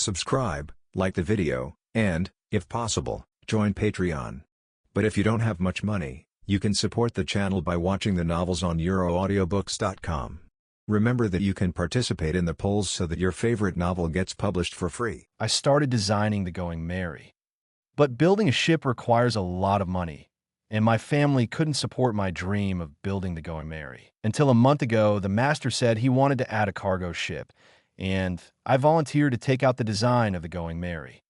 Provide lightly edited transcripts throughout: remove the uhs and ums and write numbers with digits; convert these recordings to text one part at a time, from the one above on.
subscribe, like the video, and, if possible, join Patreon. But if you don't have much money, you can support the channel by watching the novels on euroaudiobooks.com. Remember that you can participate in the polls so that your favorite novel gets published for free. I started designing the Going Merry. But building a ship requires a lot of money, and my family couldn't support my dream of building the Going Merry. Until a month ago, the master said he wanted to add a cargo ship, and I volunteered to take out the design of the Going Merry.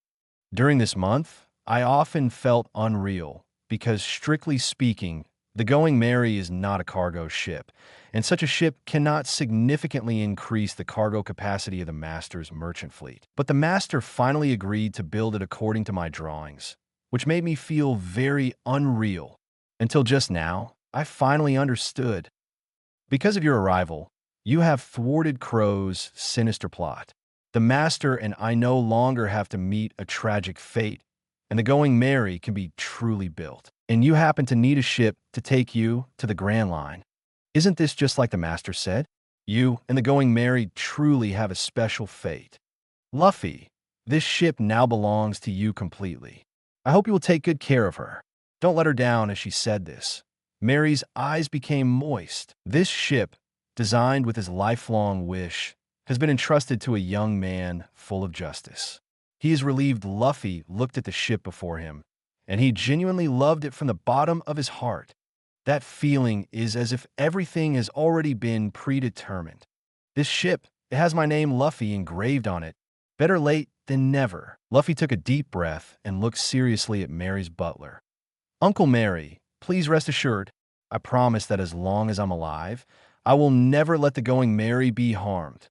During this month, I often felt unreal, because strictly speaking, the Going Merry is not a cargo ship, and such a ship cannot significantly increase the cargo capacity of the master's merchant fleet. But the master finally agreed to build it according to my drawings, which made me feel very unreal. Until just now, I finally understood. Because of your arrival, you have thwarted Crow's sinister plot. The master and I no longer have to meet a tragic fate, and the Going Merry can be truly built. And you happen to need a ship to take you to the Grand Line. Isn't this just like the master said? You and the Going Merry truly have a special fate. Luffy, this ship now belongs to you completely. I hope you will take good care of her. Don't let her down as she said this. Mary's eyes became moist. This ship, designed with his lifelong wish, has been entrusted to a young man full of justice. He is relieved Luffy looked at the ship before him, and he genuinely loved it from the bottom of his heart. That feeling is as if everything has already been predetermined. This ship, it has my name Luffy engraved on it. Better late than never. Luffy took a deep breath and looked seriously at Mary's butler. Uncle Mary, please rest assured, I promise that as long as I'm alive, I will never let the Going Merry be harmed.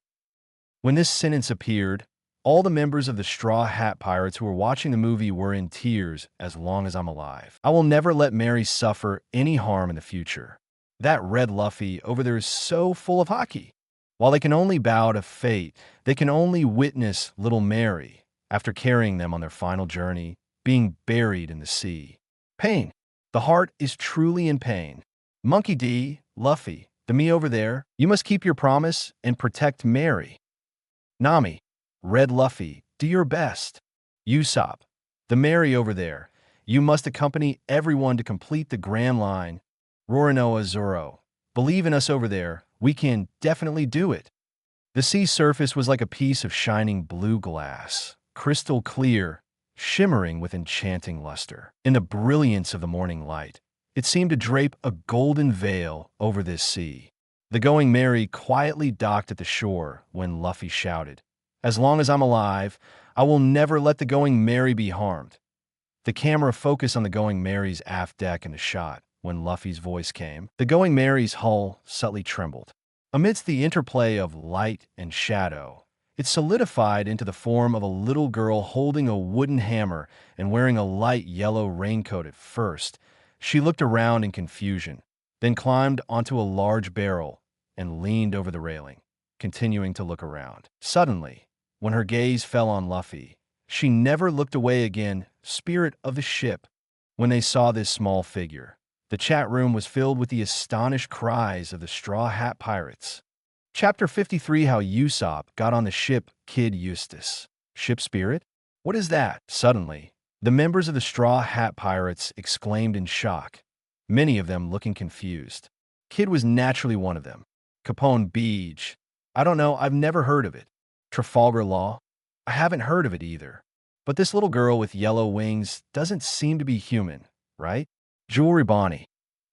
When this sentence appeared, all the members of the Straw Hat Pirates who were watching the movie were in tears. As long as I'm alive, I will never let Mary suffer any harm in the future. That red Luffy over there is so full of haki. While they can only bow to fate, they can only witness little Mary, after carrying them on their final journey, being buried in the sea. Pain. The heart is truly in pain. Monkey D, Luffy, the me over there, you must keep your promise and protect Mary. Nami, Red Luffy, do your best. Usopp, the Mary over there, you must accompany everyone to complete the Grand Line. Roronoa Zoro, believe in us over there, we can definitely do it. The sea surface was like a piece of shining blue glass, crystal clear, shimmering with enchanting luster. In the brilliance of the morning light, it seemed to drape a golden veil over this sea. The Going Merry quietly docked at the shore when Luffy shouted, "As long as I'm alive, I will never let the Going Merry be harmed." The camera focused on the Going Merry's aft deck in the shot when Luffy's voice came. The Going Merry's hull subtly trembled. Amidst the interplay of light and shadow, it solidified into the form of a little girl holding a wooden hammer and wearing a light yellow raincoat at first. She looked around in confusion, then climbed onto a large barrel and leaned over the railing, continuing to look around. Suddenly, when her gaze fell on Luffy, she never looked away again. Spirit of the ship. When they saw this small figure, the chat room was filled with the astonished cries of the Straw Hat Pirates. Chapter 53, How Usopp Got on the Ship Kid Eustace. Ship spirit? What is that? Suddenly, the members of the Straw Hat Pirates exclaimed in shock, many of them looking confused. Kid was naturally one of them. Capone Beach. I don't know, I've never heard of it. Trafalgar Law? I haven't heard of it either. But this little girl with yellow wings doesn't seem to be human, right? Jewelry Bonnie.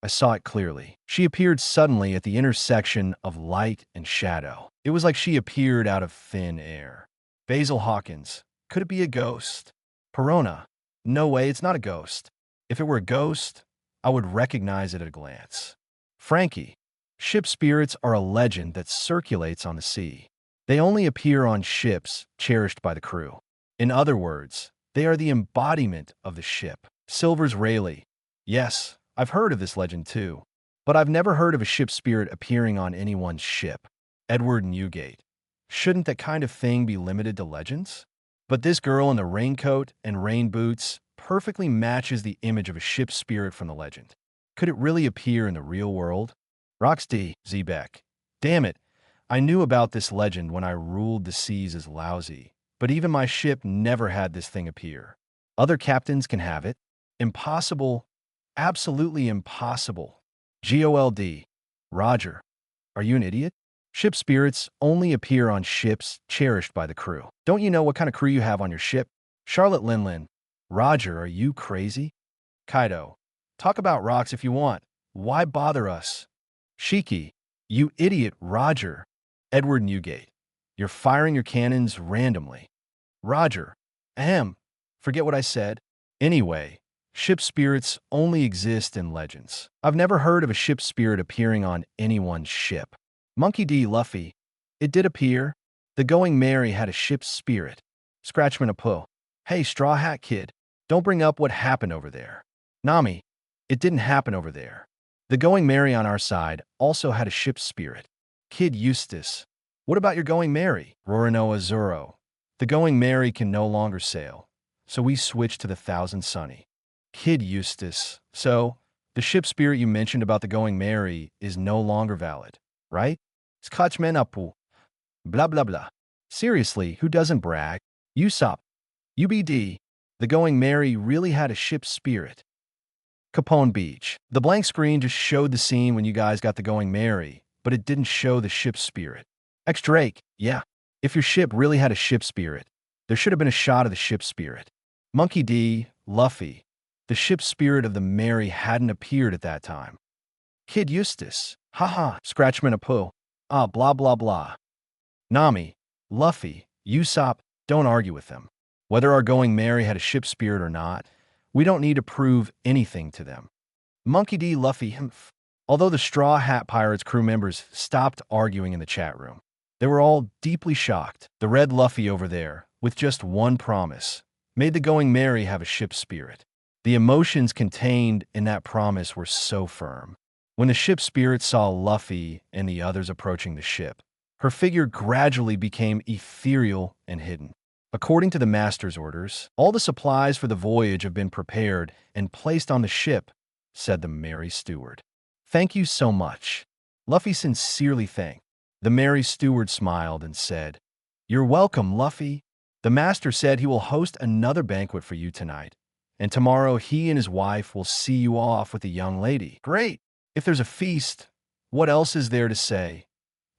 I saw it clearly. She appeared suddenly at the intersection of light and shadow. It was like she appeared out of thin air. Basil Hawkins. Could it be a ghost? Perona. No way, it's not a ghost. If it were a ghost, I would recognize it at a glance. Frankie. Ship spirits are a legend that circulates on the sea. They only appear on ships cherished by the crew. In other words, they are the embodiment of the ship. Silver's Rayleigh. Yes, I've heard of this legend too, but I've never heard of a ship spirit appearing on anyone's ship. Edward Newgate. Shouldn't that kind of thing be limited to legends? But this girl in the raincoat and rain boots perfectly matches the image of a ship spirit from the legend. Could it really appear in the real world? Roxy Zebek. Damn it, I knew about this legend when I ruled the seas as Lousy. But even my ship never had this thing appear. Other captains can have it. Impossible. Absolutely impossible. GOLD. Roger. Are you an idiot? Ship spirits only appear on ships cherished by the crew. Don't you know what kind of crew you have on your ship? Charlotte Linlin. Roger, are you crazy? Kaido. Talk about rocks if you want. Why bother us? Shiki. You idiot, Roger. Edward Newgate. You're firing your cannons randomly. Roger. Ahem. Forget what I said. Anyway, ship spirits only exist in legends. I've never heard of a ship spirit appearing on anyone's ship. Monkey D. Luffy. It did appear. The Going Merry had a ship spirit. Scratchman Apo. Hey, Straw Hat Kid. Don't bring up what happened over there. Nami. It didn't happen over there. The Going Merry on our side also had a ship spirit. Kid Eustace. What about your Going Merry? Roranoa Zoro. The Going Merry can no longer sail, so we switched to the Thousand Sunny. Kid Eustace. So, the ship spirit you mentioned about the Going Merry is no longer valid, right? Scotchman Apu. Blah blah blah. Seriously, who doesn't brag? Usopp. UBD. The Going Merry really had a ship spirit. Capone Beach. The blank screen just showed the scene when you guys got the Going Merry, but it didn't show the ship spirit. X Drake. Yeah. If your ship really had a ship spirit, there should have been a shot of the ship spirit. Monkey D. Luffy. The ship spirit of the Merry hadn't appeared at that time. Kid Eustace. Haha. Scratchman Apu. Ah, blah blah blah. Nami. Luffy. Usopp. Don't argue with them. Whether our Going Merry had a ship spirit or not, we don't need to prove anything to them. Monkey D. Luffy. Humph. Although the Straw Hat Pirates crew members stopped arguing in the chat room, they were all deeply shocked. The red Luffy over there, with just one promise, made the Going Merry have a ship spirit. The emotions contained in that promise were so firm. When the ship spirit saw Luffy and the others approaching the ship, her figure gradually became ethereal and hidden. According to the master's orders, all the supplies for the voyage have been prepared and placed on the ship, said the Merry Steward. Thank you so much. Luffy sincerely thanked. The Merry Steward smiled and said, You're welcome, Luffy. The master said he will host another banquet for you tonight, and tomorrow he and his wife will see you off with a young lady. Great. If there's a feast, what else is there to say?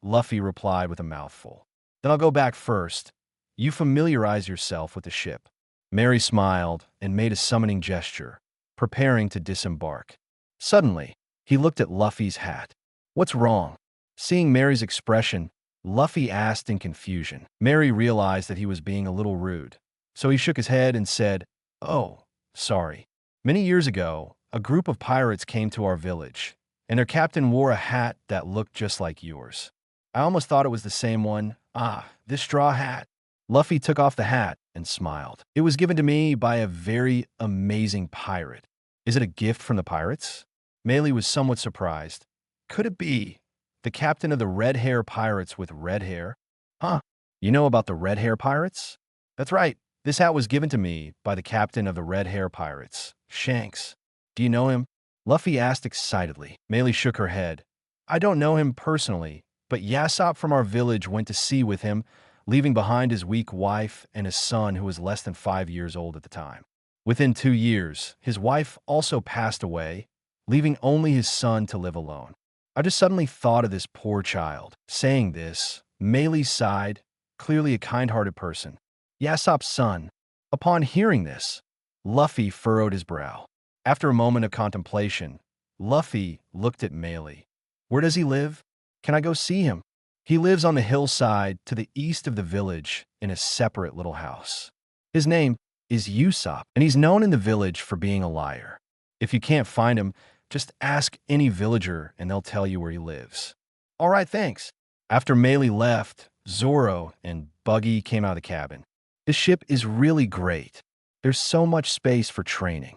Luffy replied with a mouthful. Then I'll go back first. You familiarize yourself with the ship. Merry smiled and made a summoning gesture, preparing to disembark. Suddenly, he looked at Luffy's hat. What's wrong? Seeing Merry's expression, Luffy asked in confusion. Merry realized that he was being a little rude, so he shook his head and said, Oh, sorry. Many years ago, a group of pirates came to our village, and their captain wore a hat that looked just like yours. I almost thought it was the same one. Ah, this straw hat. Luffy took off the hat and smiled. It was given to me by a very amazing pirate. Is it a gift from the pirates? Melee was somewhat surprised. Could it be the captain of the red hair pirates with red hair? Huh? You know about the red hair pirates? That's right. This hat was given to me by the captain of the red hair pirates, Shanks. Do you know him? Luffy asked excitedly. Melee shook her head. I don't know him personally, but Yasopp from our village went to sea with him, leaving behind his weak wife and his son who was less than 5 years old at the time. Within 2 years, his wife also passed away, leaving only his son to live alone. I just suddenly thought of this poor child. Saying this, Melee sighed, clearly a kind-hearted person. Yasopp's son. Upon hearing this, Luffy furrowed his brow. After a moment of contemplation, Luffy looked at Melee. Where does he live? Can I go see him? He lives on the hillside to the east of the village in a separate little house. His name is Usopp, and he's known in the village for being a liar. If you can't find him, just ask any villager and they'll tell you where he lives. All right, thanks. After Melee left, Zoro and Buggy came out of the cabin. This ship is really great. There's so much space for training.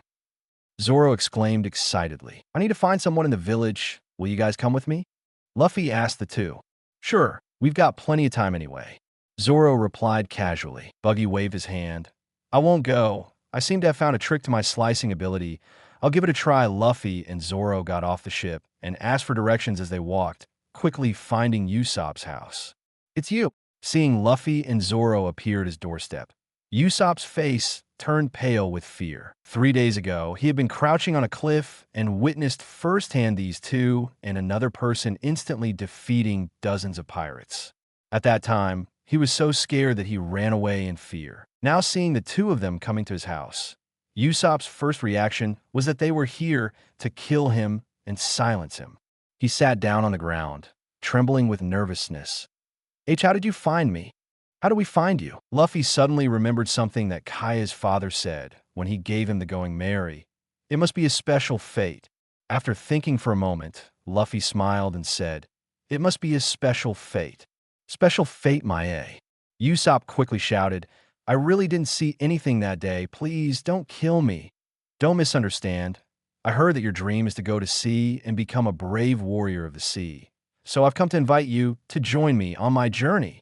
Zoro exclaimed excitedly. I need to find someone in the village. Will you guys come with me? Luffy asked the two. Sure, we've got plenty of time anyway. Zoro replied casually. Buggy waved his hand. I won't go. I seem to have found a trick to my slicing ability. I'll give it a try. Luffy and Zoro got off the ship and asked for directions as they walked, quickly finding Usopp's house. It's you. seeing Luffy and Zoro appear at his doorstep. Usopp's face turned pale with fear. 3 days ago, he had been crouching on a cliff and witnessed firsthand these two and another person instantly defeating dozens of pirates. At that time, he was so scared that he ran away in fear. Now seeing the two of them coming to his house, Usopp's first reaction was that they were here to kill him and silence him. He sat down on the ground, trembling with nervousness. How did you find me? How do we find you? Luffy suddenly remembered something that Kaya's father said when he gave him the going merry. It must be a special fate. After thinking for a moment, Luffy smiled and said, "It must be a special fate." Special fate, my. Usopp quickly shouted, "I really didn't see anything that day. Please don't kill me. Don't misunderstand. I heard that your dream is to go to sea and become a brave warrior of the sea. So I've come to invite you to join me on my journey."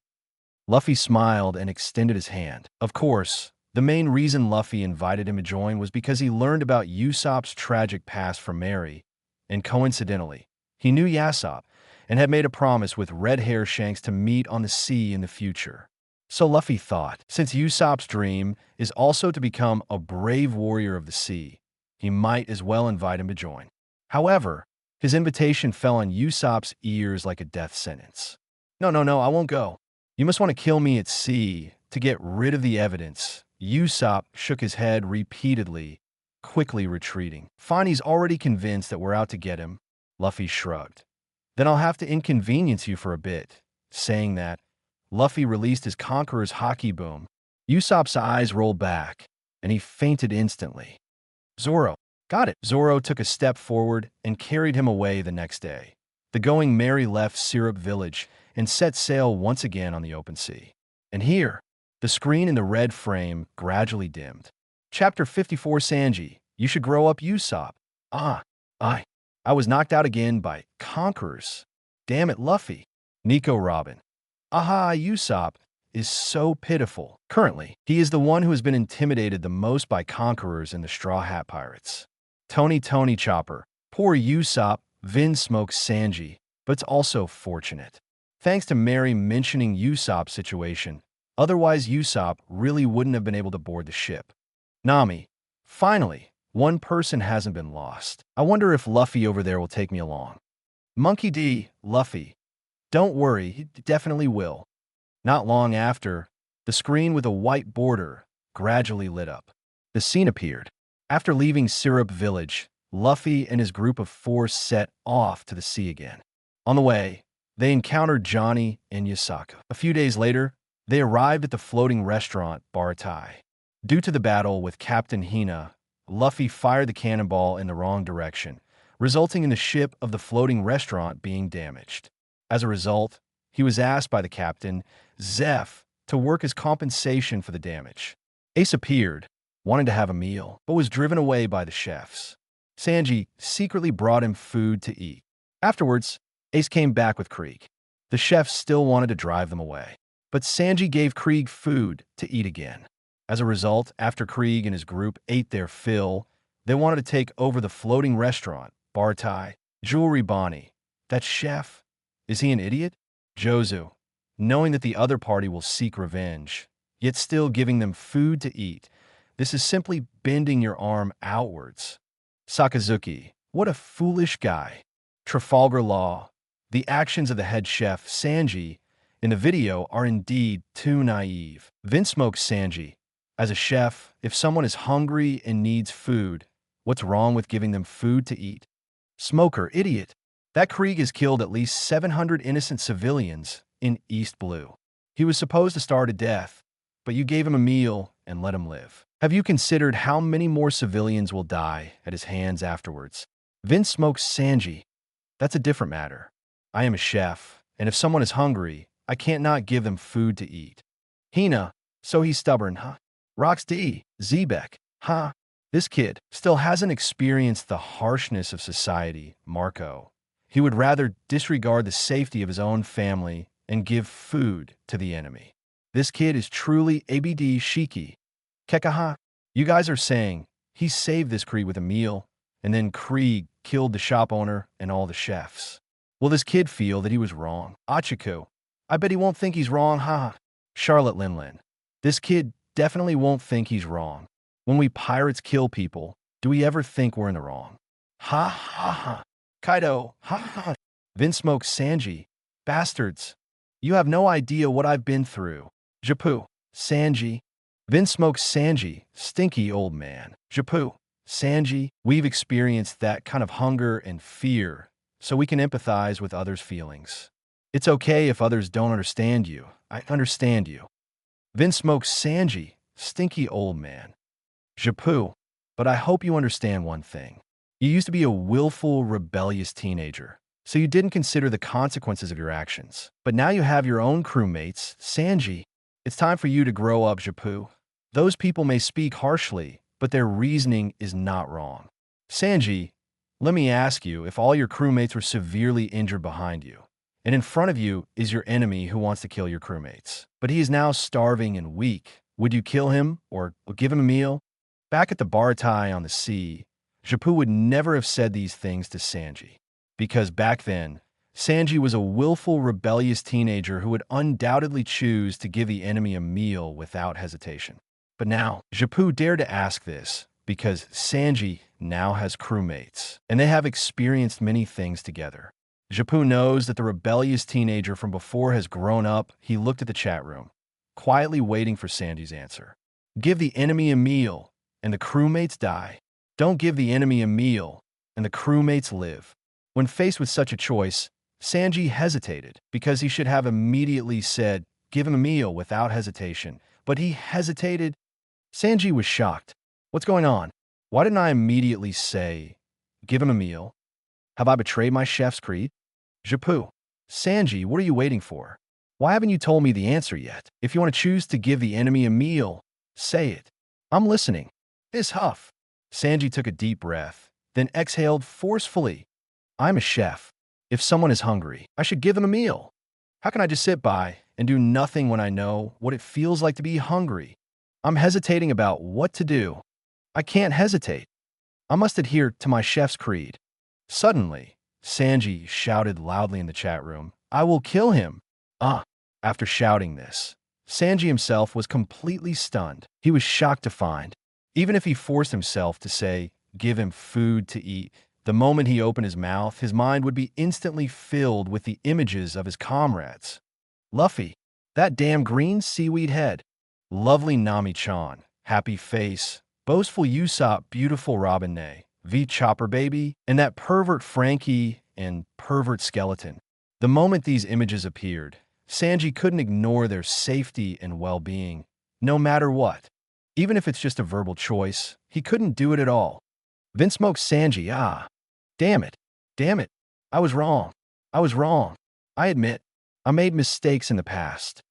Luffy smiled and extended his hand. Of course, the main reason Luffy invited him to join was because he learned about Usopp's tragic past from Mary, and coincidentally, he knew Yasopp and had made a promise with Red Hair Shanks to meet on the sea in the future. So Luffy thought, since Usopp's dream is also to become a brave warrior of the sea, he might as well invite him to join. However, his invitation fell on Usopp's ears like a death sentence. No, I won't go. You must want to kill me at sea to get rid of the evidence." Usopp shook his head repeatedly, quickly retreating. "Fine, he's already convinced that we're out to get him." Luffy shrugged. "Then I'll have to inconvenience you for a bit." Saying that, Luffy released his Conqueror's Haki boom. Usopp's eyes rolled back, and he fainted instantly. "Zoro, got it." Zoro took a step forward and carried him away the next day. The Going Merry left Syrup Village and set sail once again on the open sea. And here, the screen in the red frame gradually dimmed. Chapter 54 Sanji, you should grow up, Usopp. I was knocked out again by conquerors. Damn it, Luffy. Nico Robin. Usopp is so pitiful. Currently, he is the one who has been intimidated the most by conquerors and the Straw Hat Pirates. Tony Chopper. Poor Usopp, Vin smokes Sanji, but it's also fortunate. Thanks to Mary mentioning Usopp's situation, otherwise Usopp really wouldn't have been able to board the ship. Nami. Finally, one person hasn't been lost. I wonder if Luffy over there will take me along. Monkey D. Luffy. Don't worry, he definitely will. Not long after, the screen with a white border gradually lit up. The scene appeared. After leaving Syrup Village, Luffy and his group of 4 set off to the sea again. On the way, they encountered Johnny and Yasaka. A few days later, they arrived at the floating restaurant Baratai. Due to the battle with Captain Hina, Luffy fired the cannonball in the wrong direction, resulting in the ship of the floating restaurant being damaged. As a result, he was asked by the captain, Zeph, to work as compensation for the damage. Ace appeared, wanting to have a meal, but was driven away by the chefs. Sanji secretly brought him food to eat. Afterwards, Ace came back with Krieg. The chefs still wanted to drive them away, but Sanji gave Krieg food to eat again. As a result, after Krieg and his group ate their fill, they wanted to take over the floating restaurant, Baratai. Jewelry Bonnie. That chef? Is he an idiot? Jozu. Knowing that the other party will seek revenge, yet still giving them food to eat. This is simply bending your arm outwards. Sakazuki. What a foolish guy. Trafalgar Law. The actions of the head chef, Sanji, in the video are indeed too naive. Vince smokes Sanji. As a chef, if someone is hungry and needs food, what's wrong with giving them food to eat? Smoker, idiot. That Krieg has killed at least 700 innocent civilians in East Blue. He was supposed to starve to death, but you gave him a meal and let him live. Have you considered how many more civilians will die at his hands afterwards? Vince smokes Sanji. That's a different matter. I am a chef, and if someone is hungry, I can't not give them food to eat. Hina, so he's stubborn, huh? Rox D, Zebek, huh? This kid still hasn't experienced the harshness of society, Marco. He would rather disregard the safety of his own family and give food to the enemy. This kid is truly ABD Shiki. Kekaha, you guys are saying he saved this Krieg with a meal, and then Krieg killed the shop owner and all the chefs. Will this kid feel that he was wrong? Achiku, I bet he won't think he's wrong, haha. Charlotte Linlin. This kid definitely won't think he's wrong. When we pirates kill people, do we ever think we're in the wrong? Ha ha ha. Kaido, ha ha. Vinsmoke Sanji. Bastards. You have no idea what I've been through. Japu. Sanji. Vinsmoke Sanji. Stinky old man. Japu. Sanji. We've experienced that kind of hunger and fear, so we can empathize with others' feelings. It's okay if others don't understand you. I understand you. Vinsmoke Sanji. Stinky old man. Japu. But I hope you understand one thing. You used to be a willful, rebellious teenager, so you didn't consider the consequences of your actions. But now you have your own crewmates, Sanji. It's time for you to grow up, Japu. Those people may speak harshly, but their reasoning is not wrong. Sanji, let me ask you, if all your crewmates were severely injured behind you, and in front of you is your enemy who wants to kill your crewmates, but he is now starving and weak, would you kill him or give him a meal? Back at the Baratai on the sea, Japu would never have said these things to Sanji, because back then, Sanji was a willful, rebellious teenager who would undoubtedly choose to give the enemy a meal without hesitation. But now, Japu dared to ask this because Sanji now has crewmates, and they have experienced many things together. Japu knows that the rebellious teenager from before has grown up. He looked at the chat room, quietly waiting for Sanji's answer. Give the enemy a meal, and the crewmates die. Don't give the enemy a meal, and the crewmates live. When faced with such a choice, Sanji hesitated because he should have immediately said, give him a meal without hesitation. But he hesitated. Sanji was shocked. What's going on? Why didn't I immediately say, give him a meal? Have I betrayed my chef's creed? Japu. Sanji, what are you waiting for? Why haven't you told me the answer yet? If you want to choose to give the enemy a meal, say it. I'm listening. This huff. Sanji took a deep breath, then exhaled forcefully. I'm a chef. If someone is hungry, I should give them a meal. How can I just sit by and do nothing when I know what it feels like to be hungry? I'm hesitating about what to do. I can't hesitate. I must adhere to my chef's creed. Suddenly, Sanji shouted loudly in the chat room, I will kill him. After shouting this, Sanji himself was completely stunned. He was shocked to find, even if he forced himself to say, give him food to eat, the moment he opened his mouth, his mind would be instantly filled with the images of his comrades. Luffy, that damn green seaweed head. Lovely Nami-chan, happy face, boastful Usopp, beautiful Robin Nay, V Chopper baby, and that pervert Frankie and pervert skeleton. The moment these images appeared, Sanji couldn't ignore their safety and well-being, no matter what. Even if it's just a verbal choice, he couldn't do it at all. Vinsmoke Sanji, damn it, I was wrong. I admit, I made mistakes in the past.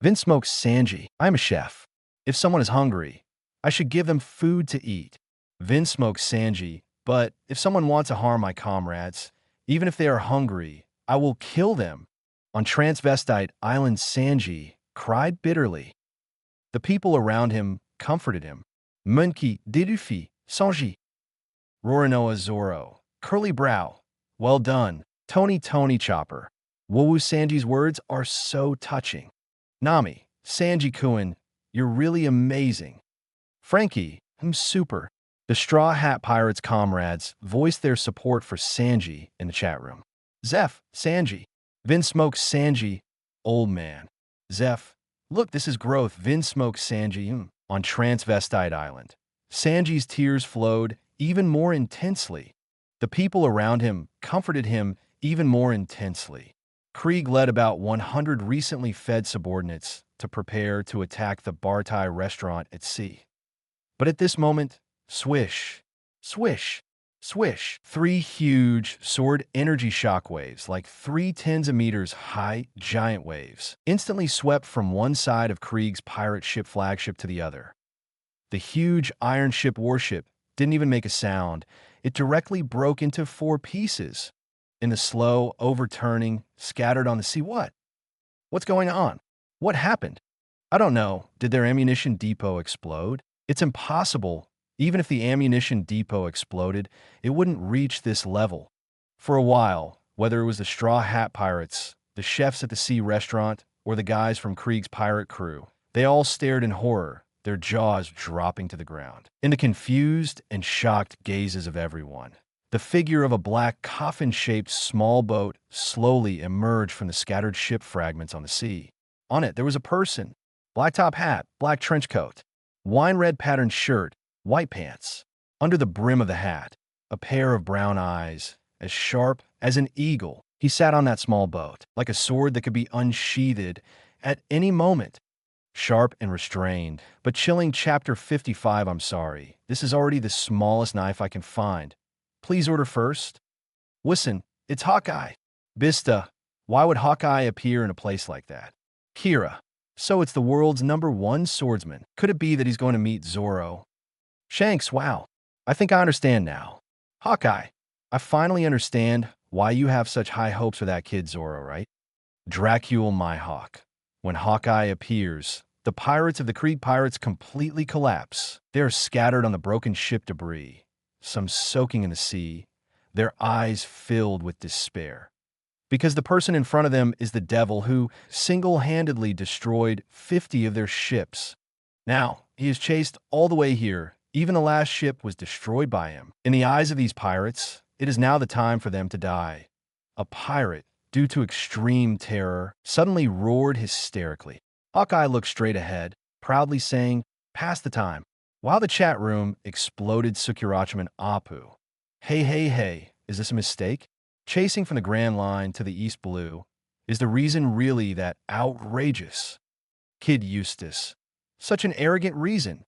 Vinsmoke Sanji, I'm a chef. If someone is hungry, I should give them food to eat. Vinsmoke Sanji, but if someone wants to harm my comrades, even if they are hungry, I will kill them. On Transvestite Island, Sanji cried bitterly. The people around him comforted him. Monkey, Luffy, Sanji. Roronoa Zoro, curly brow. Well done, Tony Chopper. Wowu Sanji's words are so touching. Nami, Sanji-kun, you're really amazing. Frankie, super. The Straw Hat Pirates comrades voiced their support for Sanji in the chat room. Zeph, Sanji. Vinsmoke Sanji, old man. Zeph, look, this is growth. Vinsmoke Sanji, on Transvestite Island. Sanji's tears flowed even more intensely. The people around him comforted him even more intensely. Krieg led about 100 recently fed subordinates to prepare to attack the Bartai restaurant at sea. But at this moment, swish, swish, swish, 3 huge sword energy shockwaves, like 3 tens of meters high giant waves, instantly swept from one side of Krieg's pirate ship flagship to the other. The huge iron ship warship didn't even make a sound. It directly broke into 4 pieces. In the slow overturning, scattered on the sea. What's going on? What happened? I don't know. Did their ammunition depot explode? It's impossible. Even if the ammunition depot exploded, it wouldn't reach this level. For a while, whether it was the Straw Hat Pirates, the chefs at the sea restaurant, or the guys from Krieg's pirate crew. They all stared in horror, their jaws dropping to the ground. In the confused and shocked gazes of everyone, the figure of a black coffin-shaped small boat slowly emerged from the scattered ship fragments on the sea. On it, there was a person. Black top hat, black trench coat, wine-red patterned shirt, white pants. Under the brim of the hat, a pair of brown eyes, as sharp as an eagle. He sat on that small boat, like a sword that could be unsheathed at any moment. Sharp and restrained, but chilling. Chapter 55. I'm sorry. This is already the smallest knife I can find. Please order first. Listen, it's Hawkeye. Bista, why would Hawkeye appear in a place like that? Kira, so it's the world's #1 swordsman. Could it be that he's going to meet Zoro? Shanks, wow. I think I understand now. Hawkeye, I finally understand why you have such high hopes for that kid Zoro, right? Dracule, my hawk. When Hawkeye appears, the pirates of the Krieg pirates completely collapse. They are scattered on the broken ship debris, some soaking in the sea, their eyes filled with despair. Because the person in front of them is the devil who single-handedly destroyed 50 of their ships. Now, he is chased all the way here. Even the last ship was destroyed by him. In the eyes of these pirates, it is now the time for them to die. A pirate, due to extreme terror, suddenly roared hysterically. Hawkeye looked straight ahead, proudly saying, "Pass the time." While the chat room exploded Sukirachiman Apu. Hey, hey, hey, is this a mistake? Chasing from the Grand Line to the East Blue, is the reason really that outrageous? Kid Eustace. Such an arrogant reason.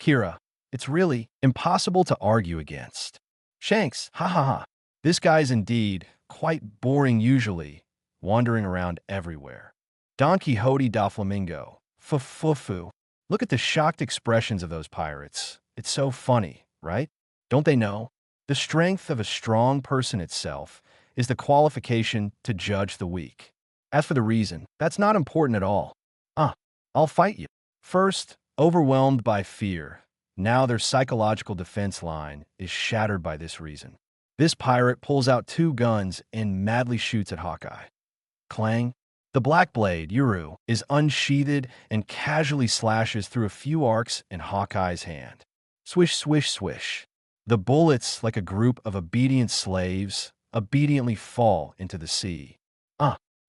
Kira, it's really impossible to argue against. Shanks, ha ha ha. This guy's indeed quite boring usually, wandering around everywhere. Don Quixote da Flamingo. Fufu. Look at the shocked expressions of those pirates. It's so funny, right? Don't they know? The strength of a strong person itself is the qualification to judge the weak. As for the reason, that's not important at all. I'll fight you. First, overwhelmed by fear. Now their psychological defense line is shattered by this reason. This pirate pulls out 2 guns and madly shoots at Hawkeye. Clang. The black blade, Yuru, is unsheathed and casually slashes through a few arcs in Hawkeye's hand. Swish, swish, swish. The bullets, like a group of obedient slaves, obediently fall into the sea.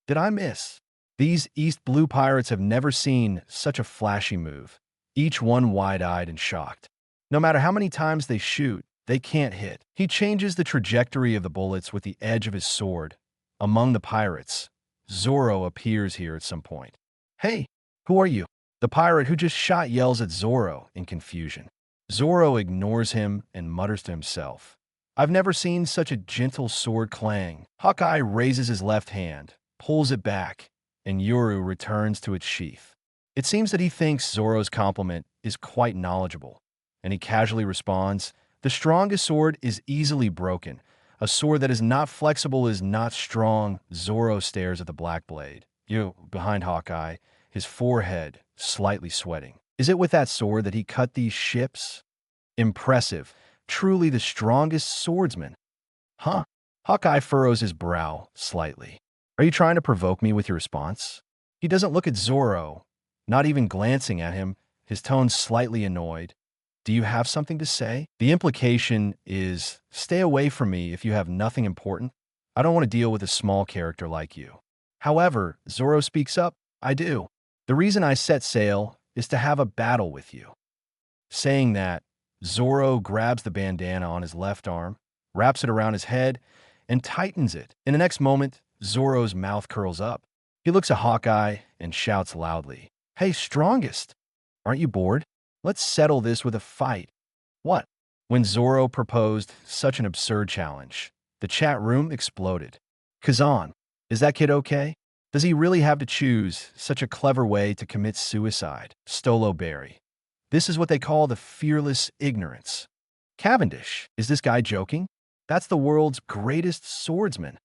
Did I miss? These East Blue pirates have never seen such a flashy move, each one wide-eyed and shocked. No matter how many times they shoot, they can't hit. He changes the trajectory of the bullets with the edge of his sword. Among the pirates, Zoro appears here at some point. Hey, who are you? The pirate who just shot yells at Zoro in confusion. Zoro ignores him and mutters to himself. I've never seen such a gentle sword clang. Hawkeye raises his left hand, pulls it back, and Yuru returns to its sheath. It seems that he thinks Zoro's compliment is quite knowledgeable, and he casually responds, "The strongest sword is easily broken. A sword that is not flexible is not strong." Zoro stares at the black blade. Behind Hawkeye, his forehead slightly sweating. Is it with that sword that he cut these ships? Impressive. Truly the strongest swordsman. Hawkeye furrows his brow slightly. Are you trying to provoke me with your response? He doesn't look at Zoro, not even glancing at him, his tone slightly annoyed. Do you have something to say? The implication is, stay away from me if you have nothing important. I don't want to deal with a small character like you. However, Zoro speaks up, I do. The reason I set sail is to have a battle with you. Saying that, Zoro grabs the bandana on his left arm, wraps it around his head, and tightens it. In the next moment, Zoro's mouth curls up. He looks at Hawkeye and shouts loudly, "Hey, strongest! Aren't you bored? Let's settle this with a fight." What? When Zoro proposed such an absurd challenge, the chat room exploded. Kazan, is that kid okay? Does he really have to choose such a clever way to commit suicide? Stolo Berry. This is what they call the fearless ignorance. Cavendish, is this guy joking? That's the world's greatest swordsman.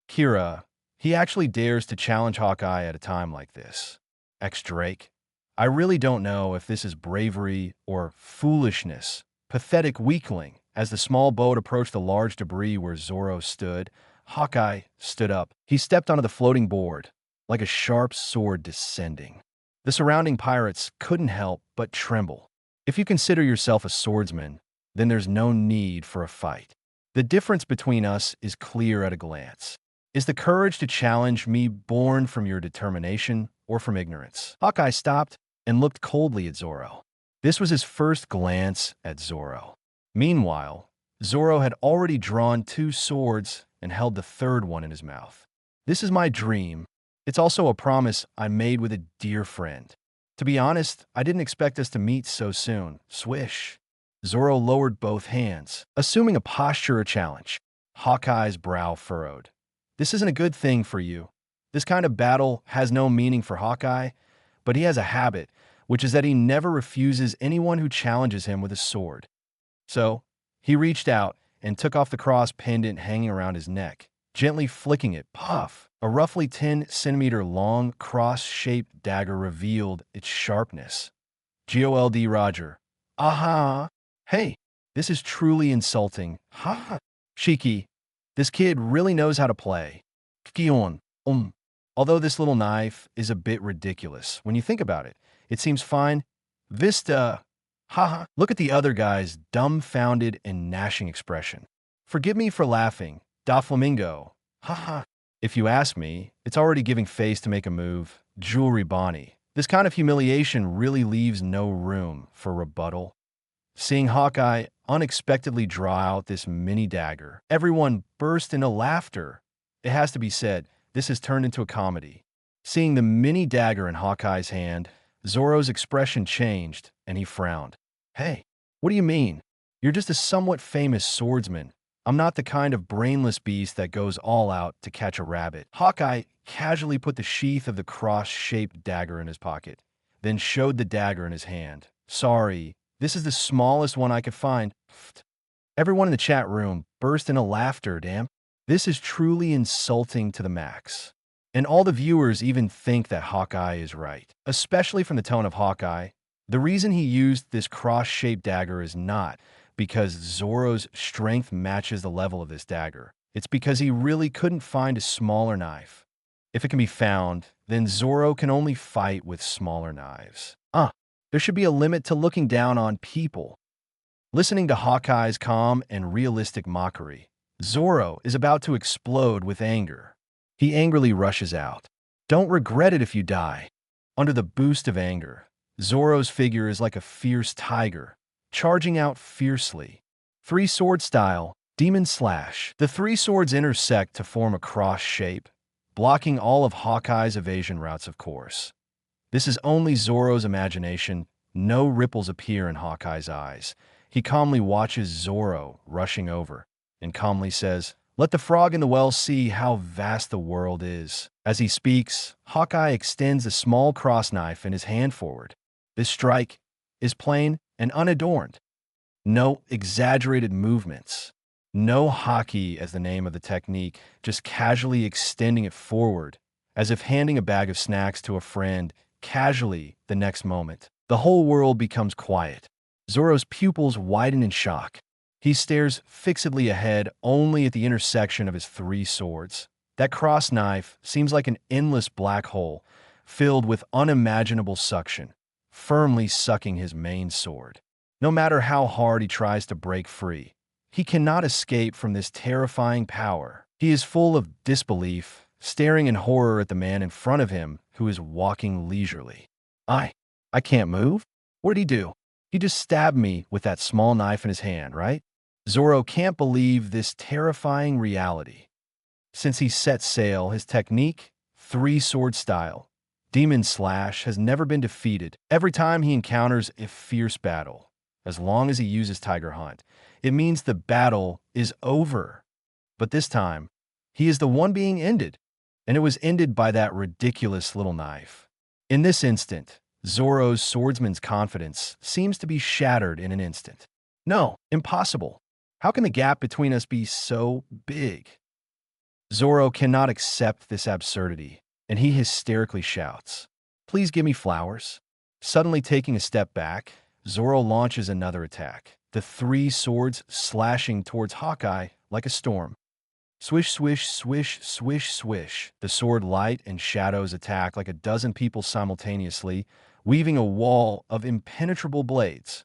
Kira, he actually dares to challenge Hawkeye at a time like this. X-Drake, I really don't know if this is bravery or foolishness. Pathetic weakling. As the small boat approached the large debris where Zoro stood, Hawkeye stood up. He stepped onto the floating board, like a sharp sword descending. The surrounding pirates couldn't help but tremble. If you consider yourself a swordsman, then there's no need for a fight. The difference between us is clear at a glance. Is the courage to challenge me born from your determination or from ignorance? Hawkeye stopped and looked coldly at Zoro. This was his first glance at Zoro. Meanwhile, Zoro had already drawn 2 swords and held the third one in his mouth. This is my dream. It's also a promise I made with a dear friend. To be honest, I didn't expect us to meet so soon. Swish. Zoro lowered both hands, assuming a posture or challenge. Hawkeye's brow furrowed. This isn't a good thing for you. This kind of battle has no meaning for Hawkeye, but he has a habit, which is that he never refuses anyone who challenges him with a sword. So, he reached out and took off the cross pendant hanging around his neck, gently flicking it. Puff! A roughly 10-centimeter long cross-shaped dagger revealed its sharpness. GOLD Roger. Aha! Hey, this is truly insulting. Ha! Shiki, this kid really knows how to play. Kion. Although this little knife is a bit ridiculous, when you think about it, it seems fine. Vista. Haha. Look at the other guy's dumbfounded and gnashing expression. Forgive me for laughing. Da Flamingo. Haha. If you ask me, it's already giving face to make a move. Jewelry Bonnie. This kind of humiliation really leaves no room for rebuttal. Seeing Hawkeye unexpectedly draw out this mini dagger, everyone burst into laughter. It has to be said, this has turned into a comedy. Seeing the mini dagger in Hawkeye's hand, Zoro's expression changed, and he frowned. Hey, what do you mean? You're just a somewhat famous swordsman. I'm not the kind of brainless beast that goes all out to catch a rabbit. Hawkeye casually put the sheath of the cross-shaped dagger in his pocket, then showed the dagger in his hand. Sorry, this is the smallest one I could find. Everyone in the chat room burst into laughter, damn. This is truly insulting to the max. And all the viewers even think that Hawkeye is right, especially from the tone of Hawkeye. The reason he used this cross-shaped dagger is not because Zoro's strength matches the level of this dagger. It's because he really couldn't find a smaller knife. If it can be found, then Zoro can only fight with smaller knives. There should be a limit to looking down on people. Listening to Hawkeye's calm and realistic mockery, Zoro is about to explode with anger. He angrily rushes out. Don't regret it if you die. Under the boost of anger, Zoro's figure is like a fierce tiger, charging out fiercely. 3-sword style, demon slash. The 3 swords intersect to form a cross shape, blocking all of Hawkeye's evasion routes, of course. This is only Zoro's imagination. No ripples appear in Hawkeye's eyes. He calmly watches Zoro rushing over and calmly says, "Let the frog in the well see how vast the world is." As he speaks, Hawkeye extends a small cross knife in his hand forward. This strike is plain and unadorned. No exaggerated movements. No haki as the name of the technique, just casually extending it forward, as if handing a bag of snacks to a friend. Casually, the next moment, the whole world becomes quiet. Zoro's pupils widen in shock. He stares fixedly ahead, only at the intersection of his 3 swords. That cross knife seems like an endless black hole, filled with unimaginable suction, firmly sucking his main sword. No matter how hard he tries to break free, he cannot escape from this terrifying power. He is full of disbelief, staring in horror at the man in front of him who is walking leisurely. I can't move? What did he do? He just stabbed me with that small knife in his hand, right? Zoro can't believe this terrifying reality. Since he set sail, his technique, 3-sword style, demon slash, has never been defeated. Every time he encounters a fierce battle, as long as he uses Tiger Hunt, it means the battle is over. But this time, he is the one being ended, and it was ended by that ridiculous little knife. In this instant, Zoro's swordsman's confidence seems to be shattered in an instant. No, impossible. How can the gap between us be so big? Zoro cannot accept this absurdity, and he hysterically shouts, "Please give me flowers." Suddenly taking a step back, Zoro launches another attack, the 3 swords slashing towards Hawkeye like a storm. Swish, swish, swish, swish, swish. The sword light and shadows attack like a dozen people simultaneously, weaving a wall of impenetrable blades.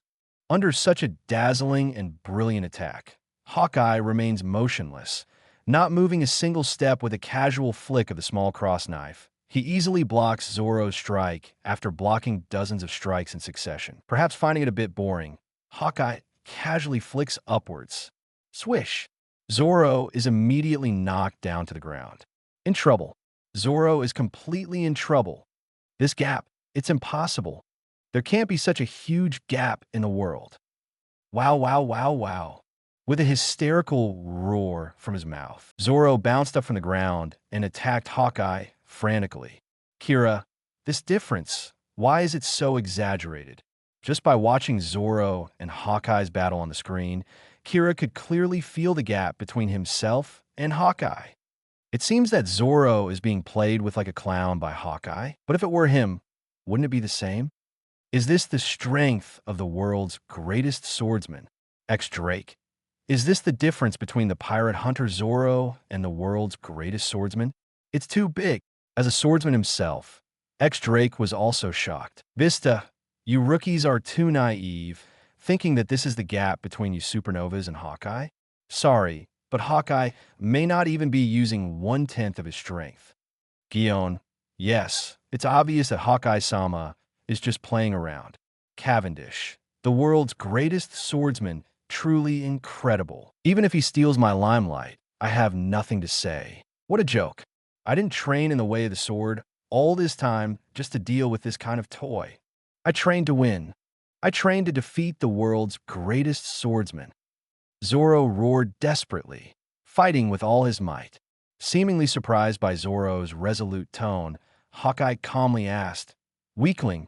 Under such a dazzling and brilliant attack, Hawkeye remains motionless, not moving a single step with a casual flick of the small cross knife. He easily blocks Zoro's strike after blocking dozens of strikes in succession. Perhaps finding it a bit boring, Hawkeye casually flicks upwards. Swish! Zoro is immediately knocked down to the ground. In trouble. Zoro is completely in trouble. This gap, it's impossible. There can't be such a huge gap in the world. Wow, wow, wow, wow. With a hysterical roar from his mouth, Zoro bounced up from the ground and attacked Hawkeye frantically. Kira, this difference, why is it so exaggerated? Just by watching Zoro and Hawkeye's battle on the screen, Kira could clearly feel the gap between himself and Hawkeye. It seems that Zoro is being played with like a clown by Hawkeye, but if it were him, wouldn't it be the same? Is this the strength of the world's greatest swordsman, ex-Drake? Is this the difference between the pirate hunter Zoro and the world's greatest swordsman? It's too big. As a swordsman himself, ex-Drake was also shocked. Vista, you rookies are too naive, thinking that this is the gap between you supernovas and Hawkeye? Sorry, but Hawkeye may not even be using 1/10 of his strength. Gion, yes, it's obvious that Hawkeye-sama is just playing around. Cavendish, the world's greatest swordsman, truly incredible. Even if he steals my limelight, I have nothing to say. What a joke. I didn't train in the way of the sword all this time just to deal with this kind of toy. I trained to win. I trained to defeat the world's greatest swordsman. Zoro roared desperately, fighting with all his might. Seemingly surprised by Zoro's resolute tone, Hawkeye calmly asked, "Weakling,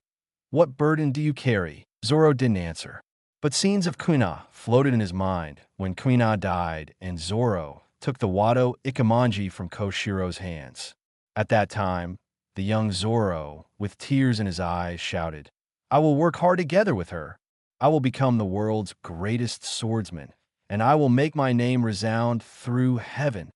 what burden do you carry?" Zoro didn't answer. But scenes of Kuina floated in his mind when Kuina died and Zoro took the Wado Ikemonji from Koshiro's hands. At that time, the young Zoro, with tears in his eyes, shouted, "I will work hard together with her. I will become the world's greatest swordsman, and I will make my name resound through heaven."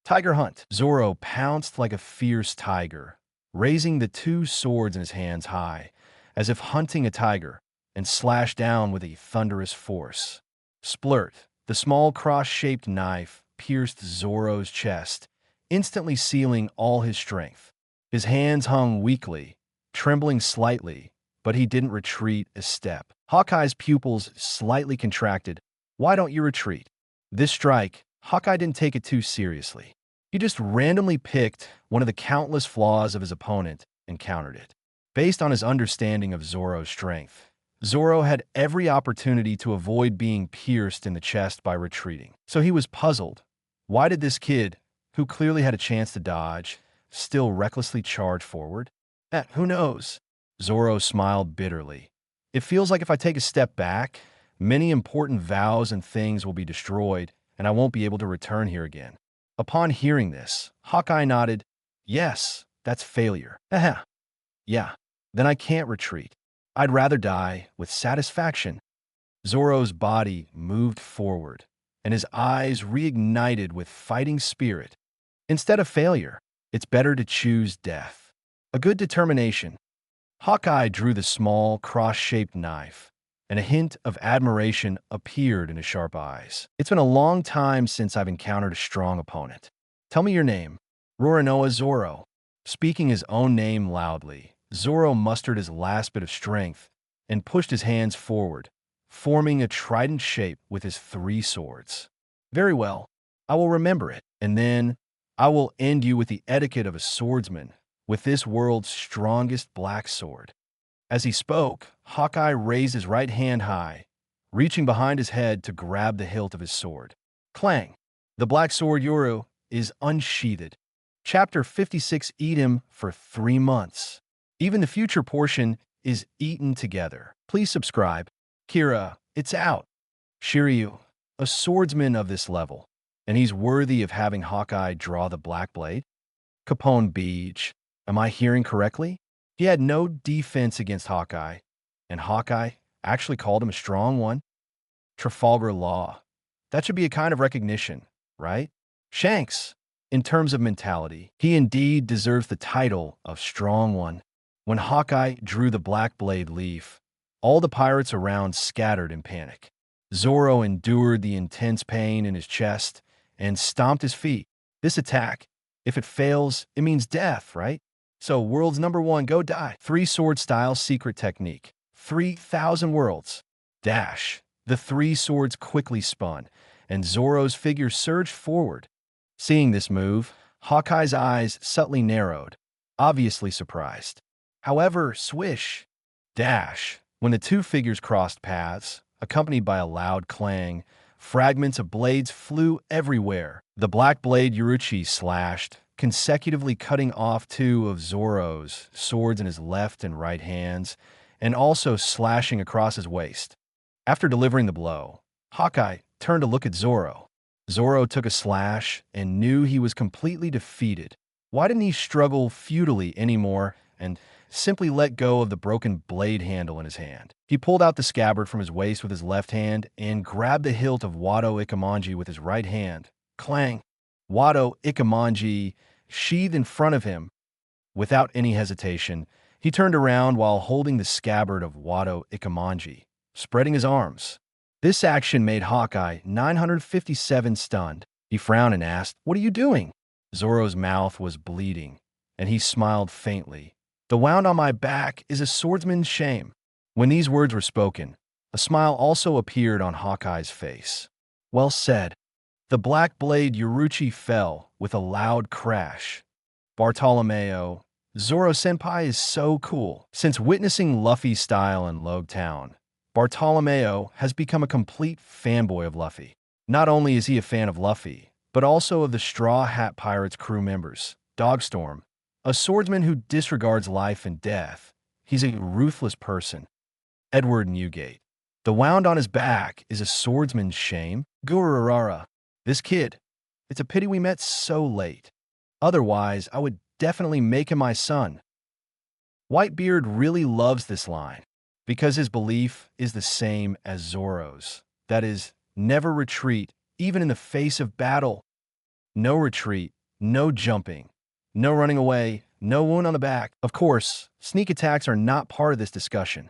Tiger Hunt. Zoro pounced like a fierce tiger, raising the two swords in his hands high, as if hunting a tiger, and slashed down with a thunderous force. Splurt, the small cross-shaped knife, pierced Zoro's chest, instantly sealing all his strength. His hands hung weakly, trembling slightly, but he didn't retreat a step. Hawkeye's pupils slightly contracted. "Why don't you retreat?" This strike, Hawkeye didn't take it too seriously. He just randomly picked one of the countless flaws of his opponent and countered it. Based on his understanding of Zoro's strength, Zoro had every opportunity to avoid being pierced in the chest by retreating. So he was puzzled. Why did this kid, who clearly had a chance to dodge, still recklessly charge forward? Who knows? Zoro smiled bitterly. It feels like if I take a step back, many important vows and things will be destroyed, and I won't be able to return here again. Upon hearing this, Hawkeye nodded. Yes, that's failure. Yeah, then I can't retreat. I'd rather die with satisfaction. Zoro's body moved forward, and his eyes reignited with fighting spirit. Instead of failure, it's better to choose death. A good determination. Hawkeye drew the small, cross-shaped knife, and a hint of admiration appeared in his sharp eyes. It's been a long time since I've encountered a strong opponent. Tell me your name. Roranoa Zoro. Speaking his own name loudly, Zoro mustered his last bit of strength and pushed his hands forward, forming a trident shape with his three swords. Very well, I will remember it, and then I will end you with the etiquette of a swordsman, with this world's strongest black sword. As he spoke, Hawkeye raised his right hand high, reaching behind his head to grab the hilt of his sword. Clang! The black sword Yoru is unsheathed. Chapter 56. Eat him for 3 months. Even the future portion is eaten together. Please subscribe. Kira, it's out. Shiryu, a swordsman of this level, and he's worthy of having Hawkeye draw the black blade. Capone Beach, am I hearing correctly? He had no defense against Hawkeye, and Hawkeye actually called him a strong one. Trafalgar Law, that should be a kind of recognition, right? Shanks, in terms of mentality, he indeed deserves the title of Strong One. When Hawkeye drew the Black Blade leaf, all the pirates around scattered in panic. Zoro endured the intense pain in his chest and stomped his feet. This attack, if it fails, it means death, right? So, world's number one, go die. 3-sword style secret technique. 3,000 worlds. Dash. The 3 swords quickly spun, and Zoro's figure surged forward. Seeing this move, Hawkeye's eyes subtly narrowed, obviously surprised. However, swish. Dash. When the 2 figures crossed paths, accompanied by a loud clang, fragments of blades flew everywhere. The Black Blade Yuruchi slashed, consecutively cutting off 2 of Zoro's swords in his left and right hands, and also slashing across his waist. After delivering the blow, Hawkeye turned to look at Zoro. Zoro took a slash and knew he was completely defeated. Why didn't he struggle futilely anymore and simply let go of the broken blade handle in his hand? He pulled out the scabbard from his waist with his left hand and grabbed the hilt of Wado Ikemonji with his right hand. Clang! Wado Ikemonji sheathed in front of him. Without any hesitation, he turned around while holding the scabbard of Wado Ikemonji, spreading his arms. This action made Hawkeye 957 stunned. He frowned and asked, "What are you doing?" Zoro's mouth was bleeding, and he smiled faintly. "The wound on my back is a swordsman's shame." When these words were spoken, a smile also appeared on Hawkeye's face. Well said. The Black Blade Yuruchi fell with a loud crash. Bartolomeo, Zoro-senpai is so cool. Since witnessing Luffy's style in Log Town, Bartolomeo has become a complete fanboy of Luffy. Not only is he a fan of Luffy, but also of the Straw Hat Pirates crew members. Dogstorm, a swordsman who disregards life and death. He's a ruthless person. Edward Newgate, the wound on his back is a swordsman's shame. Gururara, this kid, it's a pity we met so late. Otherwise, I would definitely make him my son. Whitebeard really loves this line, because his belief is the same as Zoro's. That is, never retreat, even in the face of battle. No retreat, no jumping, no running away, no wound on the back. Of course, sneak attacks are not part of this discussion.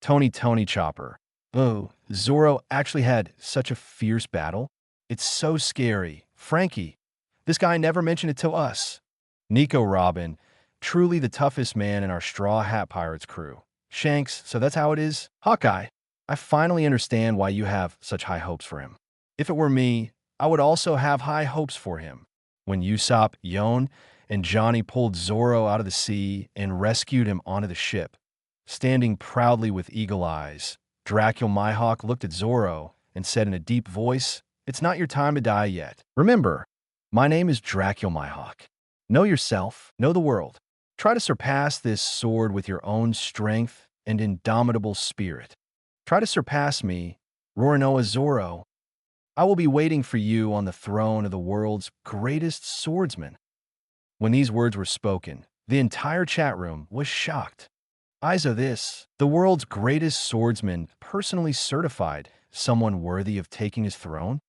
Tony Chopper. Oh, Zoro actually had such a fierce battle? It's so scary. Frankie, this guy never mentioned it to us. Nico Robin, truly the toughest man in our Straw Hat Pirates crew. Shanks, so that's how it is? Hawkeye, I finally understand why you have such high hopes for him. If it were me, I would also have high hopes for him. When Usopp, Yon, and Johnny pulled Zoro out of the sea and rescued him onto the ship, standing proudly with eagle eyes, Dracula Mihawk looked at Zoro and said in a deep voice, "It's not your time to die yet. Remember, my name is Dracula Mihawk. Know yourself, know the world. Try to surpass this sword with your own strength and indomitable spirit. Try to surpass me, Roronoa Zoro. I will be waiting for you on the throne of the world's greatest swordsman." When these words were spoken, the entire chat room was shocked. Eyes of this, the world's greatest swordsman personally certified someone worthy of taking his throne?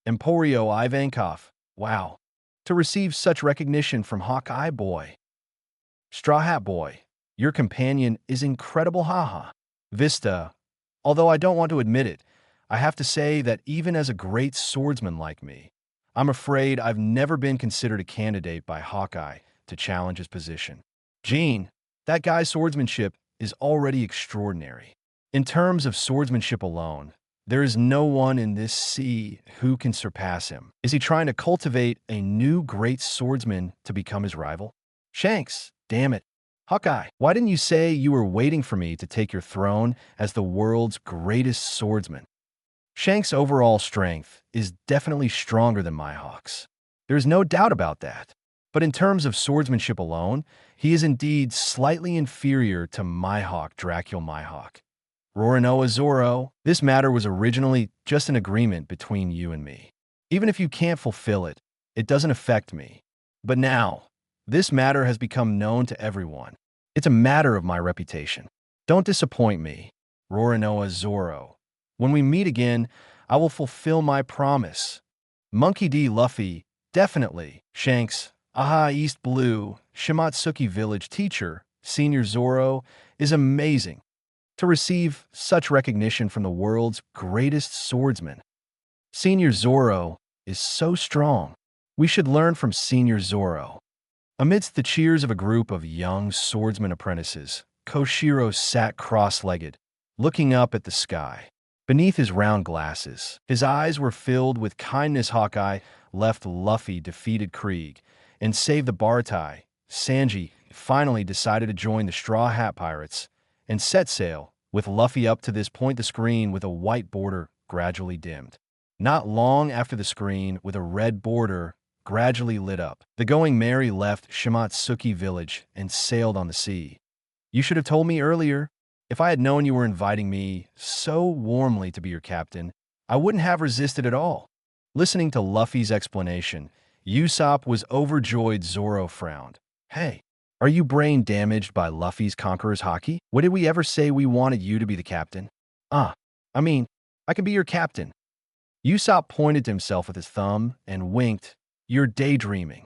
Emporio Ivankov, wow, to receive such recognition from Hawkeye Boy. Straw Hat Boy, your companion is incredible, haha. Vista, although I don't want to admit it, I have to say that even as a great swordsman like me, I'm afraid I've never been considered a candidate by Hawkeye to challenge his position. Gene, that guy's swordsmanship is already extraordinary. In terms of swordsmanship alone, there is no one in this sea who can surpass him. Is he trying to cultivate a new great swordsman to become his rival? Shanks, damn it. Hawkeye, why didn't you say you were waiting for me to take your throne as the world's greatest swordsman? Shanks' overall strength is definitely stronger than Mihawk's. There's no doubt about that. But in terms of swordsmanship alone, he is indeed slightly inferior to Mihawk Dracula Mihawk. Roronoa Zoro, this matter was originally just an agreement between you and me. Even if you can't fulfill it, it doesn't affect me. But now, this matter has become known to everyone. It's a matter of my reputation. Don't disappoint me, Roronoa Zoro. When we meet again, I will fulfill my promise. Monkey D. Luffy Definitely. Shanks, Aha East Blue, Shimatsuki Village teacher, Senior Zoro, is amazing. To receive such recognition from the world's greatest swordsman. Senior Zoro is so strong. We should learn from Senior Zoro. Amidst the cheers of a group of young swordsman apprentices, Koshiro sat cross-legged, looking up at the sky. Beneath his round glasses, his eyes were filled with kindness. Hawkeye left Luffy defeated Krieg and saved the Baratai. Sanji finally decided to join the Straw Hat Pirates and set sail. With Luffy up to this point, the screen with a white border gradually dimmed. Not long after, the screen with a red border gradually lit up. The Going Merry left Shimatsuki Village and sailed on the sea. You should have told me earlier. If I had known you were inviting me so warmly to be your captain, I wouldn't have resisted at all. Listening to Luffy's explanation, Usopp was overjoyed. Zoro frowned. Hey, are you brain damaged by Luffy's Conqueror's Haki? What did we ever say we wanted you to be the captain? I can be your captain. Usopp pointed to himself with his thumb and winked. You're daydreaming.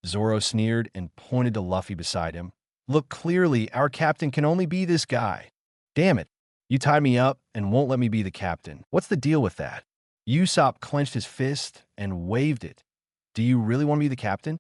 Zoro sneered and pointed to Luffy beside him. Look clearly, our captain can only be this guy. Damn it, you tied me up and won't let me be the captain. What's the deal with that? Usopp clenched his fist and waved it. Do you really want to be the captain?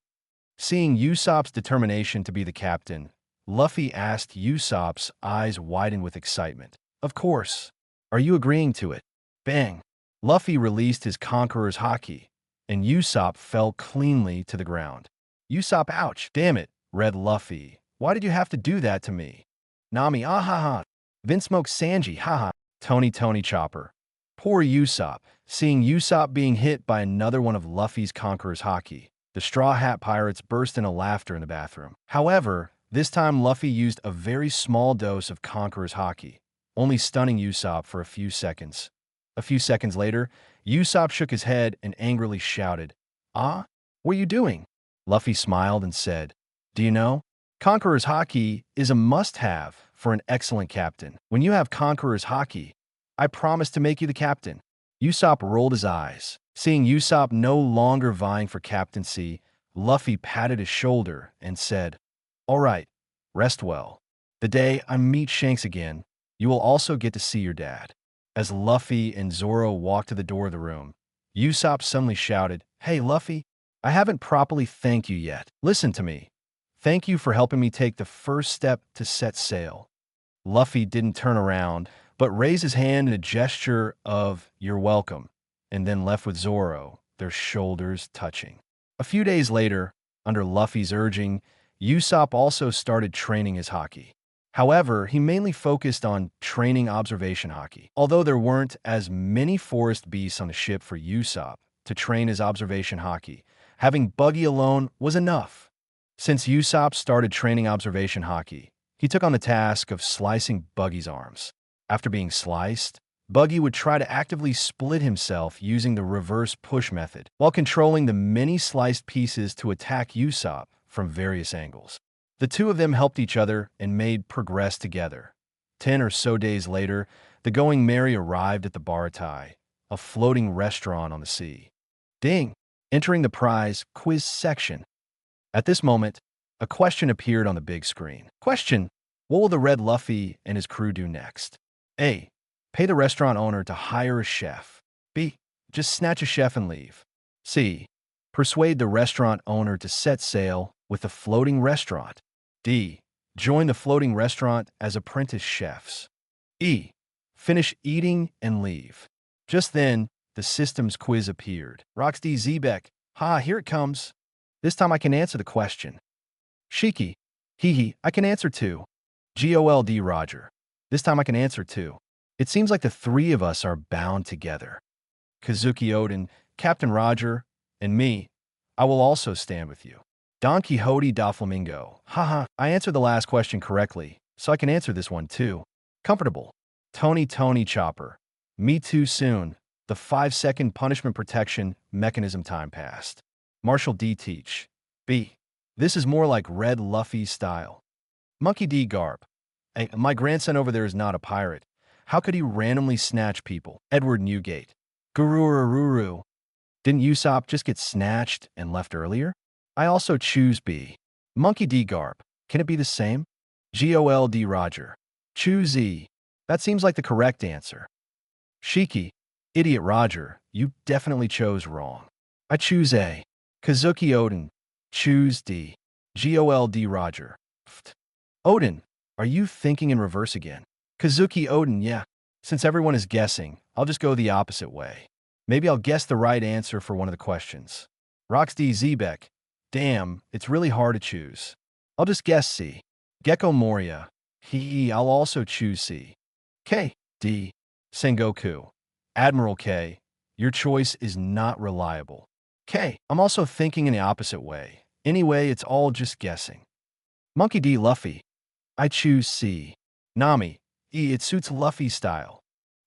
Seeing Usopp's determination to be the captain, Luffy asked. Usopp's eyes widened with excitement. Of course. Are you agreeing to it? Bang. Luffy released his Conqueror's Haki, and Usopp fell cleanly to the ground. Usopp, ouch. Damn it, Red Luffy. Why did you have to do that to me? Nami, ah ha ha. Vinsmoke Sanji, haha. Tony Chopper. Poor Usopp. Seeing Usopp being hit by another one of Luffy's Conqueror's Haki, the Straw Hat Pirates burst into laughter in the bathroom. However, this time Luffy used a very small dose of Conqueror's Haki, only stunning Usopp for a few seconds. A few seconds later, Usopp shook his head and angrily shouted, "Ah, what are you doing?" Luffy smiled and said, "Do you know? Conqueror's Haki is a must-have for an excellent captain. When you have Conqueror's Haki, I promise to make you the captain." Usopp rolled his eyes. Seeing Usopp no longer vying for captaincy, Luffy patted his shoulder and said, "All right, rest well. The day I meet Shanks again, you will also get to see your dad." As Luffy and Zoro walked to the door of the room, Usopp suddenly shouted, "Hey, Luffy, I haven't properly thanked you yet. Listen to me. Thank you for helping me take the first step to set sail." Luffy didn't turn around, but raised his hand in a gesture of "you're welcome," and then left with Zoro, their shoulders touching. A few days later, under Luffy's urging, Usopp also started training his Haki. However, he mainly focused on training Observation Haki. Although there weren't as many forest beasts on the ship for Usopp to train his Observation Haki, having Buggy alone was enough. Since Usopp started training Observation Haki, he took on the task of slicing Buggy's arms. After being sliced, Buggy would try to actively split himself using the reverse push method, while controlling the many sliced pieces to attack Usopp from various angles. The two of them helped each other and made progress together. 10 or so days later, the Going Merry arrived at the Baratai, a floating restaurant on the sea. Ding! Entering the prize quiz section. At this moment, a question appeared on the big screen. Question: what will the Red Luffy and his crew do next? A. Pay the restaurant owner to hire a chef. B. Just snatch a chef and leave. C. Persuade the restaurant owner to set sail with the floating restaurant. D. Join the floating restaurant as apprentice chefs. E. Finish eating and leave. Just then, the systems quiz appeared. Roxdy Zebek. Ha, here it comes. This time I can answer the question. Shiki. Hee, I can answer too. Gold Roger. This time I can answer too. It seems like the three of us are bound together. Kazuki Odin, Captain Roger, and me. I will also stand with you. Don Quixote da Flamingo. Haha, I answered the last question correctly, so I can answer this one too. Comfortable. Tony Chopper. Me too soon. The 5-second punishment protection mechanism time passed. Marshall D. Teach. B. This is more like Red Luffy style. Monkey D. Garp. Hey, my grandson over there is not a pirate. How could he randomly snatch people? Edward Newgate. Guru. Didn't Usopp just get snatched and left earlier? I also choose B. Monkey D. Garp. Can it be the same? Gold Roger. Choose E. That seems like the correct answer. Shiki. Idiot Roger, you definitely chose wrong. I choose A. Kazuki Odin. Choose D. Gold Roger. Pfft. Odin, are you thinking in reverse again? Kazuki Odin, yeah. Since everyone is guessing, I'll just go the opposite way. Maybe I'll guess the right answer for one of the questions. Rox D. Zebek. Damn, it's really hard to choose. I'll just guess C. Gecko Moria. I'll also choose C. K. D. Sengoku. Admiral K. Your choice is not reliable. K. I'm also thinking in the opposite way. Anyway, it's all just guessing. Monkey D. Luffy. I choose C. Nami. E. It suits Luffy's style.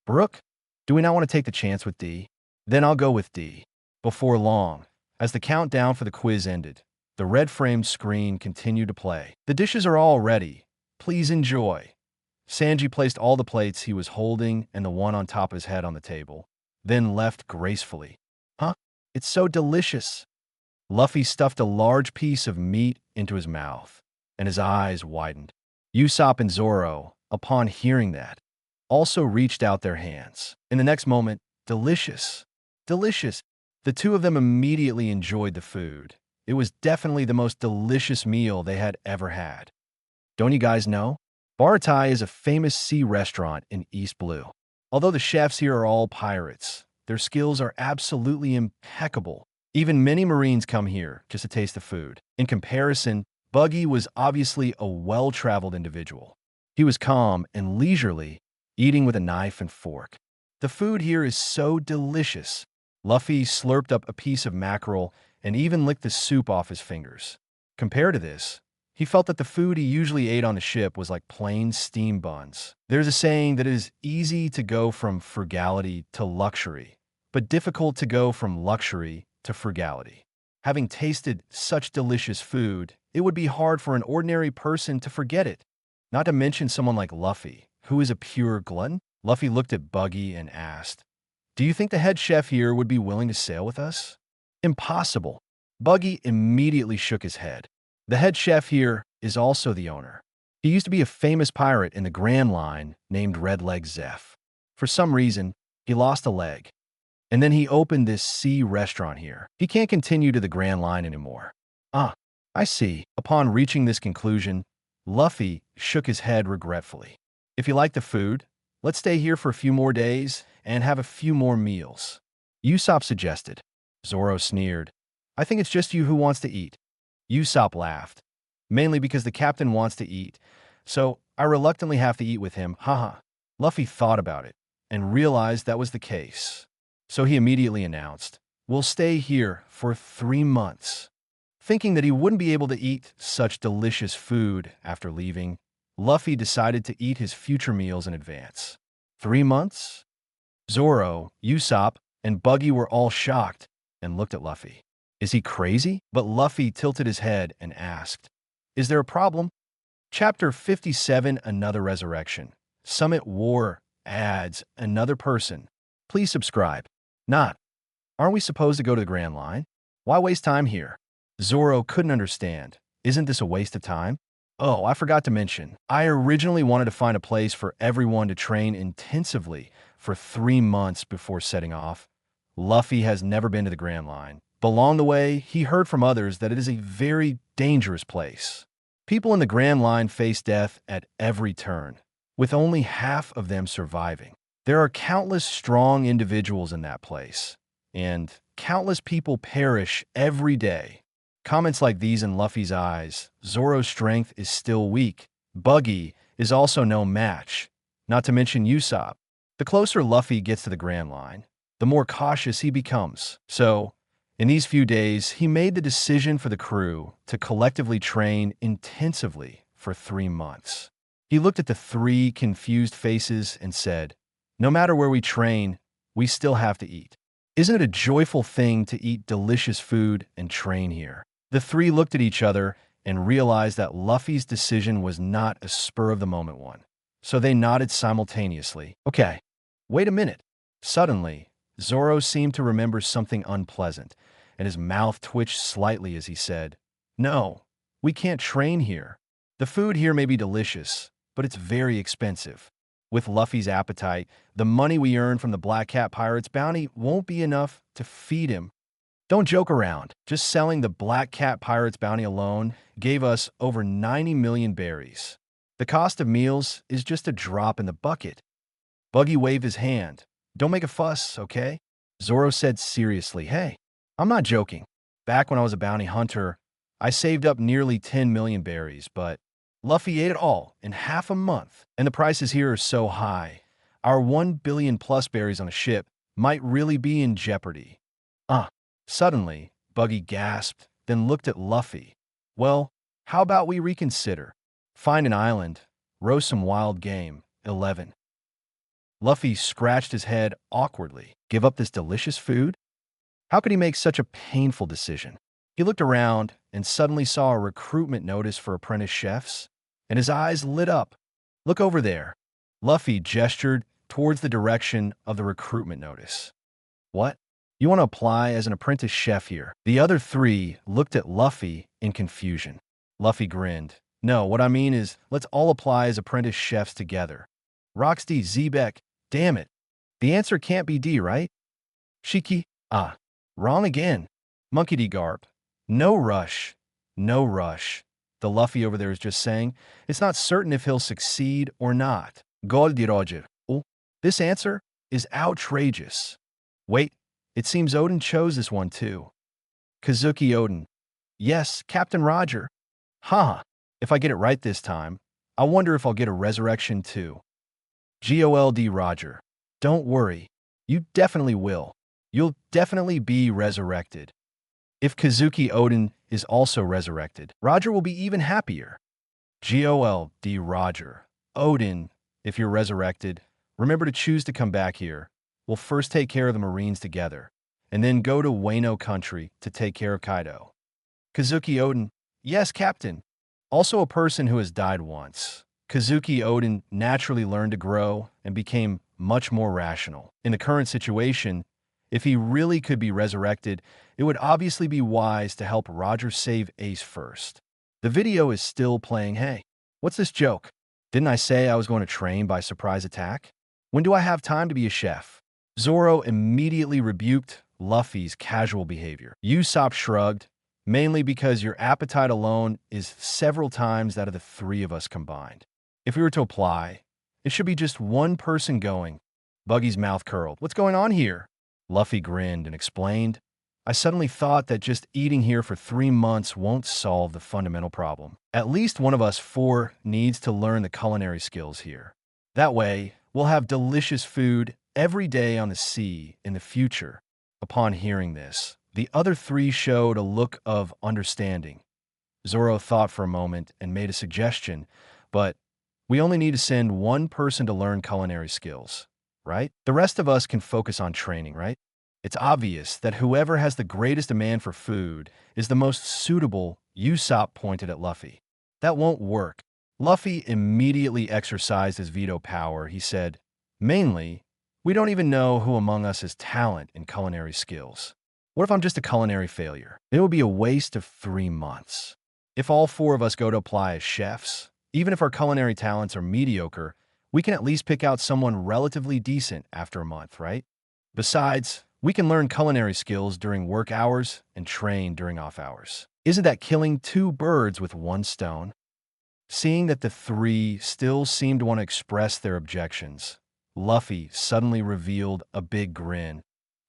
Brooke. Do we not want to take the chance with D? Then I'll go with D. Before long, as the countdown for the quiz ended, the red-framed screen continued to play. The dishes are all ready. Please enjoy. Sanji placed all the plates he was holding and the one on top of his head on the table, then left gracefully. Huh? It's so delicious. Luffy stuffed a large piece of meat into his mouth, and his eyes widened. Usopp and Zoro, upon hearing that, also reached out their hands. In the next moment, delicious. Delicious. The two of them immediately enjoyed the food. It was definitely the most delicious meal they had ever had. Don't you guys know? Baratai is a famous sea restaurant in East Blue. Although the chefs here are all pirates, their skills are absolutely impeccable. Even many Marines come here just to taste the food. In comparison, Buggy was obviously a well-traveled individual. He was calm and leisurely, eating with a knife and fork. The food here is so delicious. Luffy slurped up a piece of mackerel and even licked the soup off his fingers. Compared to this, he felt that the food he usually ate on the ship was like plain steam buns. There's a saying that it is easy to go from frugality to luxury, but difficult to go from luxury to frugality. Having tasted such delicious food, it would be hard for an ordinary person to forget it. Not to mention someone like Luffy, who is a pure glutton. Luffy looked at Buggy and asked, "Do you think the head chef here would be willing to sail with us?" Impossible. Buggy immediately shook his head. The head chef here is also the owner. He used to be a famous pirate in the Grand Line named Red Leg Zeph. For some reason, he lost a leg. And then he opened this sea restaurant here. He can't continue to the Grand Line anymore. Ah, I see. Upon reaching this conclusion, Luffy shook his head regretfully. If you like the food, let's stay here for a few more days and have a few more meals. Usopp suggested. Zoro sneered. I think it's just you who wants to eat. Usopp laughed. Mainly because the captain wants to eat, so I reluctantly have to eat with him, haha. Luffy thought about it and realized that was the case. So he immediately announced, "We'll stay here for 3 months." Thinking that he wouldn't be able to eat such delicious food after leaving, Luffy decided to eat his future meals in advance. 3 months? Zoro, Usopp, and Buggy were all shocked and looked at Luffy. Is he crazy? But Luffy tilted his head and asked, "Is there a problem?" Chapter 57, Another Resurrection. Summit War adds another person. Please subscribe. Not. Aren't we supposed to go to the Grand Line? Why waste time here? Zoro couldn't understand. Isn't this a waste of time? Oh, I forgot to mention, I originally wanted to find a place for everyone to train intensively for 3 months before setting off. Luffy has never been to the Grand Line, but along the way, he heard from others that it is a very dangerous place. People in the Grand Line face death at every turn, with only half of them surviving. There are countless strong individuals in that place, and countless people perish every day. Comments like these in Luffy's eyes. Zoro's strength is still weak. Buggy is also no match, not to mention Usopp. The closer Luffy gets to the Grand Line, the more cautious he becomes. So, in these few days, he made the decision for the crew to collectively train intensively for 3 months. He looked at the 3 confused faces and said, "No matter where we train, we still have to eat. Isn't it a joyful thing to eat delicious food and train here?" The 3 looked at each other and realized that Luffy's decision was not a spur-of-the-moment one. So they nodded simultaneously. Okay, wait a minute. Suddenly, Zoro seemed to remember something unpleasant, and his mouth twitched slightly as he said, "No, we can't train here. The food here may be delicious, but it's very expensive. With Luffy's appetite, the money we earn from the Black Cat Pirate's bounty won't be enough to feed him. Don't joke around. Just selling the Black Cat Pirate's bounty alone gave us over 90 million berries. The cost of meals is just a drop in the bucket." Buggy waved his hand. "Don't make a fuss, okay?" Zoro said seriously, "Hey, I'm not joking. Back when I was a bounty hunter, I saved up nearly 10 million berries, but Luffy ate it all in half a month, and the prices here are so high. Our 1 billion plus berries on a ship might really be in jeopardy." Suddenly, Buggy gasped, then looked at Luffy. "Well, how about we reconsider? Find an island, roast some wild game, 11. Luffy scratched his head awkwardly. Give up this delicious food? How could he make such a painful decision? He looked around and suddenly saw a recruitment notice for apprentice chefs, and his eyes lit up. "Look over there." Luffy gestured towards the direction of the recruitment notice. "What? You want to apply as an apprentice chef here?" The other three looked at Luffy in confusion. Luffy grinned. "No, what I mean is, let's all apply as apprentice chefs together." Roxy, Zebek, damn it. The answer can't be D, right? Shiki, wrong again. Monkey D. Garp, no rush, no rush. The Luffy over there is just saying, it's not certain if he'll succeed or not. Gold Di Roger. Oh, this answer is outrageous. Wait, it seems Odin chose this one too. Kazuki Odin. Yes, Captain Roger. Haha, if I get it right this time, I wonder if I'll get a resurrection too. Gold Roger. Don't worry, you definitely will. You'll definitely be resurrected. If Kazuki Odin is also resurrected, Roger will be even happier. Gold Roger. Odin, if you're resurrected, remember to choose to come back here. We'll first take care of the Marines together, and then go to Wano country to take care of Kaido. Kazuki Odin. Yes, Captain. Also a person who has died once. Kazuki Odin naturally learned to grow and became much more rational. In the current situation, if he really could be resurrected, it would obviously be wise to help Roger save Ace first. The video is still playing. Hey, what's this joke? Didn't I say I was going to train by surprise attack? When do I have time to be a chef? Zoro immediately rebuked Luffy's casual behavior. Usopp shrugged, mainly because your appetite alone is several times that of the three of us combined. If we were to apply, it should be just one person going. Buggy's mouth curled. What's going on here? Luffy grinned and explained, I suddenly thought that just eating here for 3 months won't solve the fundamental problem. At least one of us 4 needs to learn the culinary skills here. That way, we'll have delicious food every day on the sea in the future. Upon hearing this, the other 3 showed a look of understanding. Zoro thought for a moment and made a suggestion, but we only need to send one person to learn culinary skills, right? The rest of us can focus on training, right? It's obvious that whoever has the greatest demand for food is the most suitable. Usopp pointed at Luffy. That won't work. Luffy immediately exercised his veto power. He said, mainly, we don't even know who among us has talent in culinary skills. What if I'm just a culinary failure? It would be a waste of 3 months. If all 4 of us go to apply as chefs, even if our culinary talents are mediocre, we can at least pick out someone relatively decent after a month, right? Besides, we can learn culinary skills during work hours and train during off hours. Isn't that killing 2 birds with 1 stone? Seeing that the 3 still seemed to want to express their objections, Luffy suddenly revealed a big grin.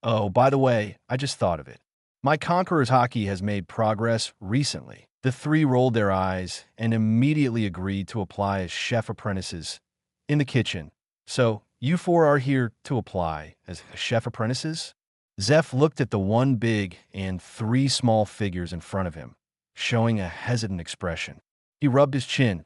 Oh, by the way, I just thought of it. My Conqueror's Haki has made progress recently. The 3 rolled their eyes and immediately agreed to apply as chef apprentices in the kitchen. So, you 4 are here to apply as chef apprentices? Zeph looked at the 1 big and 3 small figures in front of him, showing a hesitant expression. He rubbed his chin.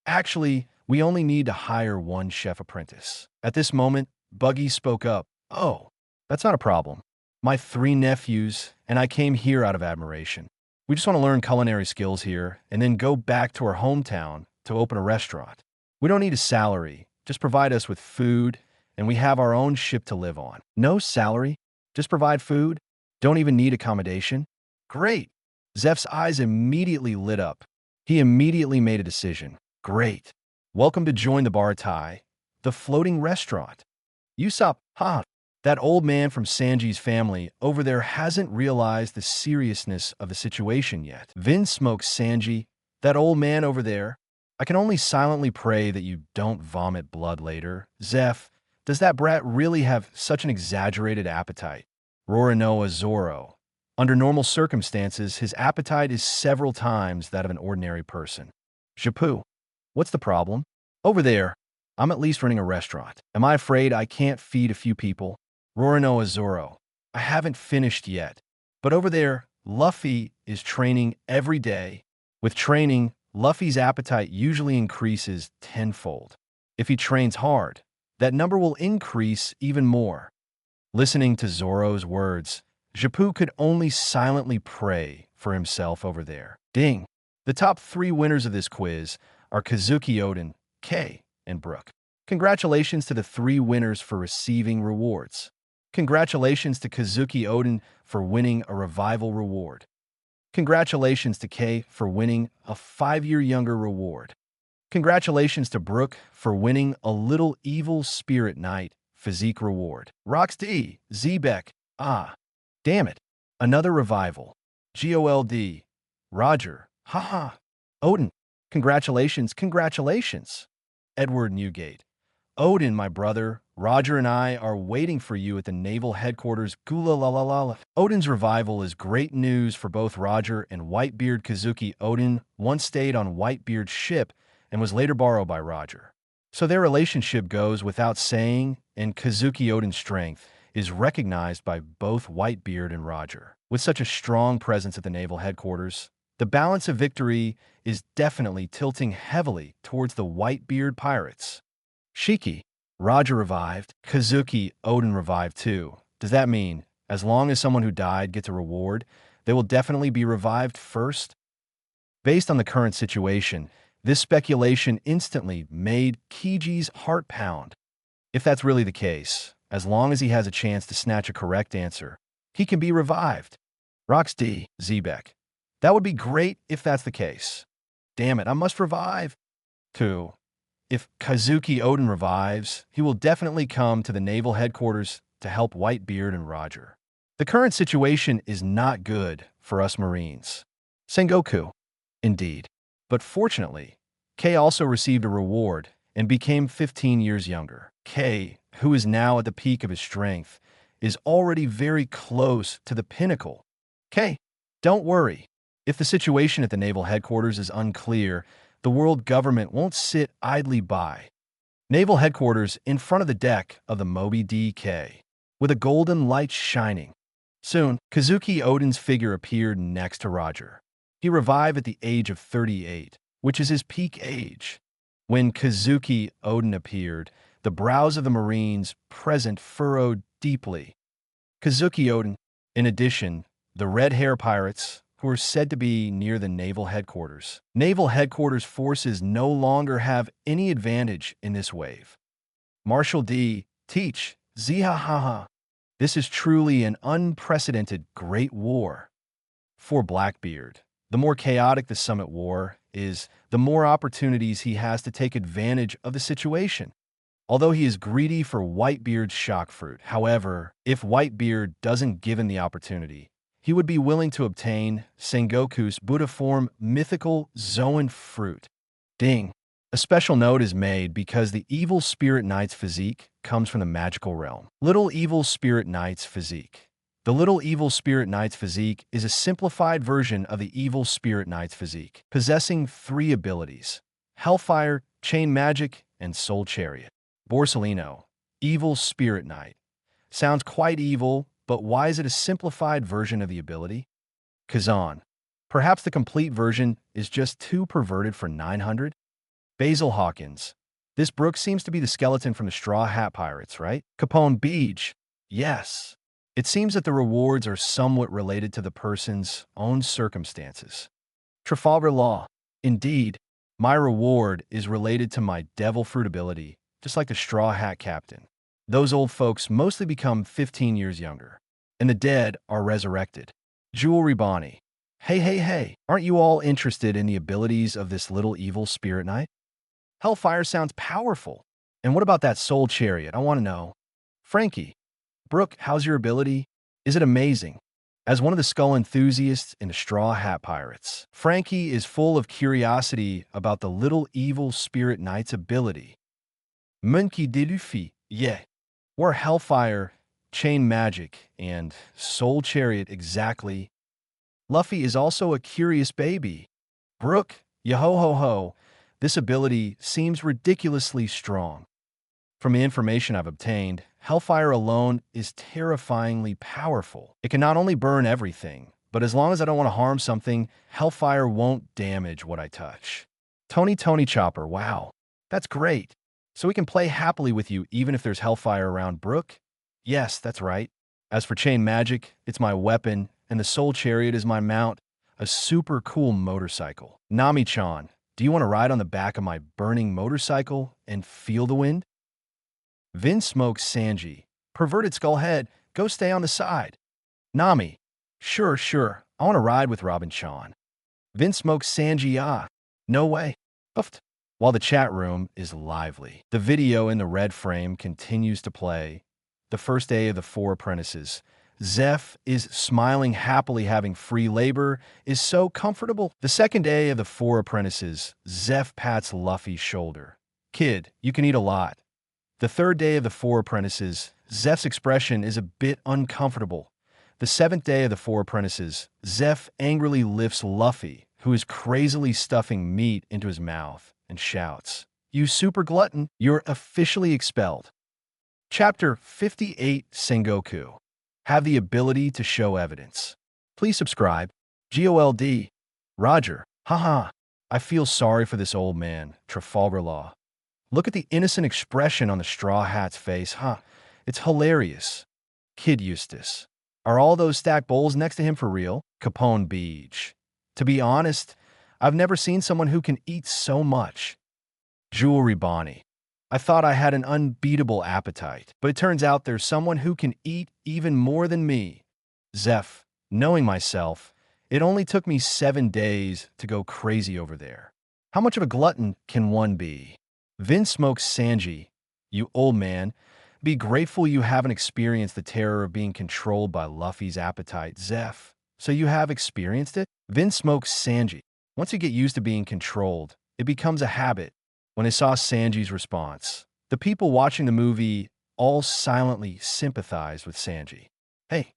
Actually, we only need to hire 1 chef apprentice. At this moment, Buggy spoke up. Oh, that's not a problem. My 3 nephews and I came here out of admiration. We just want to learn culinary skills here and then go back to our hometown to open a restaurant. We don't need a salary. Just provide us with food, and we have our own ship to live on. No salary? Just provide food? Don't even need accommodation? Great. Zeph's eyes immediately lit up. He immediately made a decision. Great. Welcome to Join the Baratai, the floating restaurant. Usopp, that old man from Sanji's family over there hasn't realized the seriousness of the situation yet. Vin smokes Sanji, that old man over there. I can only silently pray that you don't vomit blood later. Zeph, does that brat really have such an exaggerated appetite? Roronoa Zoro. Under normal circumstances, his appetite is several times that of an ordinary person. Japu, what's the problem? Over there, I'm at least running a restaurant. Am I afraid I can't feed a few people? Roronoa Zoro, I haven't finished yet. But over there, Luffy is training every day. With training, Luffy's appetite usually increases tenfold. If he trains hard, that number will increase even more. Listening to Zoro's words, Japu could only silently pray for himself over there. Ding! The top 3 winners of this quiz are Kazuki Oden, Kay, and Brook. Congratulations to the 3 winners for receiving rewards. Congratulations to Kazuki Oden for winning a revival reward. Congratulations to Kay for winning a 5-year younger reward. Congratulations to Brook for winning a Little Evil Spirit Knight physique reward. Roxd, Zebek, damn it, another revival. GOLD, Roger, Odin, congratulations. Edward Newgate, Odin, my brother, Roger and I are waiting for you at the naval headquarters. Gula la la la. Odin's revival is great news for both Roger and Whitebeard. Kazuki Odin once stayed on Whitebeard's ship and was later borrowed by Roger. So their relationship goes without saying, and Kazuki Odin's strength is recognized by both Whitebeard and Roger. With such a strong presence at the naval headquarters, the balance of victory is definitely tilting heavily towards the Whitebeard pirates. Shiki, Roger revived, Kazuki Odin revived too. Does that mean, as long as someone who died gets a reward, they will definitely be revived first? Based on the current situation, this speculation instantly made Kiji's heart pound. If that's really the case, as long as he has a chance to snatch a correct answer, he can be revived. Roxd, Zebek. That would be great if that's the case. Damn it, I must revive. 2. If Kazuki Odin revives, he will definitely come to the naval headquarters to help Whitebeard and Roger. The current situation is not good for us Marines. Sengoku. Indeed. But fortunately, Kay also received a reward and became 15 years younger. Kay, who is now at the peak of his strength, is already very close to the pinnacle. Kay, don't worry. If the situation at the naval headquarters is unclear, the world government won't sit idly by. Naval headquarters in front of the deck of the Moby DK, with a golden light shining. Soon, Kazuki Odin's figure appeared next to Roger. He revived at the age of 38, which is his peak age. When Kazuki Odin appeared, the brows of the Marines present furrowed deeply. Kazuki Odin, in addition, the Red Hair Pirates, who are said to be near the naval headquarters. Naval headquarters forces no longer have any advantage in this wave. Marshal D. Teach, Zihahaha. This is truly an unprecedented great war. For Blackbeard, the more chaotic the summit war is, the more opportunities he has to take advantage of the situation. Although he is greedy for Whitebeard's shock fruit, however, if Whitebeard doesn't give him the opportunity, he would be willing to obtain Sengoku's Buddha form mythical Zoan fruit. Ding. A special note is made because the Evil Spirit Knight's physique comes from the magical realm. Little Evil Spirit Knight's physique. The Little Evil Spirit Knight's physique is a simplified version of the Evil Spirit Knight's physique, possessing 3 abilities: Hellfire, Chain Magic, and Soul Chariot. Borsellino, Evil Spirit Knight. Sounds quite evil, but why is it a simplified version of the ability? Kazan. Perhaps the complete version is just too perverted for 900? Basil Hawkins. This Brook seems to be the skeleton from the Straw Hat Pirates, right? Capone Beach. Yes. It seems that the rewards are somewhat related to the person's own circumstances. Trafalgar Law. Indeed, my reward is related to my Devil Fruit ability, just like the Straw Hat Captain. Those old folks mostly become 15 years younger. and the dead are resurrected. Jewelry Bonnie. Hey, hey, hey, aren't you all interested in the abilities of this little evil spirit knight? Hellfire sounds powerful. And what about that soul chariot? I want to know. Frankie. Brooke, how's your ability? Is it amazing? As one of the skull enthusiasts in the Straw Hat Pirates, Frankie is full of curiosity about the little evil spirit knight's ability. Monkey de Luffy, yeah. Or Hellfire, Chain Magic, and Soul Chariot exactly. Luffy is also a curious baby. Brooke, yo-ho-ho-ho, this ability seems ridiculously strong. From the information I've obtained, Hellfire alone is terrifyingly powerful. It can not only burn everything, but as long as I don't want to harm something, Hellfire won't damage what I touch. Tony Chopper, wow, that's great. So we can play happily with you even if there's Hellfire around, Brooke? Yes, that's right. As for Chain Magic, it's my weapon, and the Soul Chariot is my mount, a super cool motorcycle. Nami-chan, do you want to ride on the back of my burning motorcycle and feel the wind? Vin smokes Sanji. Perverted Skullhead, go stay on the side. Nami. Sure. I want to ride with Robin-chan. Vin smokes Sanji, no way. Puffed. While the chat room is lively, the video in the red frame continues to play. The first day of the 4 apprentices. Zeph is smiling happily, having free labor is so comfortable. The second day of the 4 apprentices. Zeph pats Luffy's shoulder. Kid, you can eat a lot. The third day of the 4 apprentices, Zeph's expression is a bit uncomfortable. The 7th day of the 4 apprentices, Zeph angrily lifts Luffy, who is crazily stuffing meat into his mouth, and shouts, "You super glutton, you're officially expelled." Chapter 58, Sengoku. Have the ability to show evidence. Please subscribe. GOLD. Roger. Haha. I feel sorry for this old man, Trafalgar Law. Look at the innocent expression on the Straw Hat's face, It's hilarious. Kid Eustace. Are all those stacked bowls next to him for real? Capone Beach. To be honest, I've never seen someone who can eat so much. Jewelry Bonnie. I thought I had an unbeatable appetite, but it turns out there's someone who can eat even more than me. Zeph. Knowing myself, it only took me 7 days to go crazy over there. How much of a glutton can one be? Vin smokes Sanji. You old man, be grateful you haven't experienced the terror of being controlled by Luffy's appetite. Zeph. So you have experienced it? Vin smokes Sanji. Once you get used to being controlled, it becomes a habit. When I saw Sanji's response, the people watching the movie all silently sympathized with Sanji. Hey,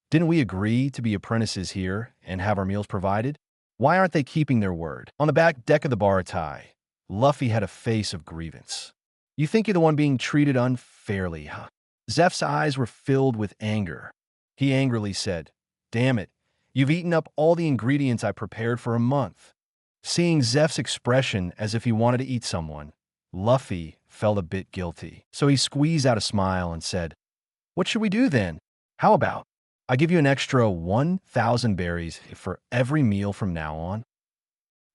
didn't we agree to be apprentices here and have our meals provided? Why aren't they keeping their word? On the back deck of the Baratai, Luffy had a face of grievance. You think you're the one being treated unfairly, huh? Zeph's eyes were filled with anger. He angrily said, "Damn it, you've eaten up all the ingredients I prepared for a month." Seeing Zeph's expression as if he wanted to eat someone, Luffy felt a bit guilty. So he squeezed out a smile and said, "What should we do then? How about I give you an extra 1,000 berries for every meal from now on?"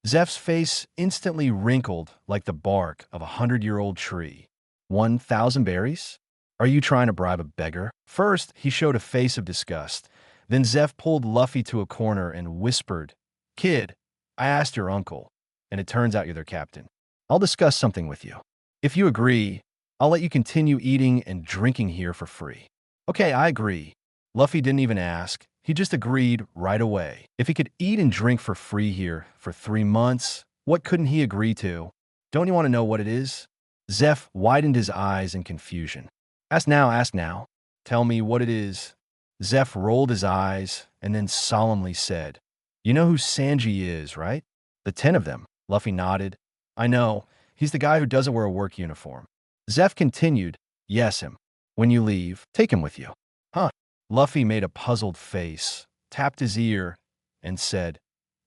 Zeph's face instantly wrinkled like the bark of a 100-year-old tree. 1,000 berries? Are you trying to bribe a beggar? First, he showed a face of disgust. Then Zeph pulled Luffy to a corner and whispered, "Kid, I asked your uncle, and it turns out you're their captain. I'll discuss something with you. If you agree, I'll let you continue eating and drinking here for free." Okay, I agree. Luffy didn't even ask. He just agreed right away. If he could eat and drink for free here for 3 months, what couldn't he agree to? Don't you want to know what it is? Zeph widened his eyes in confusion. Ask now. Tell me what it is. Zeph rolled his eyes and then solemnly said, "You know who Sanji is, right? The 10 of them." Luffy nodded. "I know. He's the guy who doesn't wear a work uniform." Zeph continued, "Yes, him. When you leave, take him with you." Huh. Luffy made a puzzled face, tapped his ear, and said,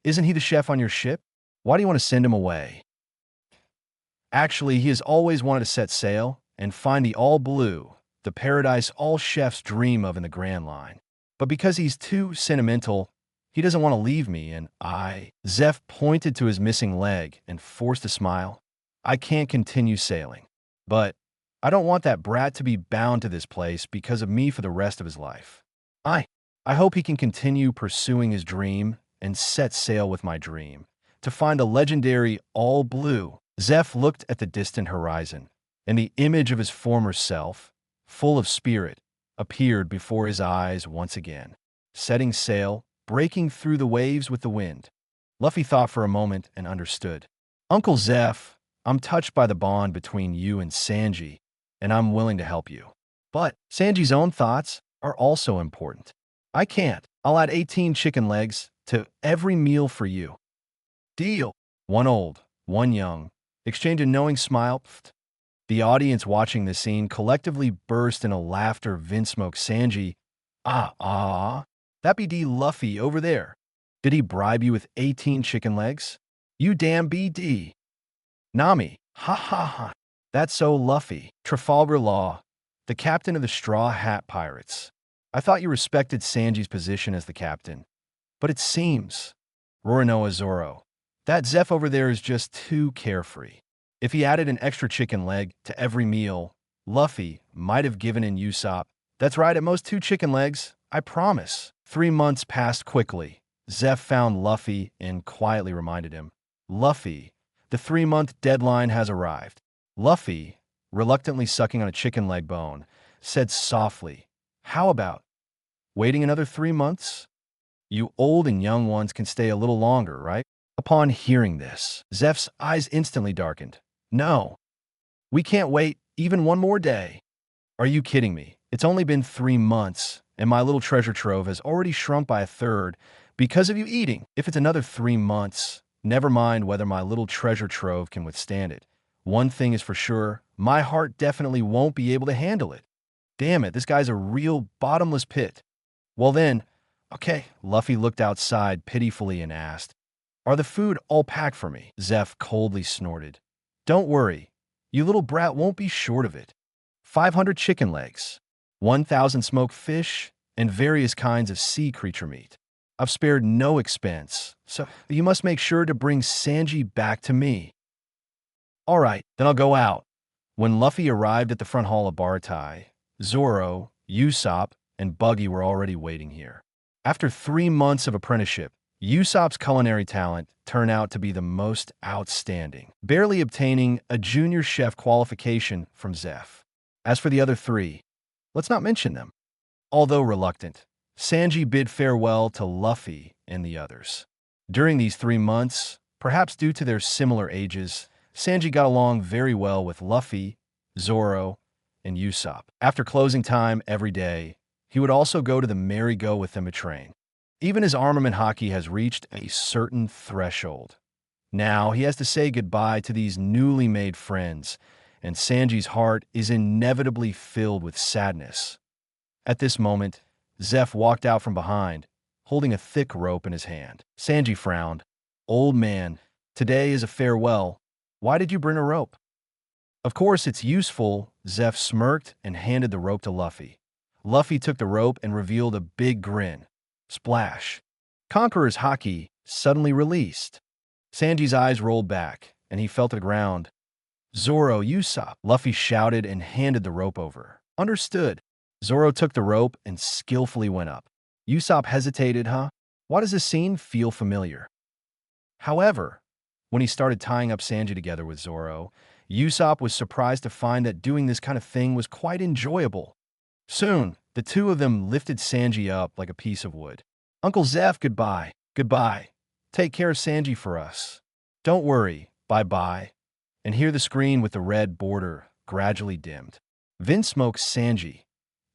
"Isn't he the chef on your ship? Why do you want to send him away?" Actually, he has always wanted to set sail and find the all blue, the paradise all chefs dream of in the Grand Line. But because he's too sentimental, he doesn't want to leave me, and Zeph pointed to his missing leg and forced a smile. "I can't continue sailing. But I don't want that brat to be bound to this place because of me for the rest of his life." I, I hope he can continue pursuing his dream and set sail with my dream to find a legendary all blue. Zeph looked at the distant horizon, and the image of his former self, full of spirit, appeared before his eyes once again. Setting sail, breaking through the waves with the wind. Luffy thought for a moment and understood. Uncle Zeph, I'm touched by the bond between you and Sanji, and I'm willing to help you. But Sanji's own thoughts are also important. I can't. I'll add 18 chicken legs to every meal for you. Deal. One old, one young, exchanged a knowing smile. Pfft. The audience watching the scene collectively burst into laughter. Vinsmoke Sanji. That be D Luffy over there. Did he bribe you with 18 chicken legs? You damn BD. Nami. Ha ha ha. That's so Luffy. Trafalgar Law, the captain of the Straw Hat Pirates. I thought you respected Sanji's position as the captain. But it seems. Roronoa Zoro. That Zeph over there is just too carefree. If he added an extra chicken leg to every meal, Luffy might have given in Usopp. That's right, at most 2 chicken legs, I promise. 3 months passed quickly. Zeph found Luffy and quietly reminded him, Luffy, the 3-month deadline has arrived. Luffy, reluctantly sucking on a chicken leg bone, said softly, how about waiting another 3 months? You old and young ones can stay a little longer, right? Upon hearing this, Zeph's eyes instantly darkened. No, we can't wait even one more day. Are you kidding me? It's only been 3 months, and my little treasure trove has already shrunk by a third because of you eating. If it's another 3 months, never mind whether my little treasure trove can withstand it. One thing is for sure, my heart definitely won't be able to handle it. Damn it, this guy's a real bottomless pit. Well then, okay. Luffy looked outside pitifully and asked, are the food all packed for me? Zeph coldly snorted. Don't worry, you little brat won't be short of it. 500 chicken legs, 1,000 smoked fish, and various kinds of sea creature meat. I've spared no expense, so you must make sure to bring Sanji back to me. All right, then I'll go out. When Luffy arrived at the front hall of Baratai, Zoro, Usopp, and Buggy were already waiting here. After 3 months of apprenticeship, Usopp's culinary talent turned out to be the most outstanding, barely obtaining a junior chef qualification from Zeph. As for the other 3, let's not mention them. Although reluctant, Sanji bid farewell to Luffy and the others. During these 3 months, perhaps due to their similar ages, Sanji got along very well with Luffy, Zoro, and Usopp. After closing time every day, he would also go to the merry-go with them to train. Even his armament haki has reached a certain threshold. Now he has to say goodbye to these newly made friends, and Sanji's heart is inevitably filled with sadness. At this moment, Zeph walked out from behind, holding a thick rope in his hand. Sanji frowned. Old man, today is a farewell. Why did you bring a rope? Of course it's useful, Zeph smirked and handed the rope to Luffy. Luffy took the rope and revealed a big grin. Splash. Conqueror's haki suddenly released. Sanji's eyes rolled back, and he fell to the ground. Zoro, Usopp, Luffy shouted and handed the rope over. Understood. Zoro took the rope and skillfully went up. Usopp hesitated, huh? Why does this scene feel familiar? However, when he started tying up Sanji together with Zoro, Usopp was surprised to find that doing this kind of thing was quite enjoyable. Soon, the two of them lifted Sanji up like a piece of wood. Uncle Zeph, goodbye. Goodbye. Take care of Sanji for us. Don't worry. Bye-bye. And here the screen with the red border gradually dimmed. Vinsmoke Sanji.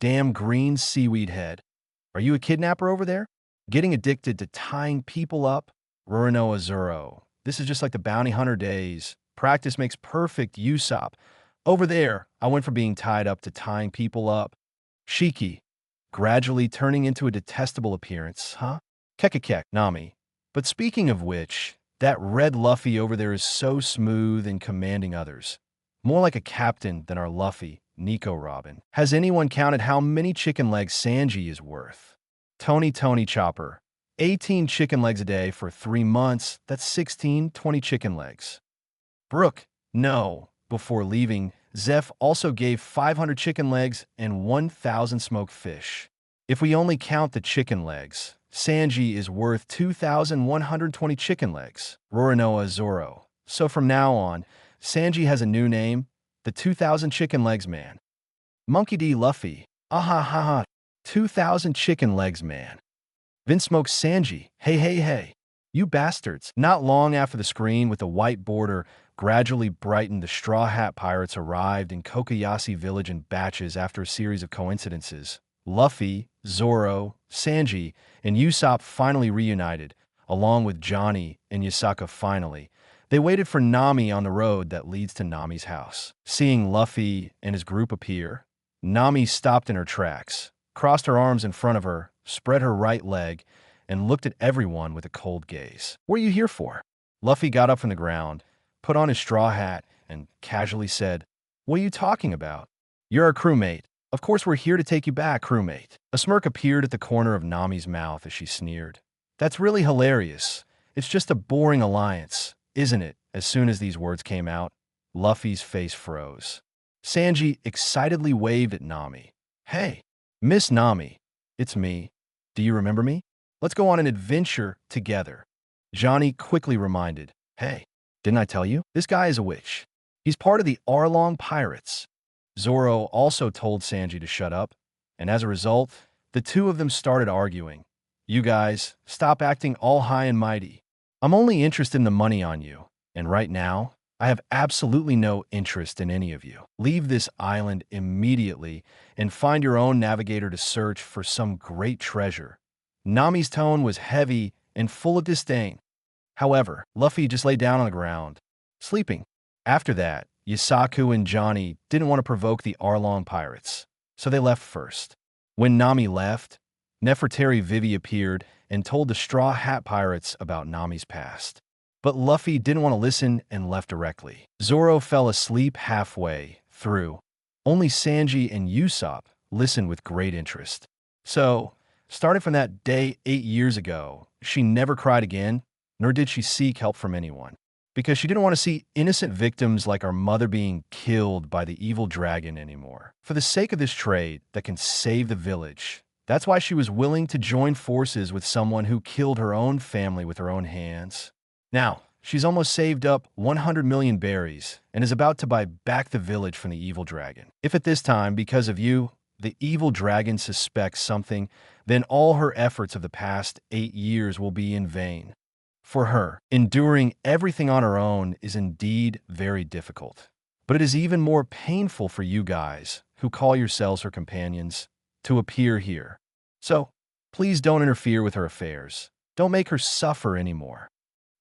Damn green seaweed head. Are you a kidnapper over there? Getting addicted to tying people up? Roronoa Zoro. This is just like the bounty hunter days. Practice makes perfect, Usopp. Over there, I went from being tied up to tying people up. Shiki. Gradually turning into a detestable appearance, huh? Kekekek, Nami. But speaking of which, that red Luffy over there is so smooth and commanding others. More like a captain than our Luffy, Nico Robin. Has anyone counted how many chicken legs Sanji is worth? Tony Chopper. 18 chicken legs a day for 3 months, that's 20 chicken legs. Brooke, no. Before leaving, Zeph also gave 500 chicken legs and 1,000 smoked fish. If we only count the chicken legs, Sanji is worth 2,120 chicken legs, Roronoa Zoro. So from now on, Sanji has a new name, the 2,000 chicken legs man. Monkey D. Luffy, ah ha ha, 2,000 chicken legs man. Vinsmoke Sanji, hey hey hey, you bastards. Not long after the screen with the white border gradually brightened, the Straw Hat Pirates arrived in Kokoyashi village in batches after a series of coincidences. Luffy, Zoro, Sanji, and Usopp finally reunited, along with Johnny and Yasaka finally. They waited for Nami on the road that leads to Nami's house. Seeing Luffy and his group appear, Nami stopped in her tracks, crossed her arms in front of her, spread her right leg, and looked at everyone with a cold gaze. What are you here for? Luffy got up from the ground, put on his straw hat, and casually said, What are you talking about? You're our crewmate. Of course we're here to take you back, crewmate. A smirk appeared at the corner of Nami's mouth as she sneered. That's really hilarious. It's just a boring alliance, isn't it? As soon as these words came out, Luffy's face froze. Sanji excitedly waved at Nami. Hey, Miss Nami, it's me. Do you remember me? Let's go on an adventure together. Johnny quickly reminded, Hey, didn't I tell you? This guy is a witch. He's part of the Arlong Pirates. Zoro also told Sanji to shut up, and as a result, the two of them started arguing. You guys, stop acting all high and mighty. I'm only interested in the money on you, and right now, I have absolutely no interest in any of you. Leave this island immediately and find your own navigator to search for some great treasure. Nami's tone was heavy and full of disdain. However, Luffy just lay down on the ground, sleeping. After that, Yasaku and Johnny didn't want to provoke the Arlong Pirates, so they left first. When Nami left, Nefertari Vivi appeared and told the Straw Hat Pirates about Nami's past. But Luffy didn't want to listen and left directly. Zoro fell asleep halfway through. Only Sanji and Usopp listened with great interest. So, starting from that day 8 years ago, she never cried again, nor did she seek help from anyone. Because she didn't want to see innocent victims like our mother being killed by the evil dragon anymore. For the sake of this trade that can save the village, that's why she was willing to join forces with someone who killed her own family with her own hands. Now, she's almost saved up 100 million berries and is about to buy back the village from the evil dragon. If at this time, because of you, the evil dragon suspects something, then all her efforts of the past 8 years will be in vain. For her, enduring everything on her own is indeed very difficult. But it is even more painful for you guys, who call yourselves her companions, to appear here. So, please don't interfere with her affairs. Don't make her suffer anymore.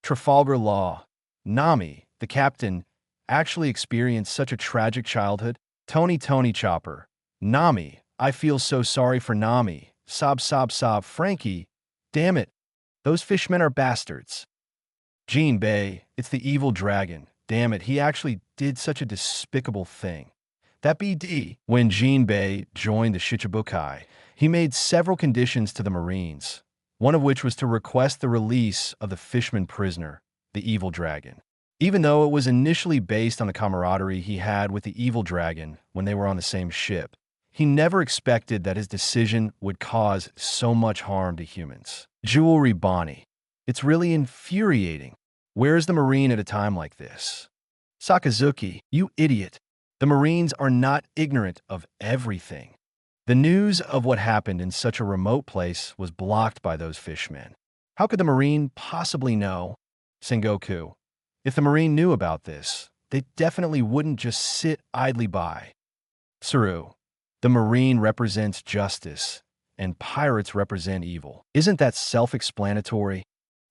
Trafalgar Law. Nami, the captain, actually experienced such a tragic childhood. Tony Chopper. Nami, I feel so sorry for Nami. Sob sob sob. Frankie, damn it. Those fishmen are bastards. Jean Bay, it's the evil dragon. Damn it, he actually did such a despicable thing. That BD, when Jean Bay joined the Shichibukai, he made several conditions to the Marines, one of which was to request the release of the fishman prisoner, the evil dragon. Even though it was initially based on the camaraderie he had with the evil dragon when they were on the same ship, he never expected that his decision would cause so much harm to humans. Jewelry Bonnie. It's really infuriating. Where is the Marine at a time like this? Sakazuki, you idiot. The Marines are not ignorant of everything. The news of what happened in such a remote place was blocked by those fishmen. How could the Marine possibly know? Sengoku. If the Marine knew about this, they definitely wouldn't just sit idly by. Tsuru. The Marine represents justice, and pirates represent evil. Isn't that self-explanatory?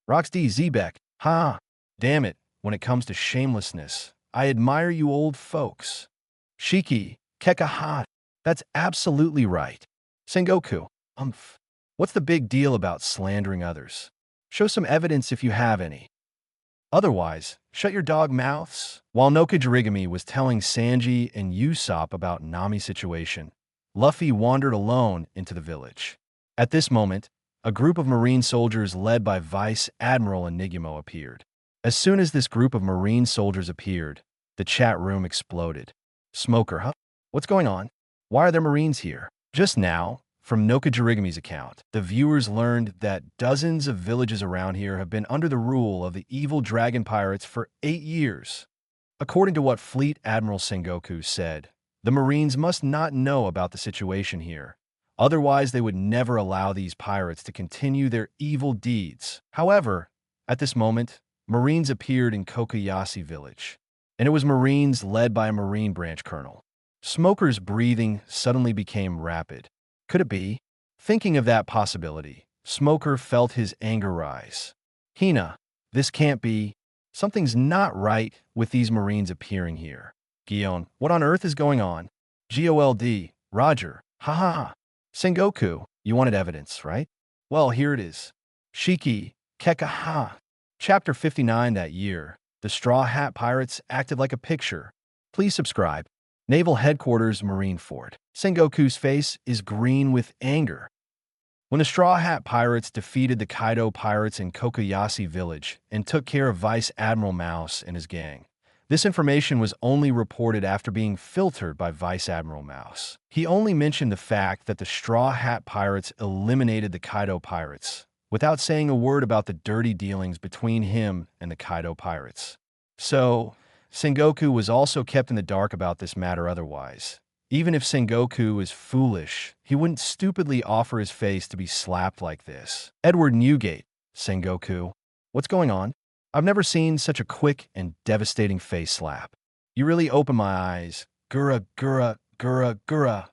Roxd Zebek. Ha! Damn it, when it comes to shamelessness, I admire you old folks. Shiki. Kekaha. That's absolutely right. Sengoku. What's the big deal about slandering others? Show some evidence if you have any. Otherwise, shut your dog mouths. While Nokajirigami was telling Sanji and Usopp about Nami's situation, Luffy wandered alone into the village. At this moment, a group of Marine soldiers led by Vice Admiral Enigmo appeared. As soon as this group of Marine soldiers appeared, the chat room exploded. Smoker, huh? What's going on? Why are there Marines here? Just now, From Nokajirigami's account, the viewers learned that dozens of villages around here have been under the rule of the evil dragon pirates for 8 years. According to what Fleet Admiral Sengoku said, the Marines must not know about the situation here. Otherwise, they would never allow these pirates to continue their evil deeds. However, at this moment, Marines appeared in Kokoyashi village, and it was Marines led by a Marine branch colonel. Smoker's breathing suddenly became rapid. Could it be? Thinking of that possibility, Smoker felt his anger rise. Hina, this can't be. Something's not right with these Marines appearing here. Gion, what on earth is going on? GOLD, Roger, ha ha ha. Sengoku, you wanted evidence, right? Well, here it is. Shiki, Kekaha. Chapter 59 that year, the Straw Hat Pirates acted like a picture. Please subscribe. Naval Headquarters, Marine Fort. Sengoku's face is green with anger. When the Straw Hat Pirates defeated the Kaido Pirates in Kokoyashi Village and took care of Vice Admiral Mouse and his gang, this information was only reported after being filtered by Vice Admiral Mouse. He only mentioned the fact that the Straw Hat Pirates eliminated the Kaido Pirates, without saying a word about the dirty dealings between him and the Kaido Pirates. So, Sengoku was also kept in the dark about this matter otherwise. Even if Sengoku is foolish, he wouldn't stupidly offer his face to be slapped like this. Edward Newgate, Sengoku. What's going on? I've never seen such a quick and devastating face slap. You really opened my eyes. Gura, gura, gura, gura.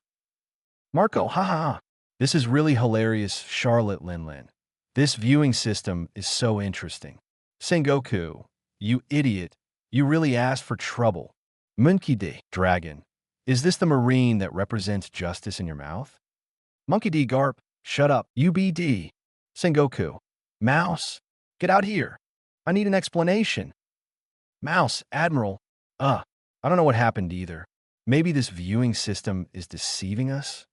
Marco, ha ha ha. This is really hilarious, Charlotte Linlin. This viewing system is so interesting. Sengoku, you idiot. You really asked for trouble. Monkey Dragon. Is this the Marine that represents justice in your mouth? Monkey D. Garp, shut up. UBD. Sengoku. Mouse, get out here. I need an explanation. Mouse, Admiral. I don't know what happened either. Maybe this viewing system is deceiving us?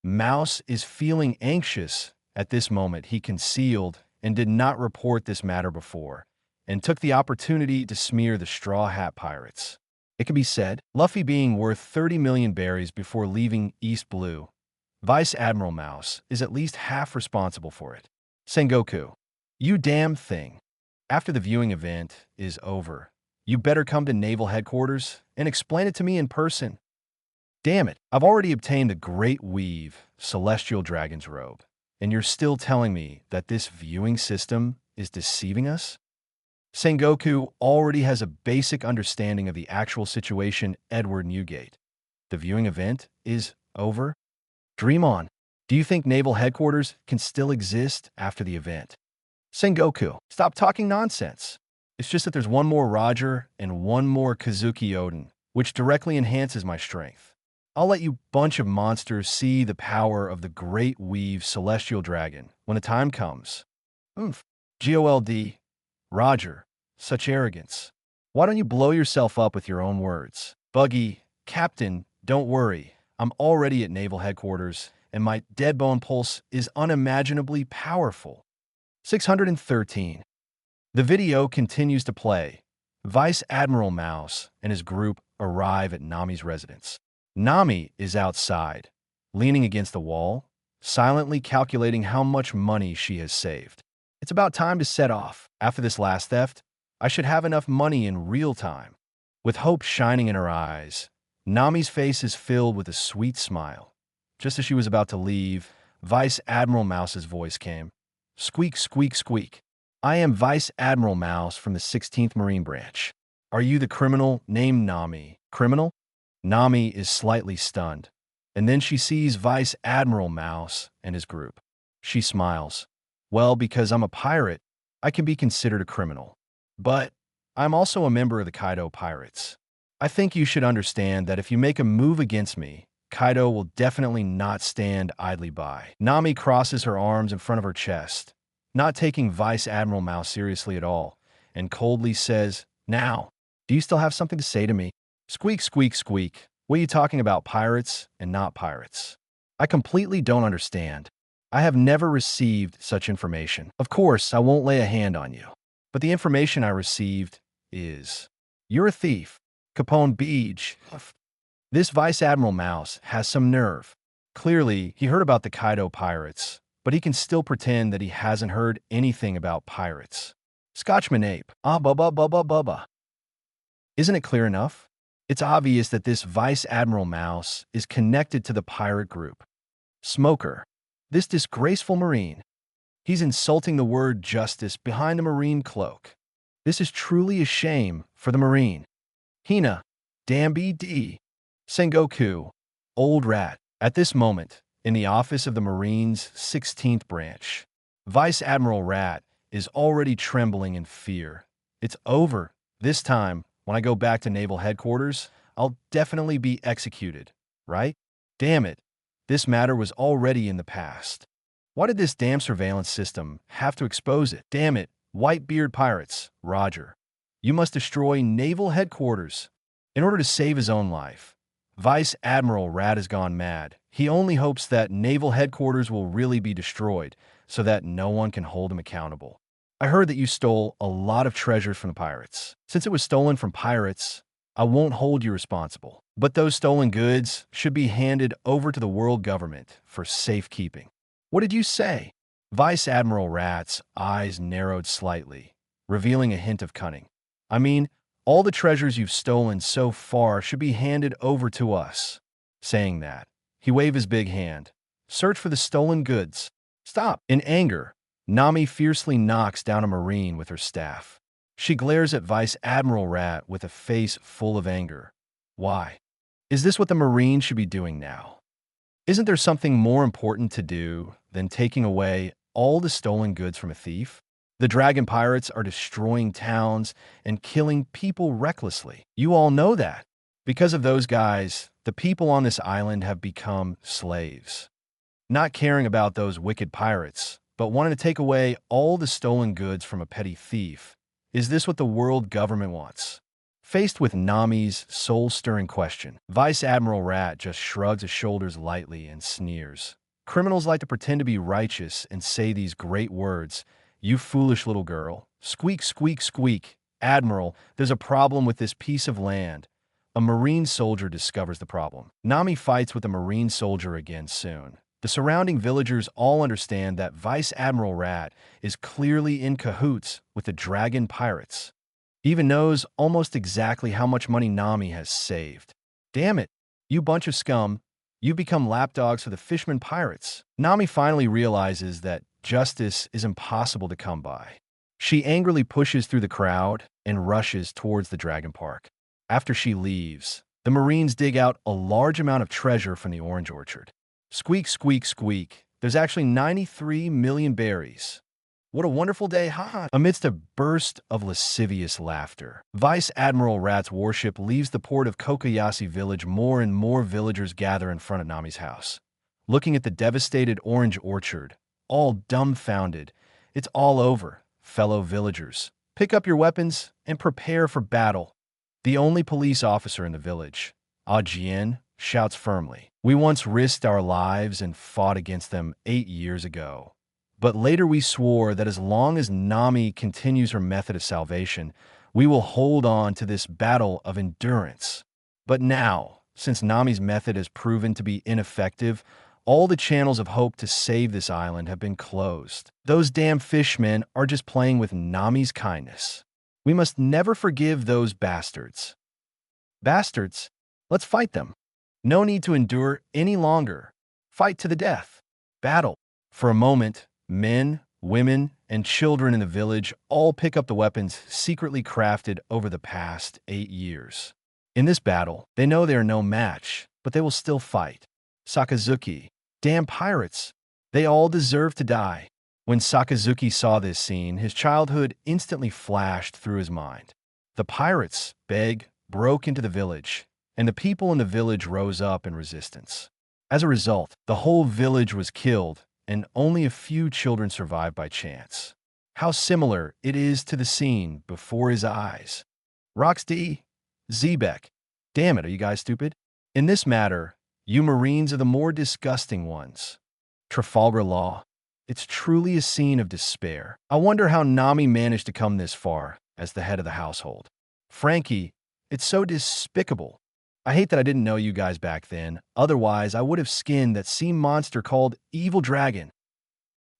Mouse is feeling anxious at this moment. He concealed and did not report this matter before, and took the opportunity to smear the Straw Hat Pirates. It can be said, Luffy being worth 30 million berries before leaving East Blue, Vice Admiral Mouse is at least half responsible for it. Sengoku, you damn thing. After the viewing event is over, you better come to Naval Headquarters and explain it to me in person. Damn it, I've already obtained the Great Weave, Celestial Dragon's Robe, and you're still telling me that this viewing system is deceiving us? Sengoku already has a basic understanding of the actual situation. Edward Newgate. The viewing event is over? Dream on. Do you think Naval Headquarters can still exist after the event? Sengoku, stop talking nonsense. It's just that there's one more Roger and one more Kazuki Oden, which directly enhances my strength. I'll let you bunch of monsters see the power of the Great Weave Celestial Dragon when the time comes. Oomph. GOLD. Roger, such arrogance. Why don't you blow yourself up with your own words? Buggy, Captain, don't worry. I'm already at Naval Headquarters, and my dead bone pulse is unimaginably powerful. 613. The video continues to play. Vice Admiral Mouse and his group arrive at Nami's residence. Nami is outside, leaning against the wall, silently calculating how much money she has saved. It's about time to set off. After this last theft, I should have enough money in real time. With hope shining in her eyes, Nami's face is filled with a sweet smile. Just as she was about to leave, Vice Admiral Mouse's voice came. Squeak, squeak, squeak. I am Vice Admiral Mouse from the 16th Marine Branch. Are you the criminal named Nami? Criminal? Nami is slightly stunned, and then she sees Vice Admiral Mouse and his group. She smiles. Well, because I'm a pirate, I can be considered a criminal. But I'm also a member of the Kaido Pirates. I think you should understand that if you make a move against me, Kaido will definitely not stand idly by. Nami crosses her arms in front of her chest, not taking Vice Admiral Mouse seriously at all, and coldly says, Now, do you still have something to say to me? Squeak, squeak, squeak. What are you talking about, pirates and not pirates? I completely don't understand. I have never received such information. Of course, I won't lay a hand on you. But the information I received is, you're a thief. Capone Beach. This Vice Admiral Mouse has some nerve. Clearly, he heard about the Kaido pirates, but he can still pretend that he hasn't heard anything about pirates. Scotchman ape. Ah, bubba, bubba, bubba. Isn't it clear enough? It's obvious that this Vice Admiral Mouse is connected to the pirate group. Smoker. This disgraceful Marine. He's insulting the word justice behind the Marine cloak. This is truly a shame for the Marine. Hina. Damn BD. Sengoku. Old rat. At this moment, in the office of the Marines' 16th branch, Vice Admiral Rat is already trembling in fear. It's over. This time, when I go back to Naval Headquarters, I'll definitely be executed, right? Damn it. This matter was already in the past. Why did this damn surveillance system have to expose it? Damn it. Whitebeard pirates. Roger. You must destroy Naval Headquarters. In order to save his own life, Vice Admiral Rat has gone mad. He only hopes that Naval Headquarters will really be destroyed so that no one can hold him accountable. I heard that you stole a lot of treasures from the pirates. Since it was stolen from pirates, I won't hold you responsible. But those stolen goods should be handed over to the world government for safekeeping. What did you say? Vice Admiral Rat's eyes narrowed slightly, revealing a hint of cunning. I mean, all the treasures you've stolen so far should be handed over to us. Saying that, he waved his big hand. Search for the stolen goods. Stop. In anger, Nami fiercely knocks down a Marine with her staff. She glares at Vice Admiral Rat with a face full of anger. Why? Is this what the Marine should be doing now? Isn't there something more important to do than taking away all the stolen goods from a thief? The dragon pirates are destroying towns and killing people recklessly. You all know that. Because of those guys, the people on this island have become slaves. Not caring about those wicked pirates, but wanting to take away all the stolen goods from a petty thief. Is this what the world government wants? Faced with Nami's soul-stirring question, Vice Admiral Rat just shrugs his shoulders lightly and sneers. Criminals like to pretend to be righteous and say these great words. You foolish little girl. Squeak, squeak, squeak. Admiral, there's a problem with this piece of land. A Marine soldier discovers the problem. Nami fights with a Marine soldier again soon. The surrounding villagers all understand that Vice Admiral Rat is clearly in cahoots with the dragon pirates. He even knows almost exactly how much money Nami has saved. Damn it, you bunch of scum. You become lapdogs for the fisherman pirates. Nami finally realizes that justice is impossible to come by. She angrily pushes through the crowd and rushes towards the Dragon Park. After she leaves, the Marines dig out a large amount of treasure from the orange orchard. Squeak, squeak, squeak. There's actually 93 million berries. What a wonderful day, haha. Amidst a burst of lascivious laughter, Vice Admiral Rat's warship leaves the port of Kokoyashi village. More and more villagers gather in front of Nami's house. Looking at the devastated orange orchard, all dumbfounded. It's all over, fellow villagers. Pick up your weapons and prepare for battle. The only police officer in the village, Ajien, shouts firmly. We once risked our lives and fought against them 8 years ago. But later we swore that as long as Nami continues her method of salvation, we will hold on to this battle of endurance. But now, since Nami's method has proven to be ineffective, all the channels of hope to save this island have been closed. Those damn fishmen are just playing with Nami's kindness. We must never forgive those bastards. Bastards? Let's fight them. No need to endure any longer. Fight to the death. Battle. For a moment, men, women, and children in the village all pick up the weapons secretly crafted over the past 8 years. In this battle, they know they are no match, but they will still fight. Sakazuki. Damn pirates. They all deserve to die. When Sakazuki saw this scene, his childhood instantly flashed through his mind. The pirates, broke into the village, and the people in the village rose up in resistance. As a result, the whole village was killed, and only a few children survived by chance. How similar it is to the scene before his eyes. Roxy, Zebek. Damn it, are you guys stupid? In this matter, you Marines are the more disgusting ones. Trafalgar Law. It's truly a scene of despair. I wonder how Nami managed to come this far as the head of the household. Frankie, it's so despicable. I hate that I didn't know you guys back then. Otherwise, I would have skinned that sea monster called Evil Dragon.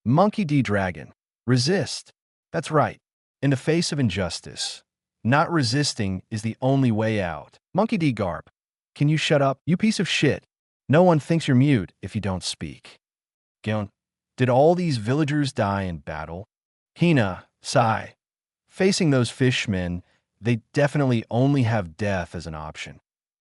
Monkey D. Dragon. Resist. That's right. In the face of injustice, not resisting is the only way out. Monkey D. Garp. Can you shut up, you piece of shit? No one thinks you're mute if you don't speak. Gyeon. Did all these villagers die in battle? Hina. Sigh. Facing those fishmen, they definitely only have death as an option.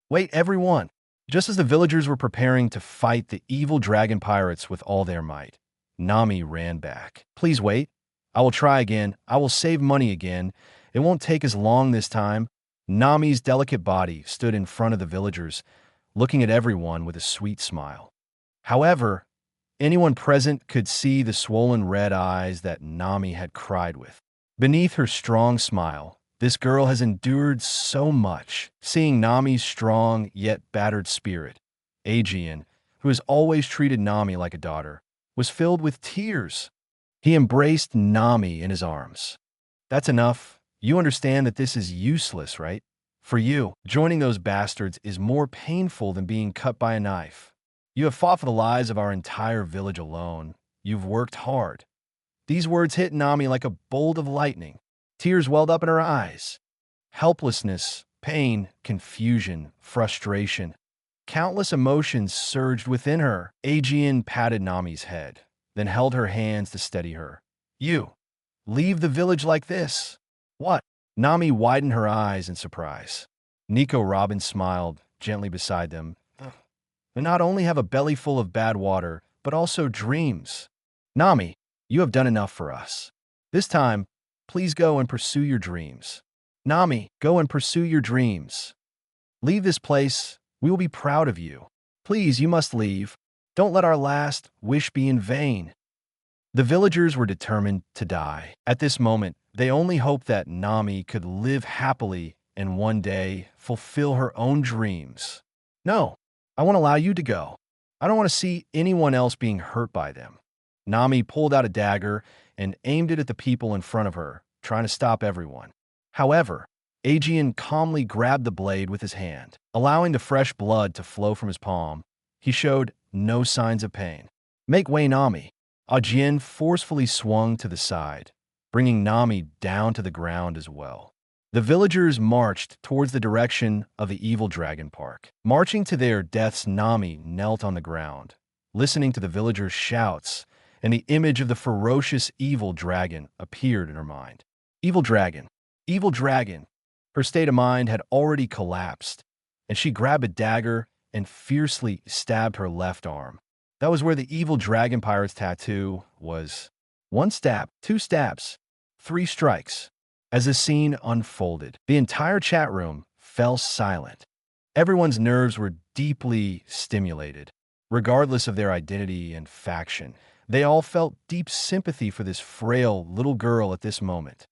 Wait, everyone! Just as the villagers were preparing to fight the evil dragon pirates with all their might, Nami ran back. Please wait. I will try again. I will save money again. It won't take as long this time. Nami's delicate body stood in front of the villagers, looking at everyone with a sweet smile. However, anyone present could see the swollen red eyes that Nami had cried with. Beneath her strong smile, this girl has endured so much. Seeing Nami's strong yet battered spirit, Aegean, who has always treated Nami like a daughter, was filled with tears. He embraced Nami in his arms. That's enough. You understand that this is useless, right? For you, joining those bastards is more painful than being cut by a knife. You have fought for the lives of our entire village alone. You've worked hard. These words hit Nami like a bolt of lightning. Tears welled up in her eyes. Helplessness, pain, confusion, frustration. Countless emotions surged within her. Aegean patted Nami's head, then held her hands to steady her. You, leave the village like this? What? Nami widened her eyes in surprise. Nico Robin smiled gently beside them. They not only have a belly full of bad water, but also dreams. Nami, you have done enough for us. This time, please go and pursue your dreams. Nami, go and pursue your dreams. Leave this place. We will be proud of you. Please, you must leave. Don't let our last wish be in vain. The villagers were determined to die. At this moment, they only hoped that Nami could live happily and one day fulfill her own dreams. No, I won't allow you to go. I don't want to see anyone else being hurt by them. Nami pulled out a dagger and aimed it at the people in front of her, trying to stop everyone. However, Aegean calmly grabbed the blade with his hand. Allowing the fresh blood to flow from his palm, he showed no signs of pain. Make way, Nami. Aegean forcefully swung to the side, bringing Nami down to the ground as well. The villagers marched towards the direction of the evil dragon park. Marching to their deaths, Nami knelt on the ground, listening to the villagers' shouts, and the image of the ferocious evil dragon appeared in her mind. Evil dragon. Evil dragon. Her state of mind had already collapsed, and she grabbed a dagger and fiercely stabbed her left arm. That was where the evil dragon pirate's tattoo was. 1 stab, 2 stabs, 3 strikes. As the scene unfolded, the entire chat room fell silent. Everyone's nerves were deeply stimulated. Regardless of their identity and faction, they all felt deep sympathy for this frail little girl at this moment.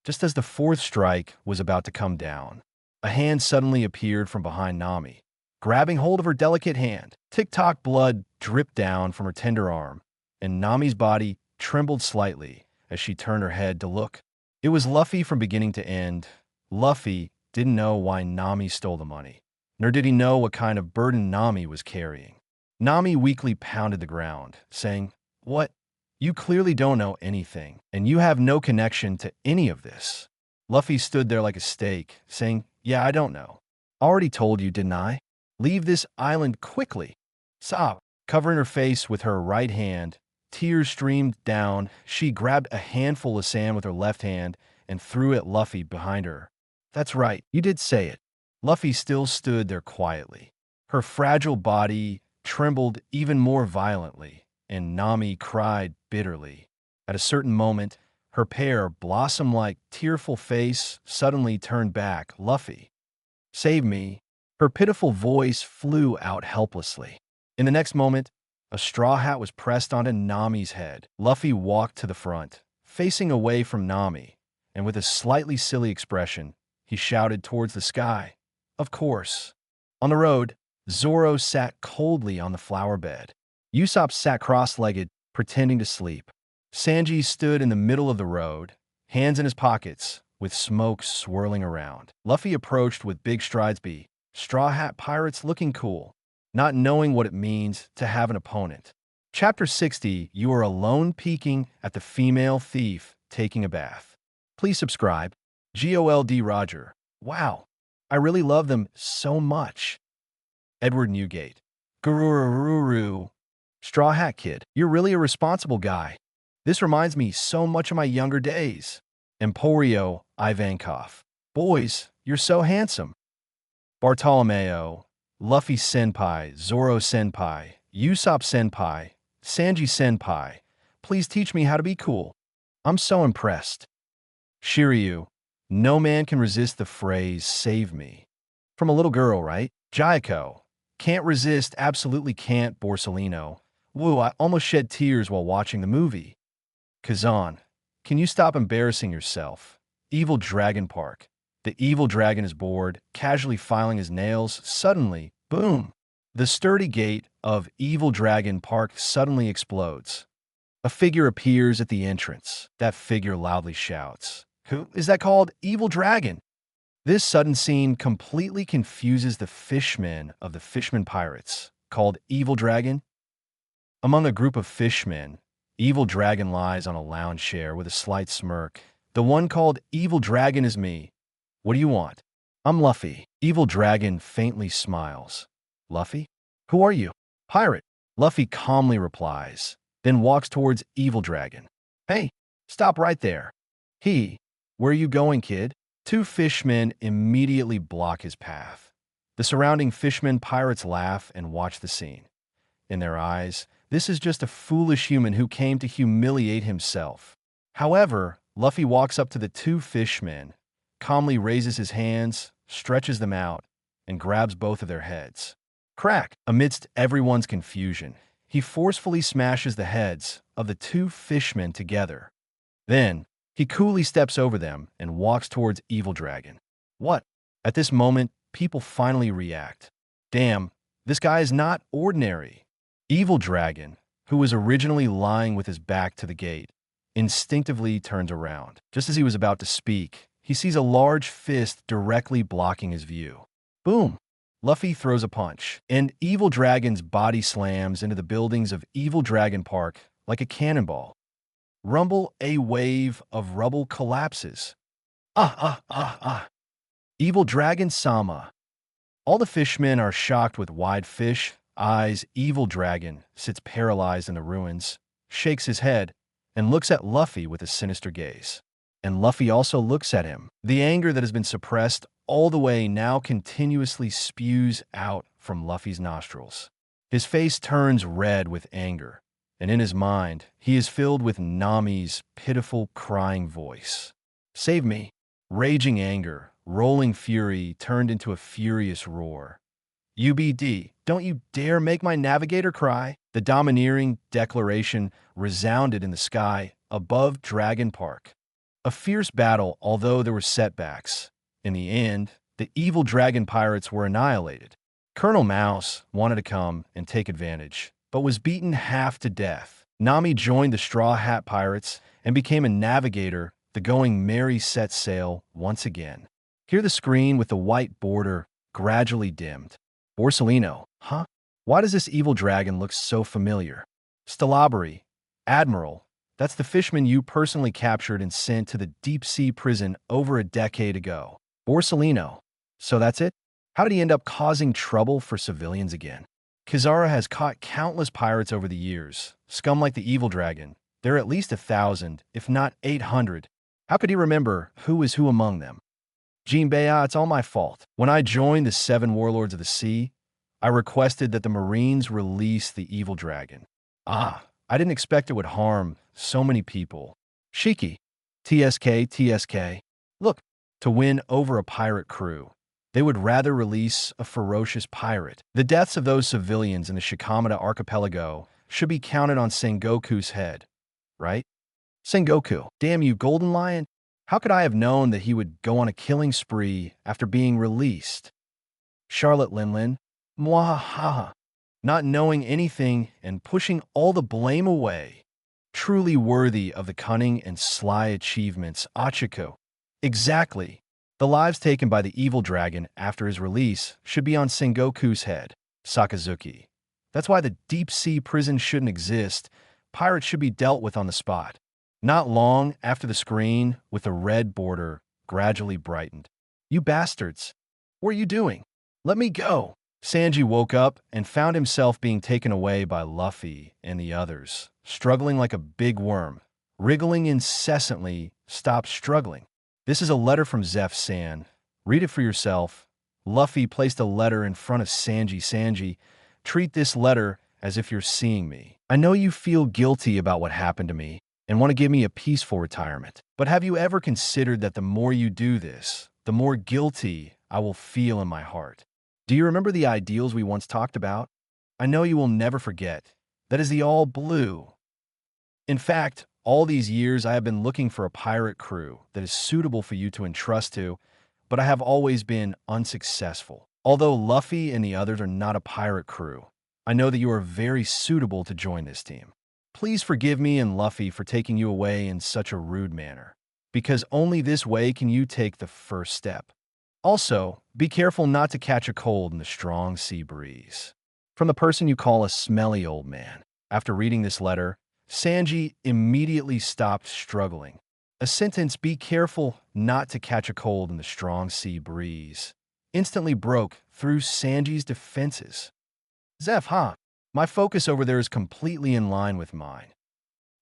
Just as the 4th strike was about to come down, a hand suddenly appeared from behind Nami, grabbing hold of her delicate hand. Tick-tock blood dripped down from her tender arm, and Nami's body trembled slightly as she turned her head to look. It was Luffy from beginning to end. Luffy didn't know why Nami stole the money, nor did he know what kind of burden Nami was carrying. Nami weakly pounded the ground, saying, "What? You clearly don't know anything, and you have no connection to any of this." Luffy stood there like a stake, saying, "Yeah, I don't know. Already told you, didn't I? Leave this island quickly." Sob. Covering her face with her right hand, tears streamed down. She grabbed a handful of sand with her left hand and threw it at Luffy behind her. "That's right, you did say it." Luffy still stood there quietly. Her fragile body trembled even more violently, and Nami cried bitterly. At a certain moment, her pale, blossom-like, tearful face suddenly turned back. "Luffy, save me." Her pitiful voice flew out helplessly. In the next moment, a straw hat was pressed onto Nami's head. Luffy walked to the front, facing away from Nami, and with a slightly silly expression, he shouted towards the sky, "Of course." On the road, Zoro sat coldly on the flower bed. Usopp sat cross-legged, pretending to sleep. Sanji stood in the middle of the road, hands in his pockets, with smoke swirling around. Luffy approached with big strides. Straw Hat Pirates looking cool, not knowing what it means to have an opponent. Chapter 60, you are alone peeking at the female thief taking a bath. Please subscribe. GOLD Roger. Wow, I really love them so much. Edward Newgate. Gurururu. Straw Hat Kid, you're really a responsible guy. This reminds me so much of my younger days. Emporio Ivankov. Boys, you're so handsome. Bartolomeo. Luffy Senpai, Zoro Senpai, Usopp Senpai, Sanji Senpai. Please teach me how to be cool. I'm so impressed. Shiryu. No man can resist the phrase, save me. From a little girl, right? Jaiko. Can't resist, absolutely can't, Borsalino. Woo, I almost shed tears while watching the movie. Kazan. Can you stop embarrassing yourself? Evil Dragon Park. The evil dragon is bored, casually filing his nails. Suddenly, boom! The sturdy gate of Evil Dragon Park suddenly explodes. A figure appears at the entrance. That figure loudly shouts, "Who is that called? Evil Dragon!" This sudden scene completely confuses the fishmen of the Fishman Pirates, called Evil Dragon. Among a group of fishmen, Evil Dragon lies on a lounge chair with a slight smirk. The one called Evil Dragon is me. What do you want? I'm Luffy. Evil Dragon faintly smiles. Luffy? Who are you? Pirate. Luffy calmly replies, then walks towards Evil Dragon. Hey, stop right there. Where are you going, kid? Two fishmen immediately block his path. The surrounding fishmen pirates laugh and watch the scene. In their eyes, this is just a foolish human who came to humiliate himself. However, Luffy walks up to the two fishmen, calmly raises his hands, stretches them out, and grabs both of their heads. Crack! Amidst everyone's confusion, he forcefully smashes the heads of the two fishmen together. Then, he coolly steps over them and walks towards Evil Dragon. What? At this moment, people finally react. Damn, this guy is not ordinary. Evil Dragon, who was originally lying with his back to the gate, instinctively turns around. Just as he was about to speak, he sees a large fist directly blocking his view. Boom! Luffy throws a punch, and Evil Dragon's body slams into the buildings of Evil Dragon Park like a cannonball. Rumble, a wave of rubble collapses. Evil Dragon Sama. All the fishmen are shocked with wide fish eyes. Evil Dragon sits paralyzed in the ruins, shakes his head, and looks at Luffy with a sinister gaze. And Luffy also looks at him. The anger that has been suppressed all the way now continuously spews out from Luffy's nostrils. His face turns red with anger, and in his mind, he is filled with Nami's pitiful crying voice. Save me! Raging anger, rolling fury turned into a furious roar. UBD, don't you dare make my navigator cry! The domineering declaration resounded in the sky above Dragon Park. A fierce battle, although there were setbacks. In the end, the Evil Dragon Pirates were annihilated. Colonel Mouse wanted to come and take advantage, but was beaten half to death. Nami joined the Straw Hat Pirates and became a navigator. The Going Merry set sail once again. Here the screen with the white border gradually dimmed. Borsalino, huh? Why does this evil dragon look so familiar? Stalabri, Admiral, that's the fishman you personally captured and sent to the deep-sea prison over a decade ago. Borsalino, so that's it? How did he end up causing trouble for civilians again? Kizaru has caught countless pirates over the years. Scum like the evil dragon. There are at least 1,000, if not 800. How could he remember who is who among them? Jinbei, it's all my fault. When I joined the 7 Warlords of the Sea, I requested that the Marines release the evil dragon. I didn't expect it would harm so many people. Shiki, TSK. Look, to win over a pirate crew, they would rather release a ferocious pirate. The deaths of those civilians in the Shikamada archipelago should be counted on Sengoku's head, right? Sengoku, damn you, Golden Lion. How could I have known that he would go on a killing spree after being released? Charlotte Linlin, mwahaha, not knowing anything and pushing all the blame away. Truly worthy of the cunning and sly achievements, Achiko. Exactly. The lives taken by the evil dragon after his release should be on Sengoku's head, Sakazuki. That's why the deep-sea prison shouldn't exist. Pirates should be dealt with on the spot. Not long after the screen, with the red border gradually brightened. You bastards! What are you doing? Let me go! Sanji woke up and found himself being taken away by Luffy and the others, struggling like a big worm, wriggling incessantly. Stop struggling. This is a letter from Zeph-san. Read it for yourself. Luffy placed a letter in front of Sanji. Sanji, treat this letter as if you're seeing me. I know you feel guilty about what happened to me and want to give me a peaceful retirement. But have you ever considered that the more you do this, the more guilty I will feel in my heart? Do you remember the ideals we once talked about? I know you will never forget. That is the all blue. In fact, all these years I have been looking for a pirate crew that is suitable for you to entrust to, but I have always been unsuccessful. Although Luffy and the others are not a pirate crew, I know that you are very suitable to join this team. Please forgive me and Luffy for taking you away in such a rude manner, because only this way can you take the first step. Also, be careful not to catch a cold in the strong sea breeze. From the person you call a smelly old man. After reading this letter, Sanji immediately stopped struggling. A sentence, be careful not to catch a cold in the strong sea breeze, instantly broke through Sanji's defenses. Zeph, huh? My focus over there is completely in line with mine.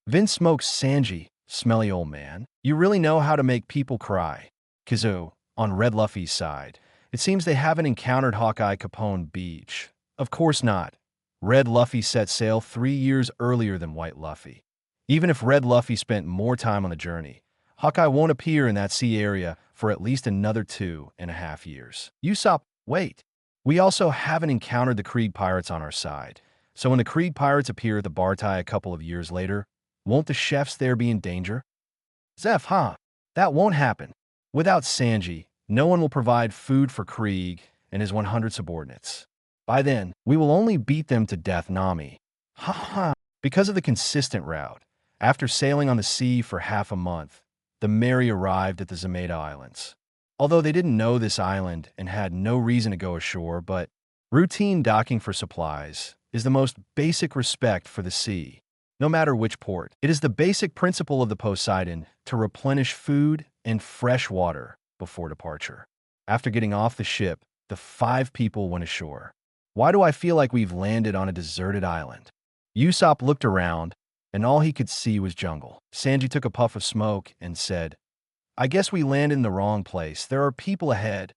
Vin smokes. Sanji, smelly old man. You really know how to make people cry. Kizu, on Red Luffy's side. It seems they haven't encountered Hawkeye Capone Beach. Of course not. Red Luffy set sail 3 years earlier than White Luffy. Even if Red Luffy spent more time on the journey, Hawkeye won't appear in that sea area for at least another 2.5 years. Usopp, wait. We also haven't encountered the Krieg pirates on our side. So when the Krieg pirates appear at the Bartai a couple of years later, won't the chefs there be in danger? Zeph, huh? That won't happen. Without Sanji, no one will provide food for Krieg and his 100 subordinates. By then, we will only beat them to death. Nami. Ha ha. Because of the consistent route, after sailing on the sea for half a month, the Mary arrived at the Zameda Islands. Although they didn't know this island and had no reason to go ashore, but routine docking for supplies is the most basic respect for the sea, no matter which port. It is the basic principle of the Poseidon to replenish food and fresh water before departure. After getting off the ship, the 5 people went ashore. Why do I feel like we've landed on a deserted island? Usopp looked around, and all he could see was jungle. Sanji took a puff of smoke and said, I guess we landed in the wrong place. There are people ahead.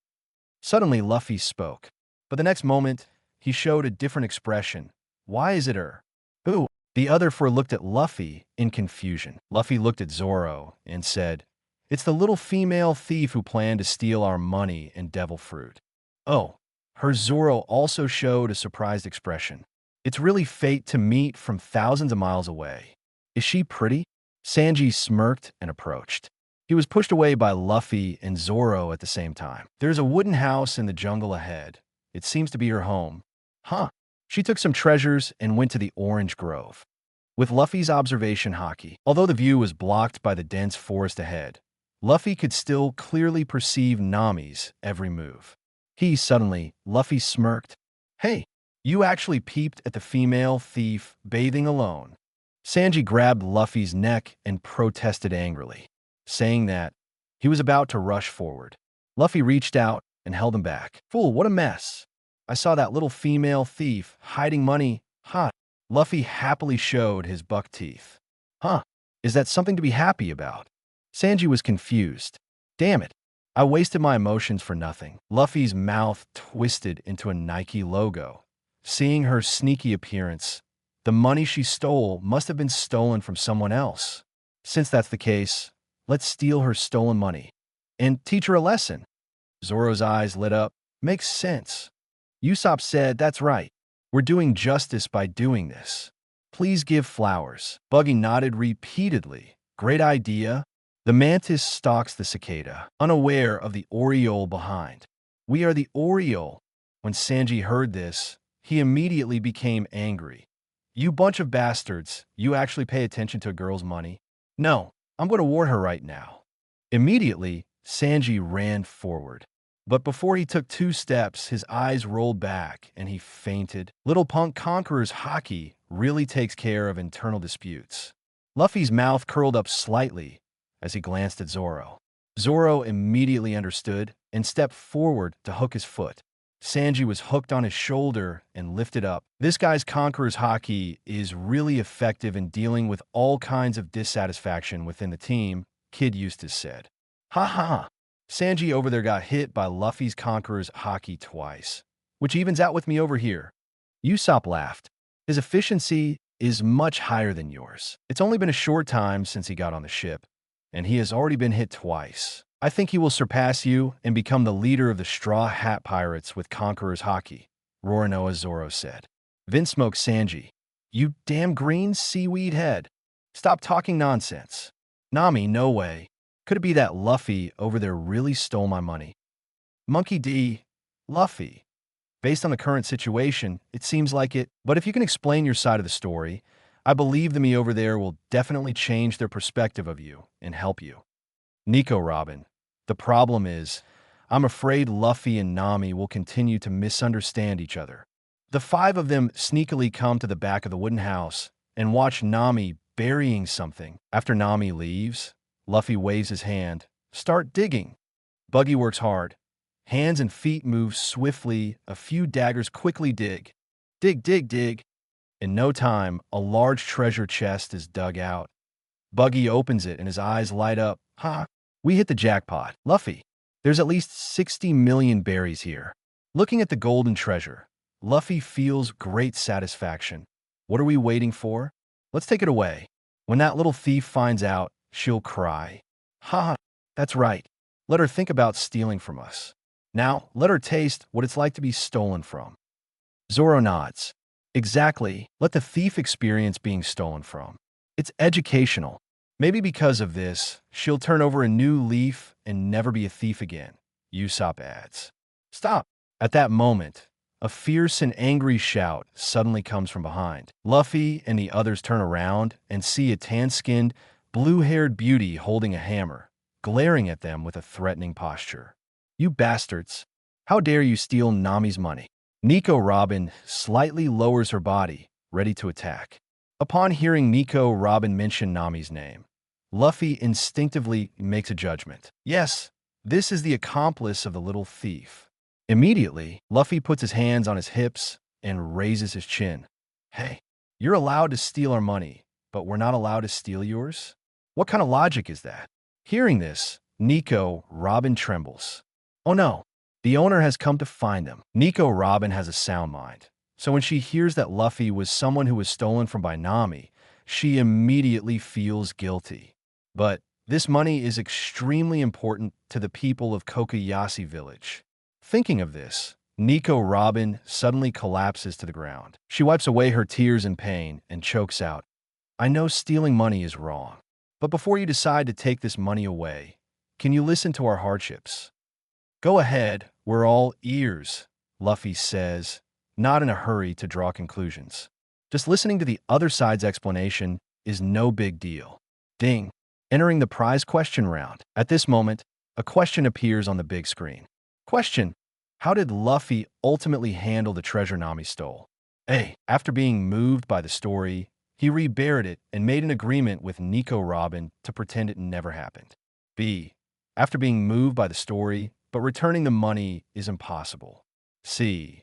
Suddenly, Luffy spoke. But the next moment, he showed a different expression. Why is it her? Who? The other 4 looked at Luffy in confusion. Luffy looked at Zoro and said, It's the little female thief who planned to steal our money and devil fruit. Oh. Her Zoro also showed a surprised expression. It's really fate to meet from thousands of miles away. Is she pretty? Sanji smirked and approached. He was pushed away by Luffy and Zoro at the same time. There's a wooden house in the jungle ahead. It seems to be her home. Huh. She took some treasures and went to the orange grove. With Luffy's observation haki, although the view was blocked by the dense forest ahead, Luffy could still clearly perceive Nami's every move. Luffy smirked. Hey, you actually peeped at the female thief bathing alone. Sanji grabbed Luffy's neck and protested angrily, saying that he was about to rush forward. Luffy reached out and held him back. Fool, what a mess. I saw that little female thief hiding money. Huh. Luffy happily showed his buck teeth. Huh. Is that something to be happy about? Sanji was confused. Damn it. I wasted my emotions for nothing. Luffy's mouth twisted into a Nike logo. Seeing her sneaky appearance, the money she stole must have been stolen from someone else. Since that's the case, let's steal her stolen money and teach her a lesson. Zoro's eyes lit up. Makes sense. Usopp said, that's right. We're doing justice by doing this. Please give flowers. Buggy nodded repeatedly. Great idea. The mantis stalks the cicada, unaware of the oriole behind. We are the oriole. When Sanji heard this, he immediately became angry. You bunch of bastards, you actually pay attention to a girl's money? No, I'm going to warn her right now. Immediately, Sanji ran forward. But before he took 2 steps, his eyes rolled back and he fainted. Little punk Conqueror's Haki really takes care of internal disputes. Luffy's mouth curled up slightly as he glanced at Zoro. Zoro immediately understood and stepped forward to hook his foot. Sanji was hooked on his shoulder and lifted up. This guy's Conqueror's Haki is really effective in dealing with all kinds of dissatisfaction within the team, Kid Eustace said. Ha ha! Sanji over there got hit by Luffy's Conqueror's Haki twice, which evens out with me over here. Usopp laughed. His efficiency is much higher than yours. It's only been a short time since he got on the ship, and he has already been hit twice. I think he will surpass you and become the leader of the Straw Hat Pirates with Conqueror's Haki, Roronoa Zoro said. Vince smoked Sanji. You damn green seaweed head. Stop talking nonsense. Nami, no way. Could it be that Luffy over there really stole my money? Monkey D. Luffy. Based on the current situation, it seems like it, but if you can explain your side of the story, I believe the me over there will definitely change their perspective of you and help you. Nico Robin. The problem is, I'm afraid Luffy and Nami will continue to misunderstand each other. The 5 of them sneakily come to the back of the wooden house and watch Nami burying something. After Nami leaves, Luffy waves his hand. Start digging. Buggy works hard. Hands and feet move swiftly. A few daggers quickly dig. Dig, dig, dig. In no time, a large treasure chest is dug out. Buggy opens it and his eyes light up. Ha! We hit the jackpot. Luffy, there's at least 60 million berries here. Looking at the golden treasure, Luffy feels great satisfaction. What are we waiting for? Let's take it away. When that little thief finds out, she'll cry. Ha! That's right. Let her think about stealing from us. Now, let her taste what it's like to be stolen from. Zoro nods. Exactly. Let the thief experience being stolen from. It's educational. Maybe because of this, she'll turn over a new leaf and never be a thief again, Usopp adds. Stop. At that moment, a fierce and angry shout suddenly comes from behind. Luffy and the others turn around and see a tan-skinned, blue-haired beauty holding a hammer, glaring at them with a threatening posture. You bastards! How dare you steal Nami's money? Nico Robin slightly lowers her body, ready to attack. Upon hearing Nico Robin mention Nami's name, Luffy instinctively makes a judgment. Yes, this is the accomplice of the little thief. Immediately, Luffy puts his hands on his hips and raises his chin. Hey, you're allowed to steal our money, but we're not allowed to steal yours? What kind of logic is that? Hearing this, Nico Robin trembles. Oh no, the owner has come to find them. Nico Robin has a sound mind. So when she hears that Luffy was someone who was stolen from by Nami, she immediately feels guilty. But this money is extremely important to the people of Kokoyasi village. Thinking of this, Nico Robin suddenly collapses to the ground. She wipes away her tears in pain and chokes out, I know stealing money is wrong, but before you decide to take this money away, can you listen to our hardships? Go ahead, we're all ears, Luffy says, not in a hurry to draw conclusions. Just listening to the other side's explanation is no big deal. Ding. Entering the prize question round. At this moment, a question appears on the big screen. Question. How did Luffy ultimately handle the treasure Nami stole? A. After being moved by the story, he reburied it and made an agreement with Nico Robin to pretend it never happened. B. After being moved by the story, but returning the money is impossible. C.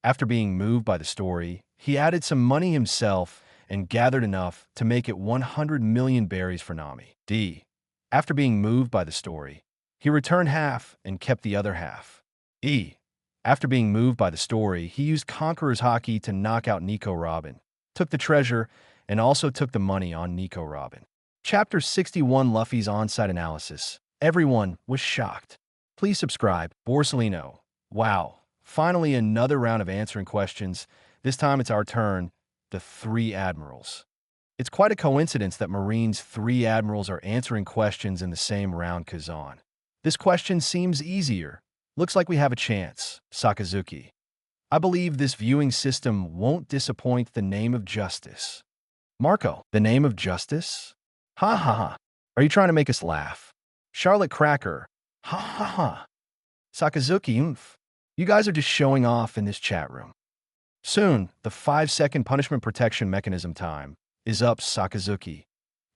After being moved by the story, he added some money himself and gathered enough to make it 100 million berries for Nami. D. After being moved by the story, he returned half and kept the other half. E. After being moved by the story, he used Conqueror's Haki to knock out Nico Robin, took the treasure, and also took the money on Nico Robin. Chapter 61 Luffy's on-site analysis. Everyone was shocked. Please subscribe. Borsellino. Wow. Finally, another round of answering questions. This time it's our turn. The 3 admirals. It's quite a coincidence that Marine's 3 admirals are answering questions in the same round Kazan. This question seems easier. Looks like we have a chance. Sakazuki. I believe this viewing system won't disappoint. The name of justice. Marco. The name of justice? Ha ha ha. Are you trying to make us laugh? Charlotte Cracker. Ha ha ha. Sakazuki, oomph. You guys are just showing off in this chat room. Soon, the 5-second punishment protection mechanism time is up, Sakazuki.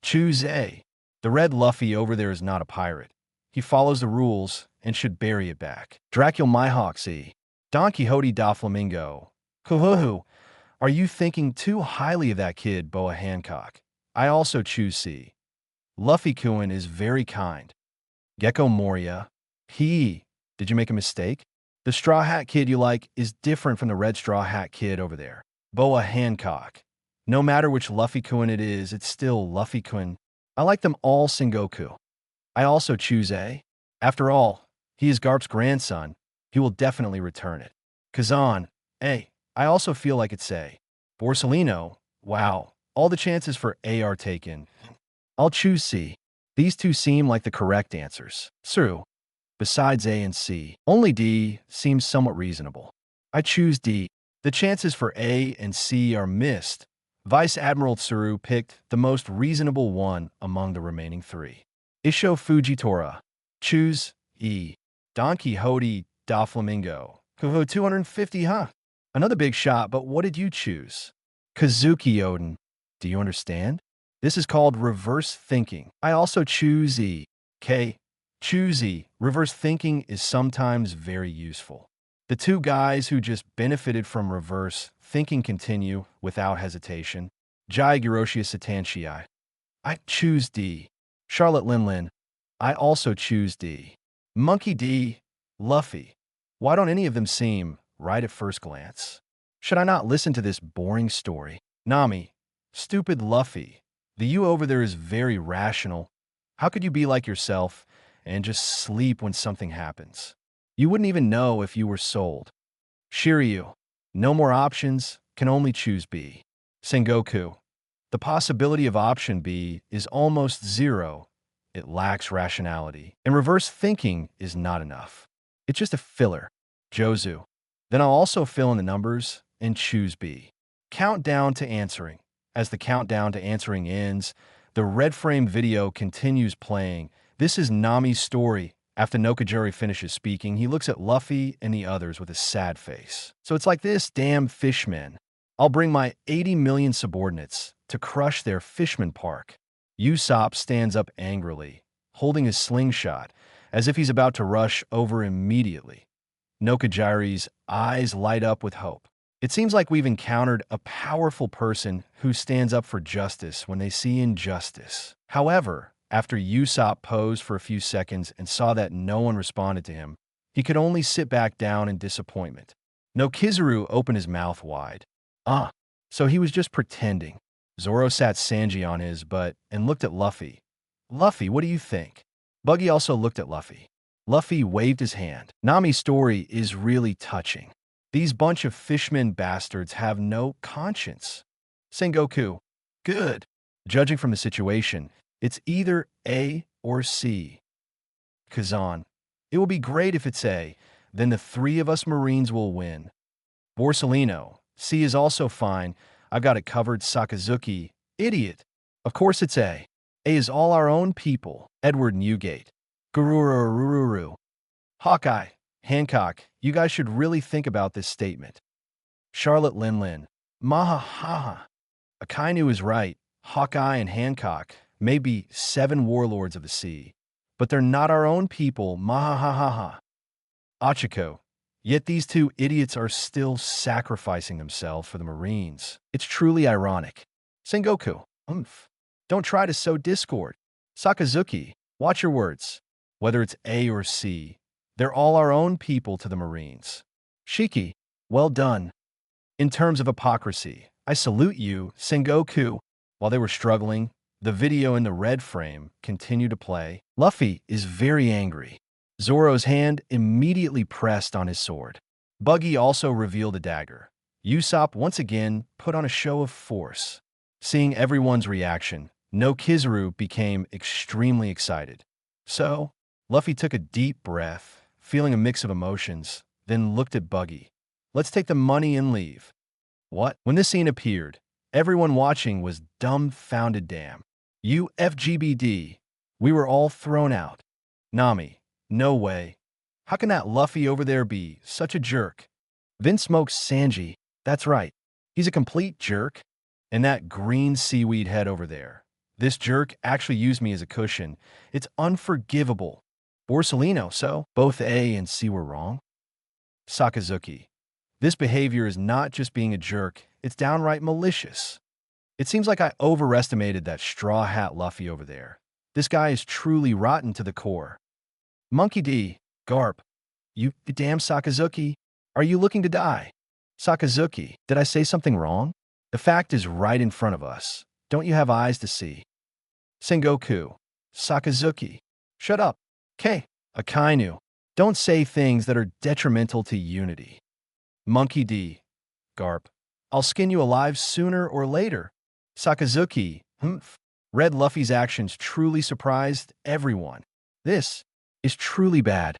Choose A. The red Luffy over there is not a pirate. He follows the rules and should bury it back. Dracula Mihawk C. Don Quixote da Flamingo. Kuhuhu. Are you thinking too highly of that kid, Boa Hancock? I also choose C. Luffy-kun is very kind. Gecko Moria. Did you make a mistake? The Straw Hat Kid you like is different from the Red Straw Hat Kid over there. Boa Hancock. No matter which Luffy-kun it is, it's still Luffy-kun. I like them all, Sengoku. I also choose A. After all, he is Garp's grandson. He will definitely return it. Kazan. A. I also feel like it's A. Borsellino. Wow. All the chances for A are taken. I'll choose C. These two seem like the correct answers. True. Besides A and C, only D seems somewhat reasonable. I choose D. The chances for A and C are missed. Vice Admiral Tsuru picked the most reasonable one among the remaining three. Isho Fujitora. Choose E. Don Quixote da Flamingo. Kuho 250, huh? Another big shot, but what did you choose? Kazuki Odin. Do you understand? This is called reverse thinking. I also choose E. K. Choose E. Reverse thinking is sometimes very useful. The two guys who just benefited from reverse thinking continue without hesitation. Jai Giroshia Satanshii. I choose D. Charlotte Linlin. I also choose D. Monkey D. Luffy. Why don't any of them seem right at first glance? Should I not listen to this boring story? Nami. Stupid Luffy. The you over there is very rational. How could you be like yourself and just sleep when something happens? You wouldn't even know if you were sold. Shiryu. No more options, can only choose B. Sengoku. The possibility of option B is almost zero. It lacks rationality. And reverse thinking is not enough. It's just a filler. Jozu. Then I'll also fill in the numbers and choose B. Countdown to answering. As the countdown to answering ends, the red frame video continues playing. This is Nami's story. After Nokajiri finishes speaking, he looks at Luffy and the others with a sad face. So it's like this, damn fishmen. I'll bring my 80 million subordinates to crush their fishman park. Usopp stands up angrily, holding his slingshot, as if he's about to rush over immediately. Nokajiri's eyes light up with hope. It seems like we've encountered a powerful person who stands up for justice when they see injustice. However, after Usopp posed for a few seconds and saw that no one responded to him, he could only sit back down in disappointment. Nokizuru opened his mouth wide. So he was just pretending. Zoro sat Sanji on his butt and looked at Luffy. Luffy, what do you think? Buggy also looked at Luffy. Luffy waved his hand. Nami's story is really touching. These bunch of fishmen bastards have no conscience. Sengoku. Good. Judging from the situation, it's either A or C. Kazan. It will be great if it's A. Then the three of us Marines will win. Borsellino. C is also fine. I've got it covered. Sakazuki. Idiot. Of course it's A. A is all our own people. Edward Newgate. Gurururururu. Hawkeye. Hancock. You guys should really think about this statement. Charlotte Linlin. Maha. Akainu is right. Hawkeye and Hancock may be 7 warlords of the sea, but they're not our own people. Maha. Achiko. Yet these two idiots are still sacrificing themselves for the Marines. It's truly ironic. Sengoku. Don't try to sow discord. Sakazuki. Watch your words. Whether it's A or C, they're all our own people to the Marines. Shiki. Well done. In terms of hypocrisy, I salute you, Sengoku. While they were struggling, the video in the red frame continued to play. Luffy is very angry. Zoro's hand immediately pressed on his sword. Buggy also revealed a dagger. Usopp once again put on a show of force. Seeing everyone's reaction, Nokizuru became extremely excited. So, Luffy took a deep breath, feeling a mix of emotions, then looked at Buggy. Let's take the money and leave. What? When this scene appeared, everyone watching was dumbfounded. Damn. UFGBD. We were all thrown out. Nami. No way. How can that Luffy over there be such a jerk? Vin smokes Sanji. That's right. He's a complete jerk. And that green seaweed head over there. This jerk actually used me as a cushion. It's unforgivable. Borsellino, so both A and C were wrong? Sakazuki. This behavior is not just being a jerk, it's downright malicious. It seems like I overestimated that straw hat Luffy over there. This guy is truly rotten to the core. Monkey D. Garp. You damn Sakazuki. Are you looking to die? Sakazuki, did I say something wrong? The fact is right in front of us. Don't you have eyes to see? Sengoku. Sakazuki. Shut up. K. Akainu. Don't say things that are detrimental to unity. Monkey D. Garp. I'll skin you alive sooner or later. Sakazuki. Humph. Red Luffy's actions truly surprised everyone. This is truly bad.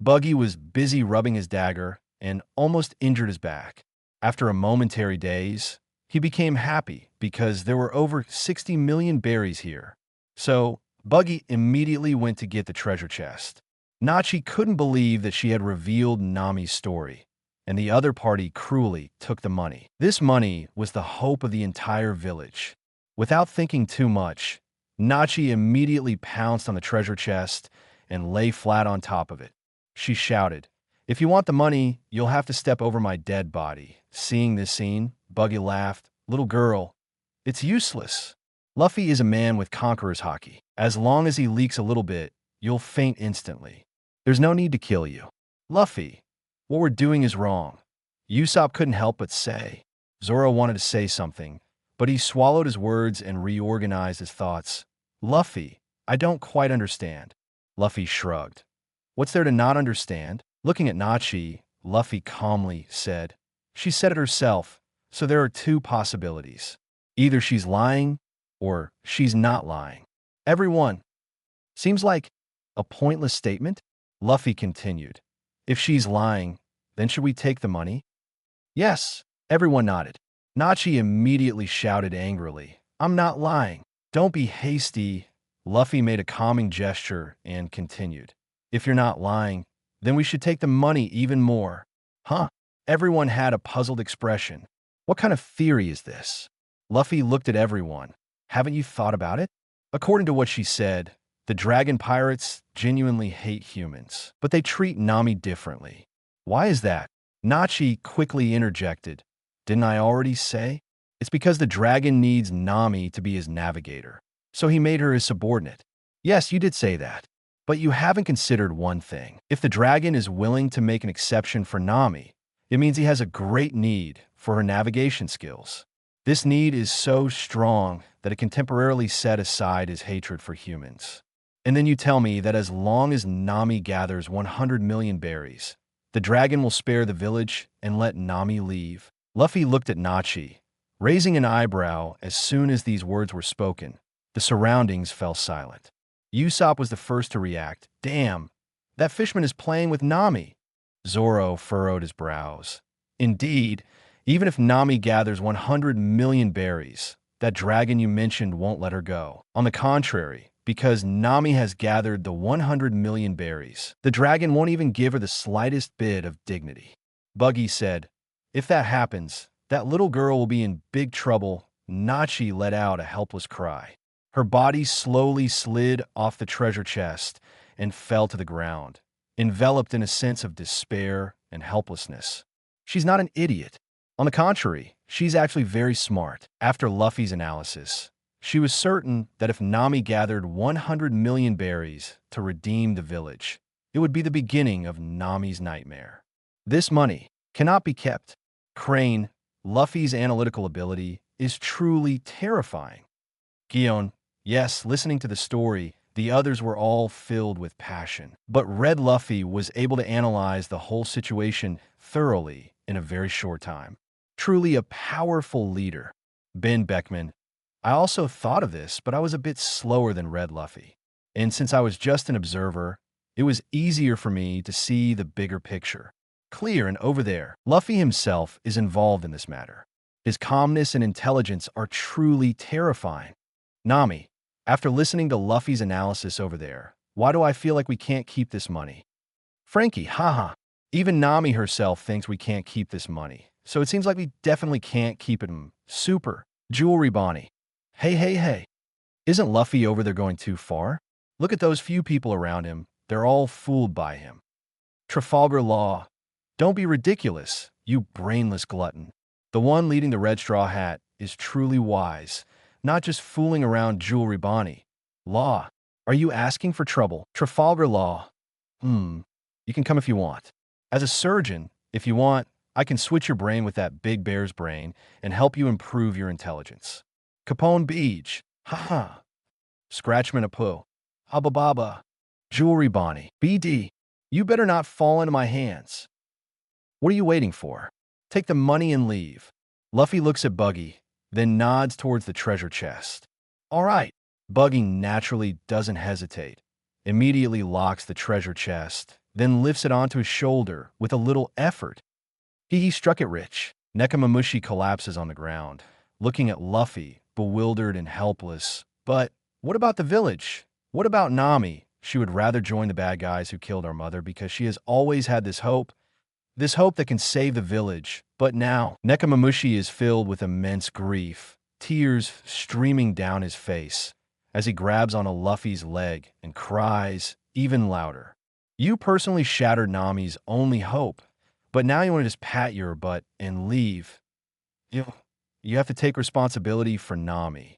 Buggy was busy rubbing his dagger and almost injured his back. After a momentary daze, he became happy because there were over 60 million berries here. So, Buggy immediately went to get the treasure chest. Nachi couldn't believe that she had revealed Nami's story, and the other party cruelly took the money. This money was the hope of the entire village. Without thinking too much, Nachi immediately pounced on the treasure chest and lay flat on top of it. She shouted, "If you want the money, you'll have to step over my dead body." Seeing this scene, Buggy laughed. "Little girl, it's useless. Luffy is a man with Conqueror's Haki. As long as he leaks a little bit, you'll faint instantly. There's no need to kill you. Luffy, what we're doing is wrong." Usopp couldn't help but say. Zoro wanted to say something, but he swallowed his words and reorganized his thoughts. "Luffy, I don't quite understand." Luffy shrugged. "What's there to not understand?" Looking at Nachi, Luffy calmly said, "She said it herself, so there are two possibilities. Either she's lying, or she's not lying. Everyone." Seems like a pointless statement? Luffy continued. "If she's lying, then should we take the money?" Yes, everyone nodded. Nachi immediately shouted angrily, "I'm not lying. Don't be hasty." Luffy made a calming gesture and continued. "If you're not lying, then we should take the money even more." Huh? Everyone had a puzzled expression. What kind of theory is this? Luffy looked at everyone. Haven't you thought about it? According to what she said, the dragon pirates genuinely hate humans, but they treat Nami differently. Why is that? Nachi quickly interjected. "Didn't I already say? It's because the dragon needs Nami to be his navigator, so he made her his subordinate." Yes, you did say that. But you haven't considered one thing. If the dragon is willing to make an exception for Nami, it means he has a great need for her navigation skills. This need is so strong that it can temporarily set aside his hatred for humans. And then you tell me that as long as Nami gathers 100 million berries, the dragon will spare the village and let Nami leave. Luffy looked at Nachi, raising an eyebrow as soon as these words were spoken. The surroundings fell silent. Usopp was the first to react. "Damn, that fishman is playing with Nami." Zoro furrowed his brows. "Indeed, even if Nami gathers 100 million berries, that dragon you mentioned won't let her go. On the contrary, because Nami has gathered the 100 million berries, the dragon won't even give her the slightest bit of dignity." Buggy said, "If that happens, that little girl will be in big trouble." Nachi let out a helpless cry. Her body slowly slid off the treasure chest and fell to the ground, enveloped in a sense of despair and helplessness. She's not an idiot. On the contrary, she's actually very smart. After Luffy's analysis, she was certain that if Nami gathered 100 million berries to redeem the village, it would be the beginning of Nami's nightmare. This money cannot be kept. Crane, Luffy's analytical ability is truly terrifying. Gion, yes, listening to the story, the others were all filled with passion. But Red Luffy was able to analyze the whole situation thoroughly in a very short time. Truly a powerful leader. Ben Beckman, I also thought of this, but I was a bit slower than Red Luffy. And since I was just an observer, it was easier for me to see the bigger picture. Clear and over there, Luffy himself is involved in this matter. His calmness and intelligence are truly terrifying. Nami, after listening to Luffy's analysis over there, Why do I feel like we can't keep this money? Frankie, haha. Even Nami herself thinks we can't keep this money. So it seems like we definitely can't keep it. Super. Jewelry Bonnie. Hey, hey, hey. Isn't Luffy over there going too far? Look at those few people around him. They're all fooled by him. Trafalgar Law. Don't be ridiculous, you brainless glutton. The one leading the red straw hat is truly wise, not just fooling around Jewelry Bonnie. Law. Are you asking for trouble? Trafalgar Law. You can come if you want. As a surgeon, if you want, I can switch your brain with that big bear's brain and help you improve your intelligence. Capone Beach. Haha. Scratchman Apu. Abba Baba. Jewelry Bonnie. BD. You better not fall into my hands. What are you waiting for? Take the money and leave. Luffy looks at Buggy, then nods towards the treasure chest. All right. Buggy naturally doesn't hesitate. Immediately locks the treasure chest, then lifts it onto his shoulder with a little effort. He struck it rich. Nekomamushi collapses on the ground, looking at Luffy, bewildered and helpless. But what about the village? What about Nami? She would rather join the bad guys who killed our mother because she has always had this hope that can save the village. But now, Nekomamushi is filled with immense grief, tears streaming down his face as he grabs onto Luffy's leg and cries even louder. You personally shattered Nami's only hope, but now you want to just pat your butt and leave. You have to take responsibility for Nami.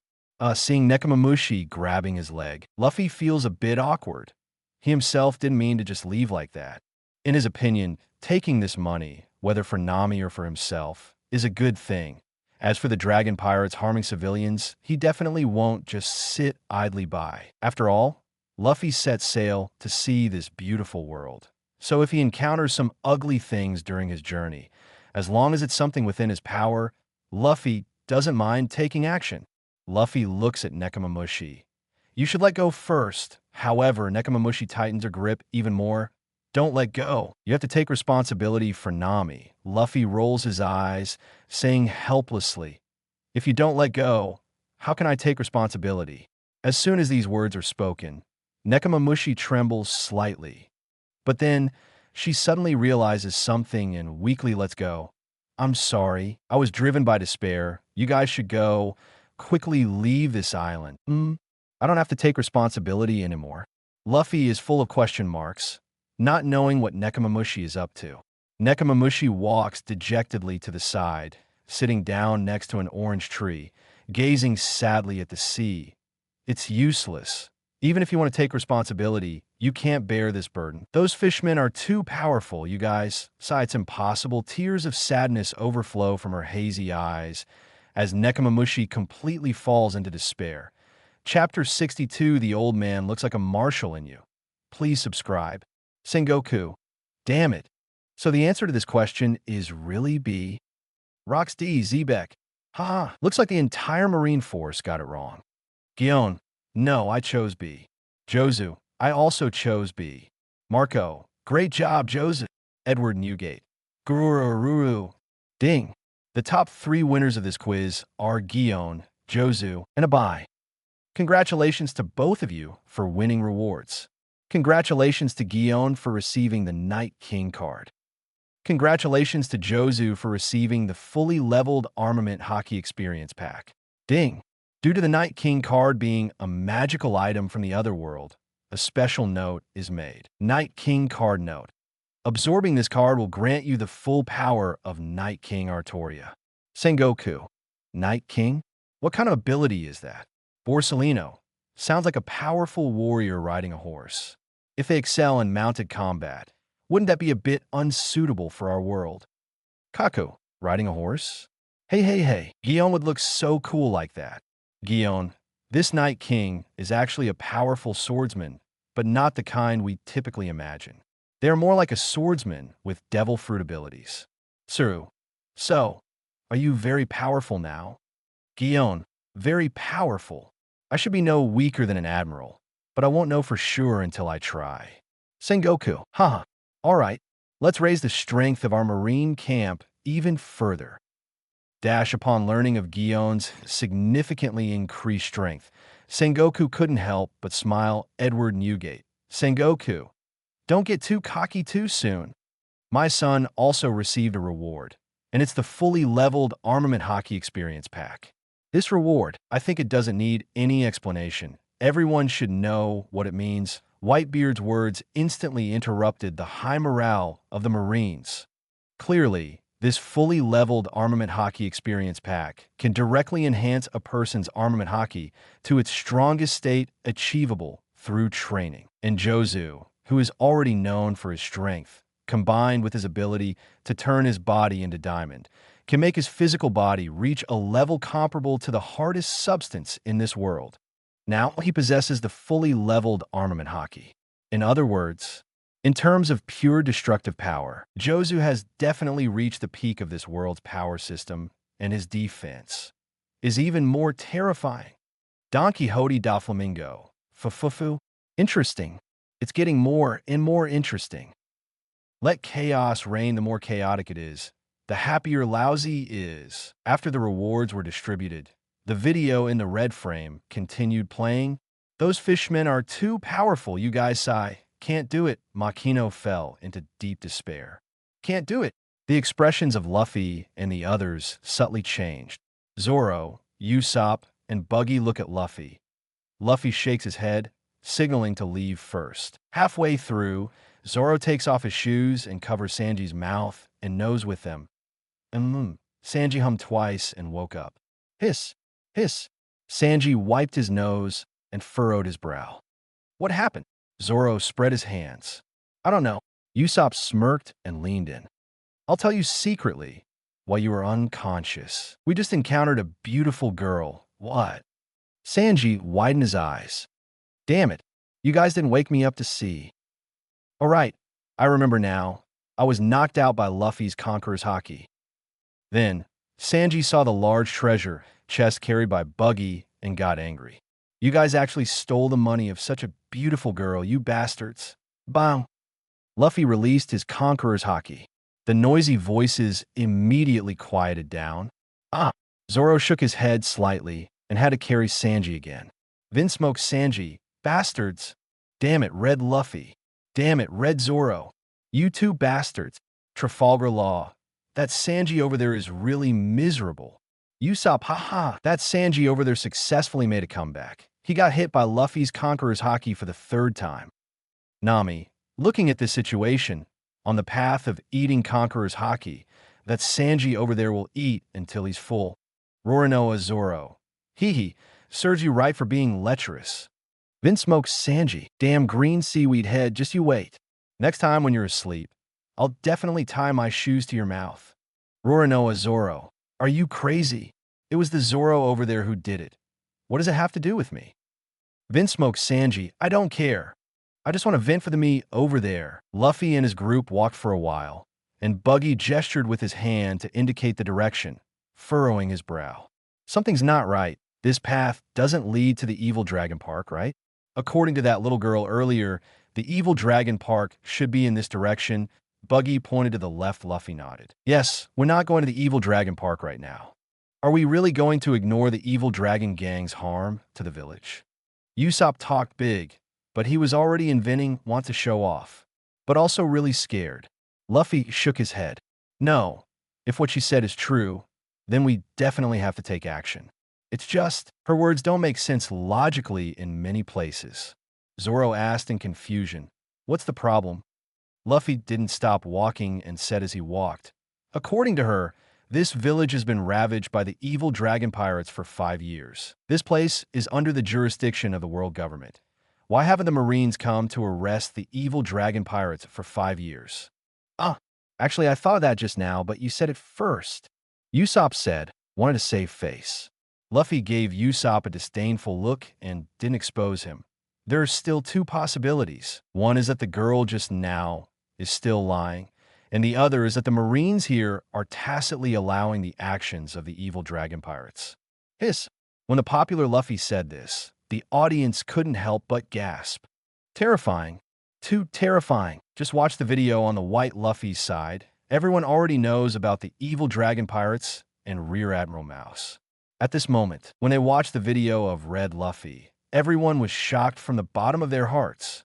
Seeing Nekomamushi grabbing his leg, Luffy feels a bit awkward. He himself didn't mean to just leave like that. In his opinion, taking this money, whether for Nami or for himself, is a good thing. As for the dragon pirates harming civilians, he definitely won't just sit idly by. After all, Luffy set sail to see this beautiful world. So if he encounters some ugly things during his journey, as long as it's something within his power, Luffy doesn't mind taking action. Luffy looks at Nekomamushi. You should let go first. However, Nekomamushi tightens her grip even more. Don't let go. You have to take responsibility for Nami. Luffy rolls his eyes, saying helplessly, if you don't let go, how can I take responsibility? As soon as these words are spoken, Nekomamushi trembles slightly. But then, she suddenly realizes something and weakly lets go. I'm sorry. I was driven by despair. You guys should go. Quickly leave this island. I don't have to take responsibility anymore. Luffy is full of question marks, not knowing what Nekomamushi is up to. Nekomamushi walks dejectedly to the side, sitting down next to an orange tree, gazing sadly at the sea. It's useless. Even if you want to take responsibility, you can't bear this burden. Those fishmen are too powerful, you guys. It's impossible. Tears of sadness overflow from her hazy eyes as Nekomamushi completely falls into despair. Chapter 62, The Old Man Looks Like a Marshal in You. Please subscribe. Sengoku. Damn it. So the answer to this question is really B. Rox D. Zebek. Looks like the entire Marine Force got it wrong. Gion. No, I chose B. Jozu. I also chose B. Marco. Great job, Joseph. Edward Newgate. Gurururu. Ding. The top 3 winners of this quiz are Gion, Jozu, and Abai. Congratulations to both of you for winning rewards. Congratulations to Gion for receiving the Night King card. Congratulations to Jozu for receiving the fully leveled Armament Haki Experience Pack. Ding! Due to the Night King card being a magical item from the other world, a special note is made. Night King card note. Absorbing this card will grant you the full power of Night King Artoria. Sengoku. Night King? What kind of ability is that? Borsalino. Sounds like a powerful warrior riding a horse. If they excel in mounted combat, wouldn't that be a bit unsuitable for our world? Kaku. Riding a horse? Hey. Gion would look so cool like that. Gion. This Night King is actually a powerful swordsman, but not the kind we typically imagine. They are more like a swordsman with devil fruit abilities. Tsuru. So, are you very powerful now? Gion. Very powerful. I should be no weaker than an admiral, but I won't know for sure until I try. Sengoku. Alright, let's raise the strength of our marine camp even further. Dash upon learning of Gion's significantly increased strength, Sengoku couldn't help but smile Edward Newgate. Sengoku, don't get too cocky too soon. My son also received a reward, and it's the fully leveled Armament Haki Experience Pack. This reward, I think it doesn't need any explanation. Everyone should know what it means. Whitebeard's words instantly interrupted the high morale of the Marines. Clearly, this fully leveled Armament Haki Experience Pack can directly enhance a person's Armament Haki to its strongest state achievable through training. And Jozu, who is already known for his strength, combined with his ability to turn his body into diamond, can make his physical body reach a level comparable to the hardest substance in this world. Now he possesses the fully leveled Armament Haki. In other words, in terms of pure destructive power, Jozu has definitely reached the peak of this world's power system, and his defense is even more terrifying. Don Quixote da Flamingo. Fufufu. Interesting. It's getting more and more interesting. Let chaos reign. The more chaotic it is, the happier Lousy is. After the rewards were distributed, the video in the red frame continued playing. Those fishmen are too powerful, you guys sigh. Can't do it. Makino fell into deep despair. Can't do it. The expressions of Luffy and the others subtly changed. Zoro, Usopp, and Buggy look at Luffy. Luffy shakes his head, signaling to leave first. Halfway through, Zoro takes off his shoes and covers Sanji's mouth and nose with them. Sanji hummed twice and woke up. Hiss, hiss. Sanji wiped his nose and furrowed his brow. What happened? Zoro spread his hands. I don't know. Usopp smirked and leaned in. I'll tell you secretly, while you were unconscious. We just encountered a beautiful girl. What? Sanji widened his eyes. Damn it. You guys didn't wake me up to see. All right, I remember now. I was knocked out by Luffy's Conqueror's Haki. Then, Sanji saw the large treasure chest carried by Buggy and got angry. You guys actually stole the money of such a beautiful girl, you bastards. Bang! Luffy released his Conqueror's Haki. The noisy voices immediately quieted down. Zoro shook his head slightly and had to carry Sanji again. Then smoked Sanji. Bastards! Damn it, Red Luffy. Damn it, Red Zoro. You two bastards. Trafalgar Law. That Sanji over there is really miserable. Usopp, haha. That Sanji over there successfully made a comeback. He got hit by Luffy's Conqueror's Haki for the third time. Nami, looking at this situation, on the path of eating Conqueror's Haki, that Sanji over there will eat until he's full. Roronoa Zoro. Hee, serves you right for being lecherous. Vin smokes Sanji. Damn green seaweed head, just you wait. Next time when you're asleep, I'll definitely tie my shoes to your mouth. Roronoa Zoro. Are you crazy? It was the Zoro over there who did it. What does it have to do with me? Vin smokes Sanji. I don't care. I just want to vent for the me over there. Luffy and his group walked for a while, and Buggy gestured with his hand to indicate the direction, furrowing his brow. Something's not right. This path doesn't lead to the Evil Dragon Park, right? According to that little girl earlier, the Evil Dragon Park should be in this direction. Buggy pointed to the left. Luffy nodded. Yes, we're not going to the Evil Dragon Park right now. Are we really going to ignore the Evil Dragon Gang's harm to the village? Usopp talked big, but he was already inventing want to show off, but also really scared. Luffy shook his head. No, if what she said is true, then we definitely have to take action. It's just, her words don't make sense logically in many places. Zoro asked in confusion, what's the problem? Luffy didn't stop walking and said as he walked, according to her, this village has been ravaged by the evil dragon pirates for 5 years. This place is under the jurisdiction of the world government. Why haven't the Marines come to arrest the evil dragon pirates for 5 years? Actually, I thought of that just now, but you said it first. Usopp said, wanted to save face. Luffy gave Usopp a disdainful look and didn't expose him. There are still 2 possibilities. One is that the girl just now is still lying, and the other is that the Marines here are tacitly allowing the actions of the evil dragon pirates. Hiss. When the popular Luffy said this, the audience couldn't help but gasp. Terrifying. Too terrifying. Just watch the video on the White Luffy's side. Everyone already knows about the evil dragon pirates and Rear Admiral Mouse. At this moment, when they watched the video of Red Luffy, everyone was shocked from the bottom of their hearts.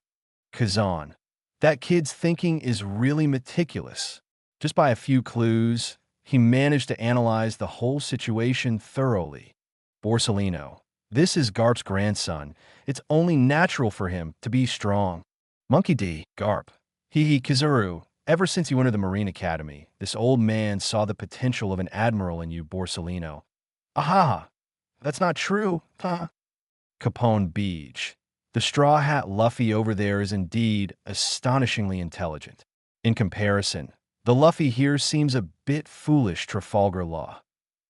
Kazan. That kid's thinking is really meticulous. Just by a few clues, he managed to analyze the whole situation thoroughly. Borsellino. This is Garp's grandson. It's only natural for him to be strong. Monkey D. Garp. Kizuru. Ever since you entered the Marine Academy, this old man saw the potential of an admiral in you, Borsellino. Aha! That's not true, huh? Capone Beach. The straw hat Luffy over there is indeed astonishingly intelligent. In comparison, the Luffy here seems a bit foolish, Trafalgar Law.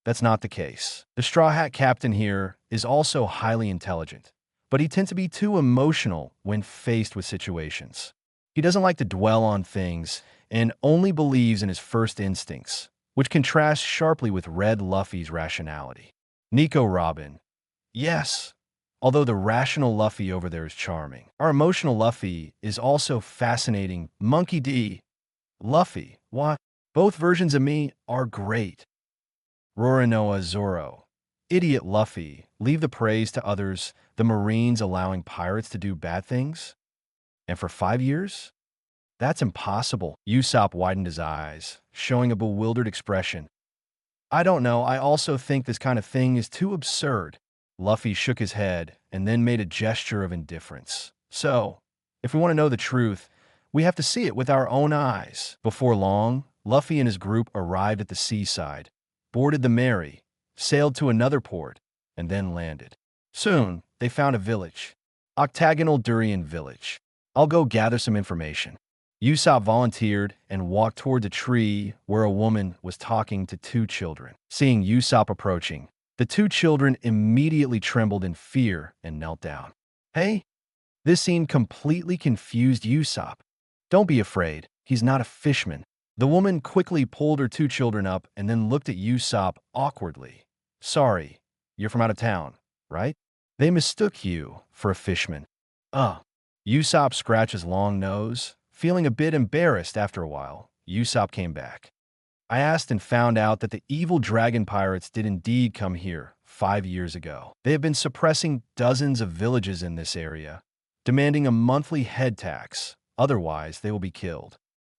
That's not the case. The straw hat captain here is also highly intelligent, but he tends to be too emotional when faced with situations. He doesn't like to dwell on things and only believes in his first instincts, which contrasts sharply with Red Luffy's rationality. Nico Robin. Yes, although the rational Luffy over there is charming. Our emotional Luffy is also fascinating. Monkey D. Luffy. What? Both versions of me are great. Rorinoa Zoro. Idiot Luffy. Leave the praise to others, the Marines allowing pirates to do bad things? And for 5 years? That's impossible. Usopp widened his eyes, showing a bewildered expression. I don't know, I also think this kind of thing is too absurd. Luffy shook his head and then made a gesture of indifference. So, if we want to know the truth, we have to see it with our own eyes. Before long, Luffy and his group arrived at the seaside, boarded the Mary, sailed to another port, and then landed. Soon, they found a village. Octagonal Durian Village. I'll go gather some information. Usopp volunteered and walked toward the tree where a woman was talking to 2 children. Seeing Usopp approaching, the 2 children immediately trembled in fear and knelt down. Hey? This scene completely confused Usopp. Don't be afraid, he's not a fishman. The woman quickly pulled her 2 children up and then looked at Usopp awkwardly. Sorry, you're from out of town, right? They mistook you for a fishman. Usopp scratched his long nose. Feeling a bit embarrassed after a while, Usopp came back. I asked and found out that the evil dragon pirates did indeed come here 5 years ago. They have been suppressing dozens of villages in this area, demanding a monthly head tax, otherwise they will be killed.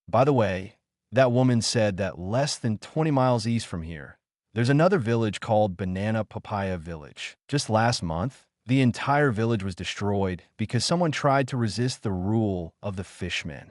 By the way, that woman said that less than 20 miles east from here, there's another village called Banana Papaya Village. Just last month, the entire village was destroyed because someone tried to resist the rule of the fishmen.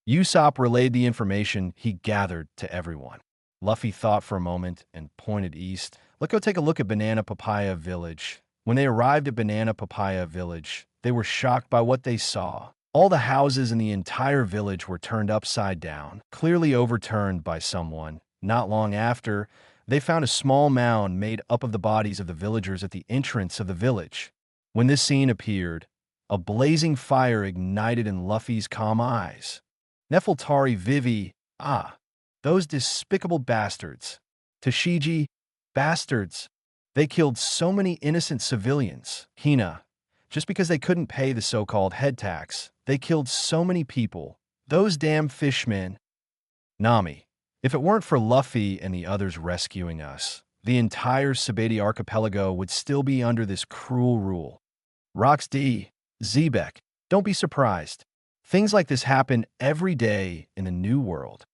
Usopp relayed the information he gathered to everyone. Luffy thought for a moment and pointed east. Let's go take a look at Banana Papaya Village. When they arrived at Banana Papaya Village, they were shocked by what they saw. All the houses in the entire village were turned upside down, clearly overturned by someone. Not long after, they found a small mound made up of the bodies of the villagers at the entrance of the village. When this scene appeared, a blazing fire ignited in Luffy's calm eyes. Nefeltari Vivi, those despicable bastards. Tashigi, bastards. They killed so many innocent civilians. Hina, just because they couldn't pay the so-called head tax, they killed so many people. Those damn fishmen. Nami. If it weren't for Luffy and the others rescuing us, the entire Sabeti archipelago would still be under this cruel rule. Rox D. Zebek. Don't be surprised. Things like this happen every day in the New World.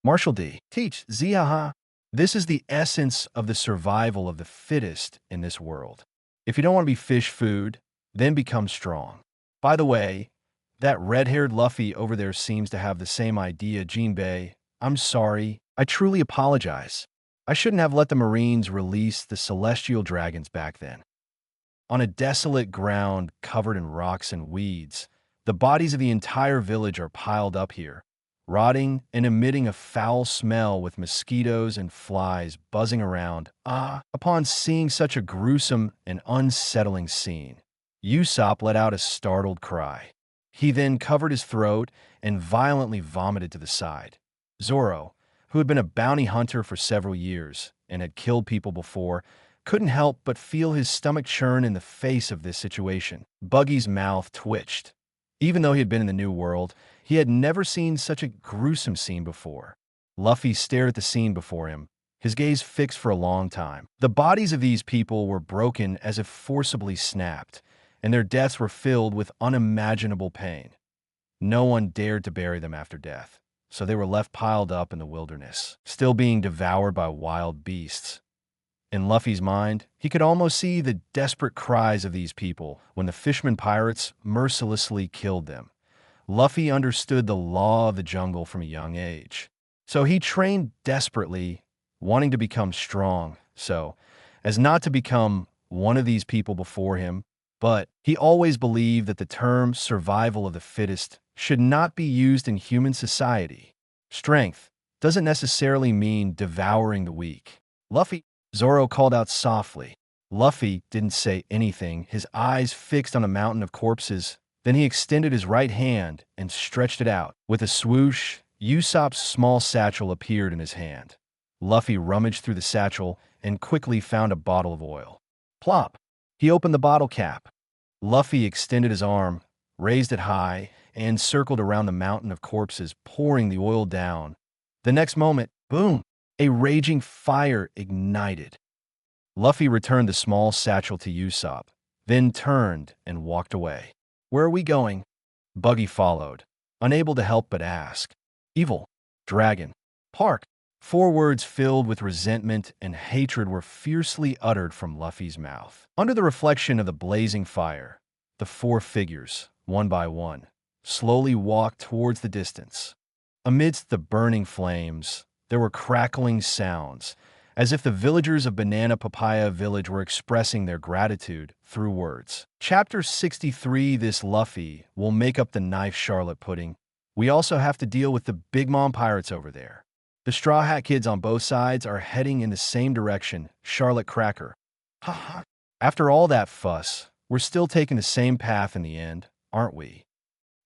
Marshall D. Teach Zihaha. This is the essence of the survival of the fittest in this world. If you don't want to be fish food, then become strong. By the way, that red-haired Luffy over there seems to have the same idea, Jinbei. I'm sorry. I truly apologize. I shouldn't have let the Marines release the celestial dragons back then. On a desolate ground covered in rocks and weeds, the bodies of the entire village are piled up here, rotting and emitting a foul smell with mosquitoes and flies buzzing around. Upon seeing such a gruesome and unsettling scene, Usopp let out a startled cry. He then covered his throat and violently vomited to the side. Zoro, who had been a bounty hunter for several years and had killed people before, couldn't help but feel his stomach churn in the face of this situation. Buggy's mouth twitched. Even though he had been in the New World, he had never seen such a gruesome scene before. Luffy stared at the scene before him, his gaze fixed for a long time. The bodies of these people were broken as if forcibly snapped, and their deaths were filled with unimaginable pain. No one dared to bury them after death, so they were left piled up in the wilderness, still being devoured by wild beasts. In Luffy's mind, he could almost see the desperate cries of these people when the fishermen pirates mercilessly killed them. Luffy understood the law of the jungle from a young age, so he trained desperately, wanting to become strong, so as not to become one of these people before him. But he always believed that the term survival of the fittest should not be used in human society. Strength doesn't necessarily mean devouring the weak. Luffy, Zoro called out softly. Luffy didn't say anything, his eyes fixed on a mountain of corpses. Then he extended his right hand and stretched it out. With a swoosh, Usopp's small satchel appeared in his hand. Luffy rummaged through the satchel and quickly found a bottle of oil. Plop! He opened the bottle cap. Luffy extended his arm, raised it high, and circled around the mountain of corpses, pouring the oil down. The next moment, boom! A raging fire ignited. Luffy returned the small satchel to Usopp, then turned and walked away. "Where are we going?" Buggy followed, unable to help but ask. "Evil. Dragon. Park." 4 words filled with resentment and hatred were fiercely uttered from Luffy's mouth. Under the reflection of the blazing fire, the 4 figures, one by one, slowly walked towards the distance. Amidst the burning flames, there were crackling sounds, as if the villagers of Banana Papaya Village were expressing their gratitude through words. Chapter 63. This Luffy will make up the knife Charlotte pudding. We also have to deal with the Big Mom pirates over there. The Straw Hat Kids on both sides are heading in the same direction, Charlotte Cracker. Ha ha. After all that fuss, we're still taking the same path in the end, aren't we?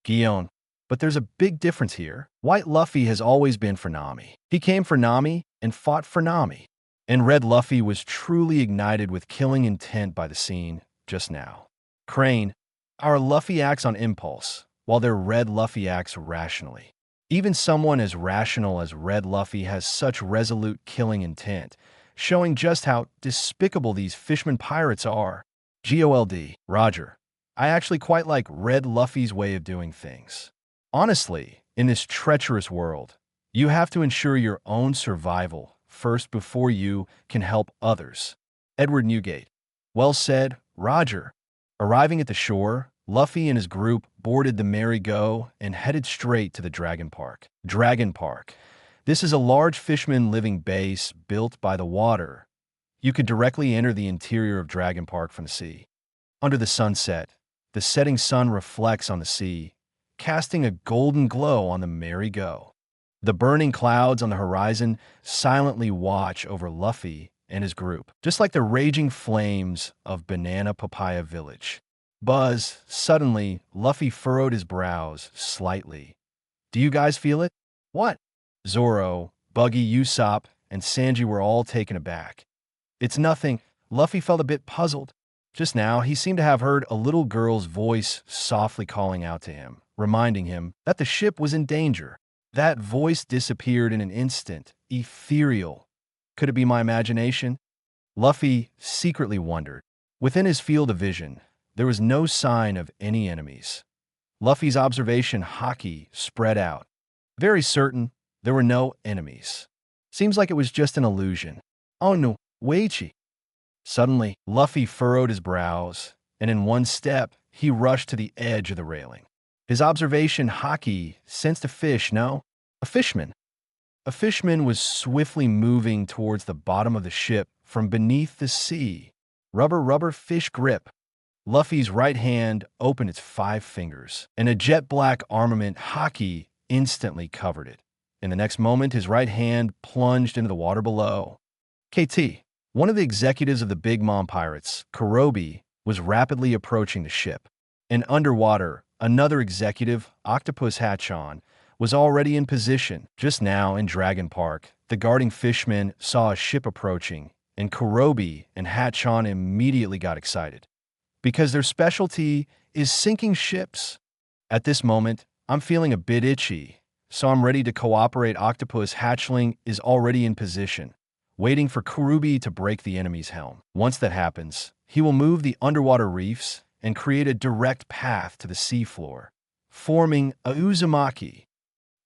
Guion. But there's a big difference here. White Luffy has always been for Nami. He came for Nami and fought for Nami. And Red Luffy was truly ignited with killing intent by the scene just now. Crane. Our Luffy acts on impulse, while their Red Luffy acts rationally. Even someone as rational as Red Luffy has such resolute killing intent, showing just how despicable these fishermen pirates are. GOLD. Roger. I actually quite like Red Luffy's way of doing things. Honestly, in this treacherous world, you have to ensure your own survival first before you can help others. Edward Newgate. Well said, Roger. Arriving at the shore, Luffy and his group boarded the merry-go and headed straight to the Dragon Park. Dragon Park. This is a large fisherman living base built by the water. You could directly enter the interior of Dragon Park from the sea. Under the sunset, the setting sun reflects on the sea, casting a golden glow on the merry-go. The burning clouds on the horizon silently watch over Luffy and his group, just like the raging flames of Banana Papaya Village. Buzz. Suddenly, Luffy furrowed his brows slightly. Do you guys feel it? What? Zoro, Buggy, Usopp, and Sanji were all taken aback. It's nothing. Luffy felt a bit puzzled. Just now, he seemed to have heard a little girl's voice softly calling out to him, reminding him that the ship was in danger. That voice disappeared in an instant, ethereal. Could it be my imagination? Luffy secretly wondered. Within his field of vision, there was no sign of any enemies. Luffy's observation haki spread out. Very certain there were no enemies. Seems like it was just an illusion. Oh no, Weichi. Suddenly, Luffy furrowed his brows, and in one step, he rushed to the edge of the railing. His observation haki sensed a fish, no? A fishman. A fishman was swiftly moving towards the bottom of the ship from beneath the sea. Rubber fish grip. Luffy's right hand opened its 5 fingers, and a jet-black armament haki instantly covered it. In the next moment, his right hand plunged into the water below. KT, one of the executives of the Big Mom Pirates, Kurobi, was rapidly approaching the ship. And underwater, another executive, Octopus Hatchon, was already in position. Just now in Dragon Park, the guarding fishmen saw a ship approaching, and Kurobi and Hatchon immediately got excited. Because their specialty is sinking ships. At this moment, I'm feeling a bit itchy, so I'm ready to cooperate. Octopus Hatchling is already in position, waiting for Kurobi to break the enemy's helm. Once that happens, he will move the underwater reefs and create a direct path to the seafloor, forming a uzumaki.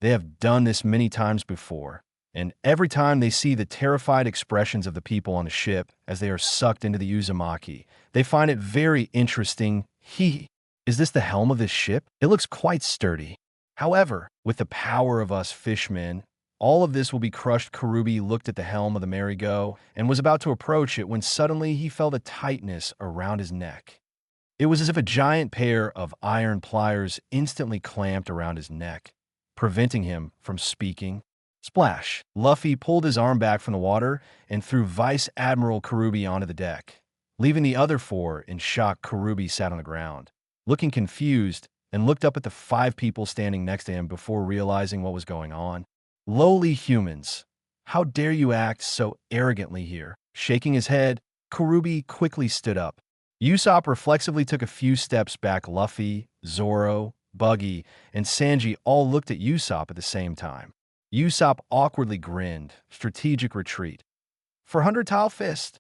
They have done this many times before, and every time they see the terrified expressions of the people on the ship as they are sucked into the uzumaki, they find it very interesting. Is this the helm of this ship? It looks quite sturdy. However, with the power of us fishmen, all of this will be crushed. Karubi looked at the helm of the merry-go and was about to approach it when suddenly he felt a tightness around his neck. It was as if a giant pair of iron pliers instantly clamped around his neck, preventing him from speaking. Splash! Luffy pulled his arm back from the water and threw Vice Admiral Karubi onto the deck. Leaving the other four in shock, Karubi sat on the ground, looking confused, and looked up at the 5 people standing next to him before realizing what was going on. Lowly humans, how dare you act so arrogantly here? Shaking his head, Karubi quickly stood up. Usopp reflexively took a few steps back. Luffy, Zoro, Buggy, and Sanji all looked at Usopp at the same time. Usopp awkwardly grinned. Strategic retreat. For 100-tile fist.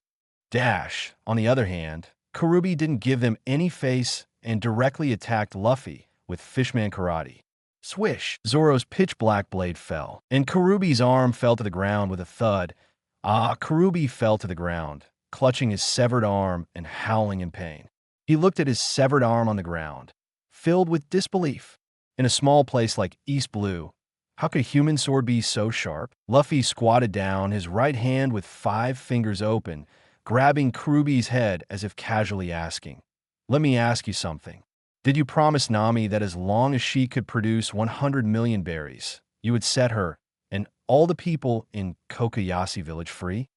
Dash. On the other hand, Karubi didn't give them any face and directly attacked Luffy with Fishman Karate. Swish! Zoro's pitch-black blade fell, and Karubi's arm fell to the ground with a thud. Karubi fell to the ground, clutching his severed arm and howling in pain. He looked at his severed arm on the ground, filled with disbelief. In a small place like East Blue, how could a human sword be so sharp? Luffy squatted down, his right hand with 5 fingers open, grabbing Karubi's head as if casually asking, "Let me ask you something. Did you promise Nami that as long as she could produce 100 million berries, you would set her and all the people in Kokoyashi village free?"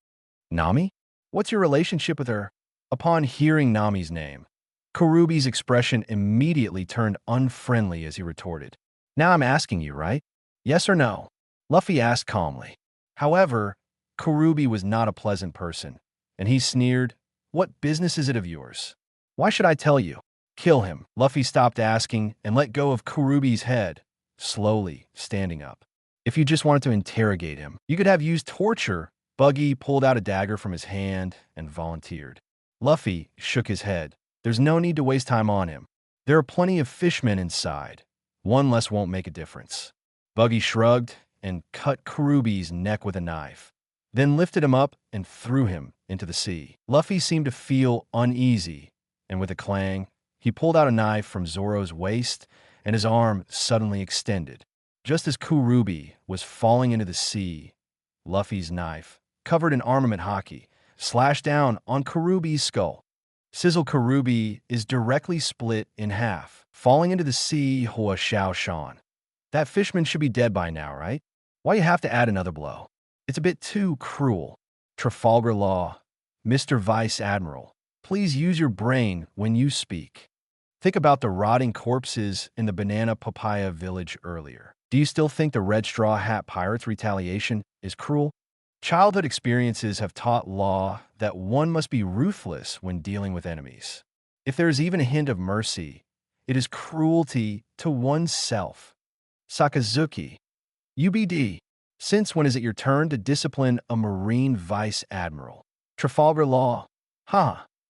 Nami? What's your relationship with her? Upon hearing Nami's name, Karubi's expression immediately turned unfriendly as he retorted, "Now I'm asking you, right? Yes or no?" Luffy asked calmly. However, Karubi was not a pleasant person, and he sneered, "What business is it of yours? Why should I tell you? Kill him." Luffy stopped asking and let go of Karubi's head, slowly standing up. "If you just wanted to interrogate him, you could have used torture." Buggy pulled out a dagger from his hand and volunteered. Luffy shook his head. "There's no need to waste time on him. There are plenty of fishmen inside. One less won't make a difference." Buggy shrugged and cut Karubi's neck with a knife, then lifted him up and threw him into the sea. Luffy seemed to feel uneasy, and with a clang, he pulled out a knife from Zoro's waist, and his arm suddenly extended. Just as Karubi was falling into the sea, Luffy's knife, covered in armament haki, slashed down on Karubi's skull. Sizzle! Karubi is directly split in half, falling into the sea. Hoa Shao Shan. That fishman should be dead by now, right? Why you have to add another blow? It's a bit too cruel. Trafalgar Law. Mr. Vice Admiral, please use your brain when you speak. Think about the rotting corpses in the Banana Papaya village earlier. Do you still think the Red Straw Hat Pirates' retaliation is cruel? Childhood experiences have taught Law that one must be ruthless when dealing with enemies. If there is even a hint of mercy, it is cruelty to oneself. Sakazuki. UBD. Since when is it your turn to discipline a Marine Vice Admiral? Trafalgar Law.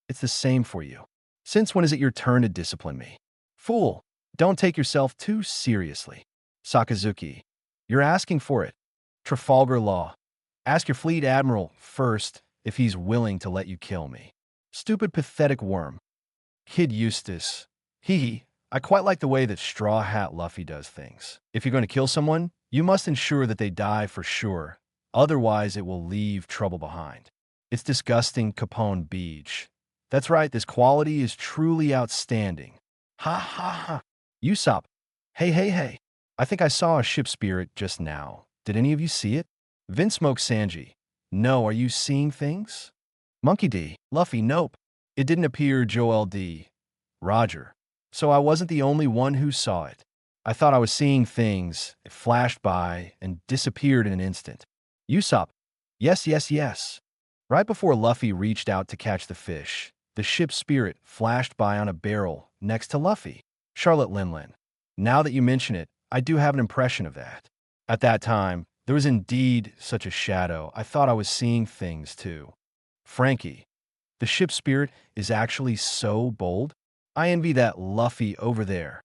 It's the same for you. Since when is it your turn to discipline me? Fool. Don't take yourself too seriously. Sakazuki. You're asking for it. Trafalgar Law. Ask your fleet admiral first if he's willing to let you kill me. Stupid, pathetic worm. Kid Eustace. I quite like the way that Straw Hat Luffy does things. If you're going to kill someone, you must ensure that they die for sure. Otherwise, it will leave trouble behind. It's disgusting, Capone Beach. That's right, this quality is truly outstanding. Ha. Usopp. Hey. I think I saw a ship spirit just now. Did any of you see it? Vinsmoke Sanji. No, are you seeing things? Monkey D. Luffy, nope. It didn't appear. Joel D. Roger. So I wasn't the only one who saw it. I thought I was seeing things. It flashed by and disappeared in an instant. Usopp. Yes. Right before Luffy reached out to catch the fish, the ship spirit flashed by on a barrel next to Luffy. Charlotte Linlin. Now that you mention it, I do have an impression of that. At that time, there was indeed such a shadow. I thought I was seeing things too. Frankie. The ship spirit is actually so bold. I envy that Luffy over there.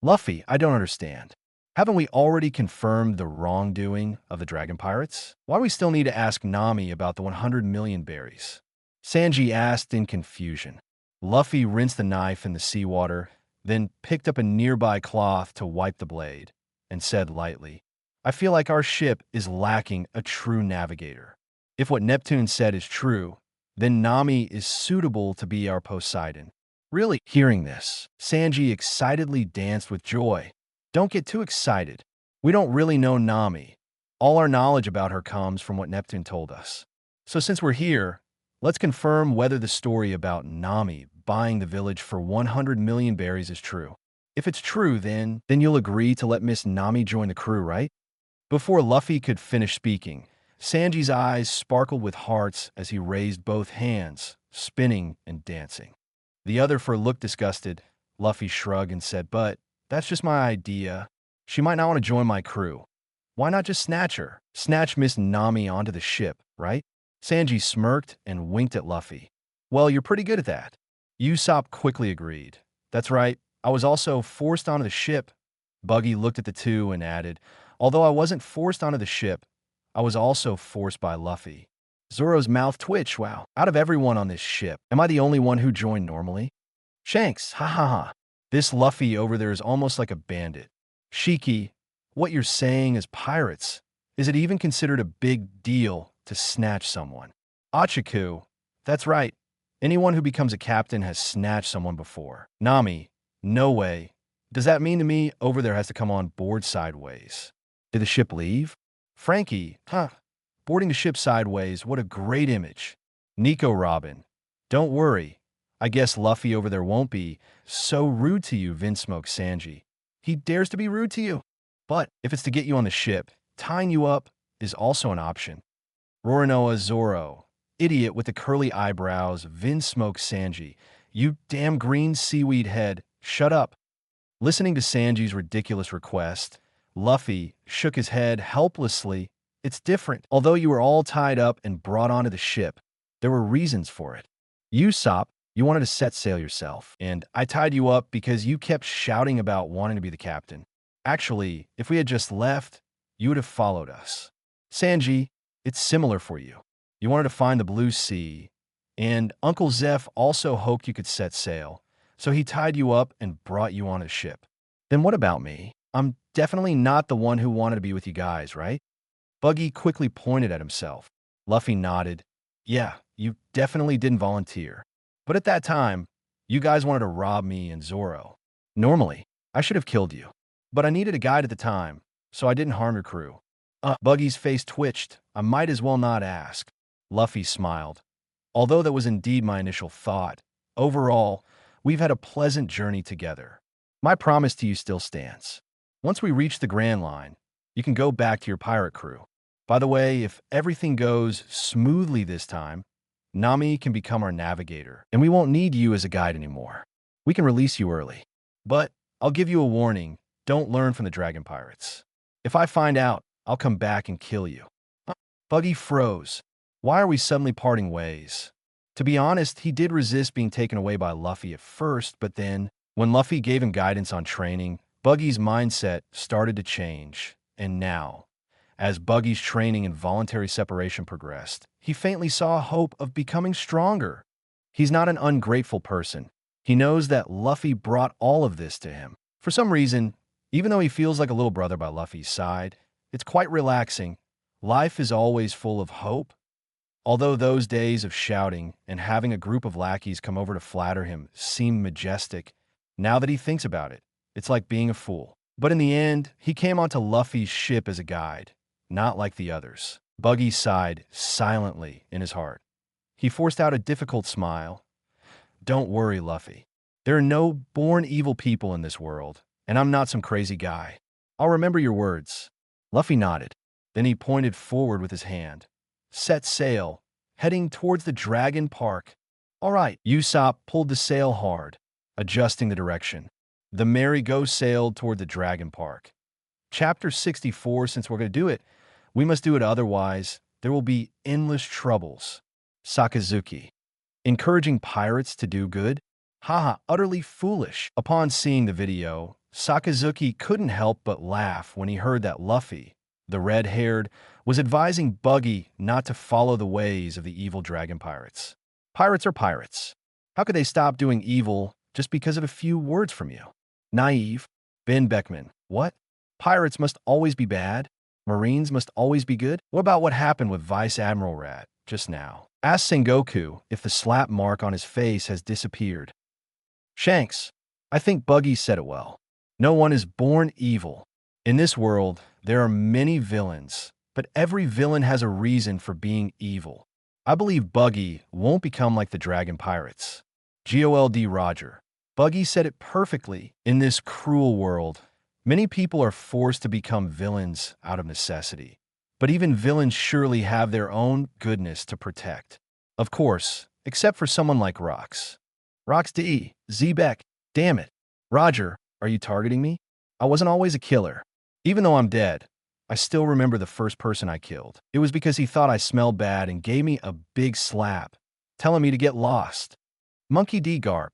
Luffy, I don't understand. Haven't we already confirmed the wrongdoing of the dragon pirates? Why do we still need to ask Nami about the 100 million berries? Sanji asked in confusion. Luffy rinsed the knife in the seawater, then picked up a nearby cloth to wipe the blade, and said lightly, I feel like our ship is lacking a true navigator. If what Neptune said is true, then Nami is suitable to be our Poseidon. Really? Hearing this, Sanji excitedly danced with joy. Don't get too excited. We don't really know Nami. All our knowledge about her comes from what Neptune told us. So since we're here, let's confirm whether the story about Nami buying the village for 100 million berries is true. If it's true, then you'll agree to let Miss Nami join the crew, right? Before Luffy could finish speaking, Sanji's eyes sparkled with hearts as he raised both hands, spinning and dancing. The other for looked disgusted. Luffy shrugged and said, but that's just my idea. She might not want to join my crew. Why not just snatch her? Snatch Miss Nami onto the ship, right? Sanji smirked and winked at Luffy. Well, you're pretty good at that. Usopp quickly agreed. That's right. I was also forced onto the ship. Buggy looked at the two and added, although I wasn't forced onto the ship, I was also forced by Luffy. Zoro's mouth twitched. Wow. Out of everyone on this ship, am I the only one who joined normally? Shanks, ha ha ha. This Luffy over there is almost like a bandit. Shiki, what you're saying is pirates. Is it even considered a big deal to snatch someone? Achiku, that's right. Anyone who becomes a captain has snatched someone before. Nami, no way. Does that mean to me over there has to come on board sideways? Did the ship leave? Frankie, boarding the ship sideways, what a great image. Nico Robin, don't worry. I guess Luffy over there won't be so rude to you, Vinsmoke Sanji. He dares to be rude to you. But if it's to get you on the ship, tying you up is also an option. Roronoa Zoro, idiot with the curly eyebrows, Vinsmoke Sanji. You damn green seaweed head, shut up. Listening to Sanji's ridiculous request, Luffy shook his head helplessly. It's different. Although you were all tied up and brought onto the ship, there were reasons for it. Usopp, you wanted to set sail yourself, and I tied you up because you kept shouting about wanting to be the captain. Actually, if we had just left, you would have followed us. Sanji, it's similar for you. You wanted to find the blue sea, and Uncle Zeph also hoped you could set sail, so he tied you up and brought you on a ship. Then what about me? I'm definitely not the one who wanted to be with you guys, right? Buggy quickly pointed at himself. Luffy nodded. Yeah, you definitely didn't volunteer. But at that time, you guys wanted to rob me and Zoro. Normally, I should have killed you. But I needed a guide at the time, so I didn't harm your crew. Buggy's face twitched. I might as well not ask. Luffy smiled. Although that was indeed my initial thought, overall, we've had a pleasant journey together. My promise to you still stands. Once we reach the Grand Line, you can go back to your pirate crew. By the way, if everything goes smoothly this time, Nami can become our navigator, and we won't need you as a guide anymore. We can release you early. But I'll give you a warning. Don't learn from the dragon pirates. If I find out, I'll come back and kill you. Buggy froze. Why are we suddenly parting ways? To be honest, he did resist being taken away by Luffy at first, but then, when Luffy gave him guidance on training, Buggy's mindset started to change. And now, as Buggy's training and voluntary separation progressed, he faintly saw hope of becoming stronger. He's not an ungrateful person. He knows that Luffy brought all of this to him. For some reason, even though he feels like a little brother by Luffy's side, it's quite relaxing. Life is always full of hope. Although those days of shouting and having a group of lackeys come over to flatter him seem majestic, now that he thinks about it, it's like being a fool. But in the end, he came onto Luffy's ship as a guide, not like the others. Buggy sighed silently in his heart. He forced out a difficult smile. Don't worry, Luffy. There are no born evil people in this world, and I'm not some crazy guy. I'll remember your words. Luffy nodded. Then he pointed forward with his hand. Set sail, heading towards the Dragon Park. All right, Usopp pulled the sail hard, adjusting the direction. The merry-go sailed toward the Dragon Park. Chapter 64, since we're going to do it, we must do it otherwise. There will be endless troubles. Sakazuki. Encouraging pirates to do good? Haha, utterly foolish. Upon seeing the video, Sakazuki couldn't help but laugh when he heard that Luffy, the red-haired, was advising Buggy not to follow the ways of the evil dragon pirates. Pirates are pirates. How could they stop doing evil just because of a few words from you? Naive. Ben Beckman. What? Pirates must always be bad? Marines must always be good? What about what happened with Vice Admiral Rat just now? Ask Sengoku if the slap mark on his face has disappeared. Shanks. I think Buggy said it well. No one is born evil. In this world, there are many villains, but every villain has a reason for being evil. I believe Buggy won't become like the dragon pirates. Gold Roger. Buggy said it perfectly. In this cruel world, many people are forced to become villains out of necessity. But even villains surely have their own goodness to protect. Of course, except for someone like Rox. Rox D. Z-Beck. Damn it. Roger, are you targeting me? I wasn't always a killer. Even though I'm dead, I still remember the first person I killed. It was because he thought I smelled bad and gave me a big slap, telling me to get lost. Monkey D. Garp.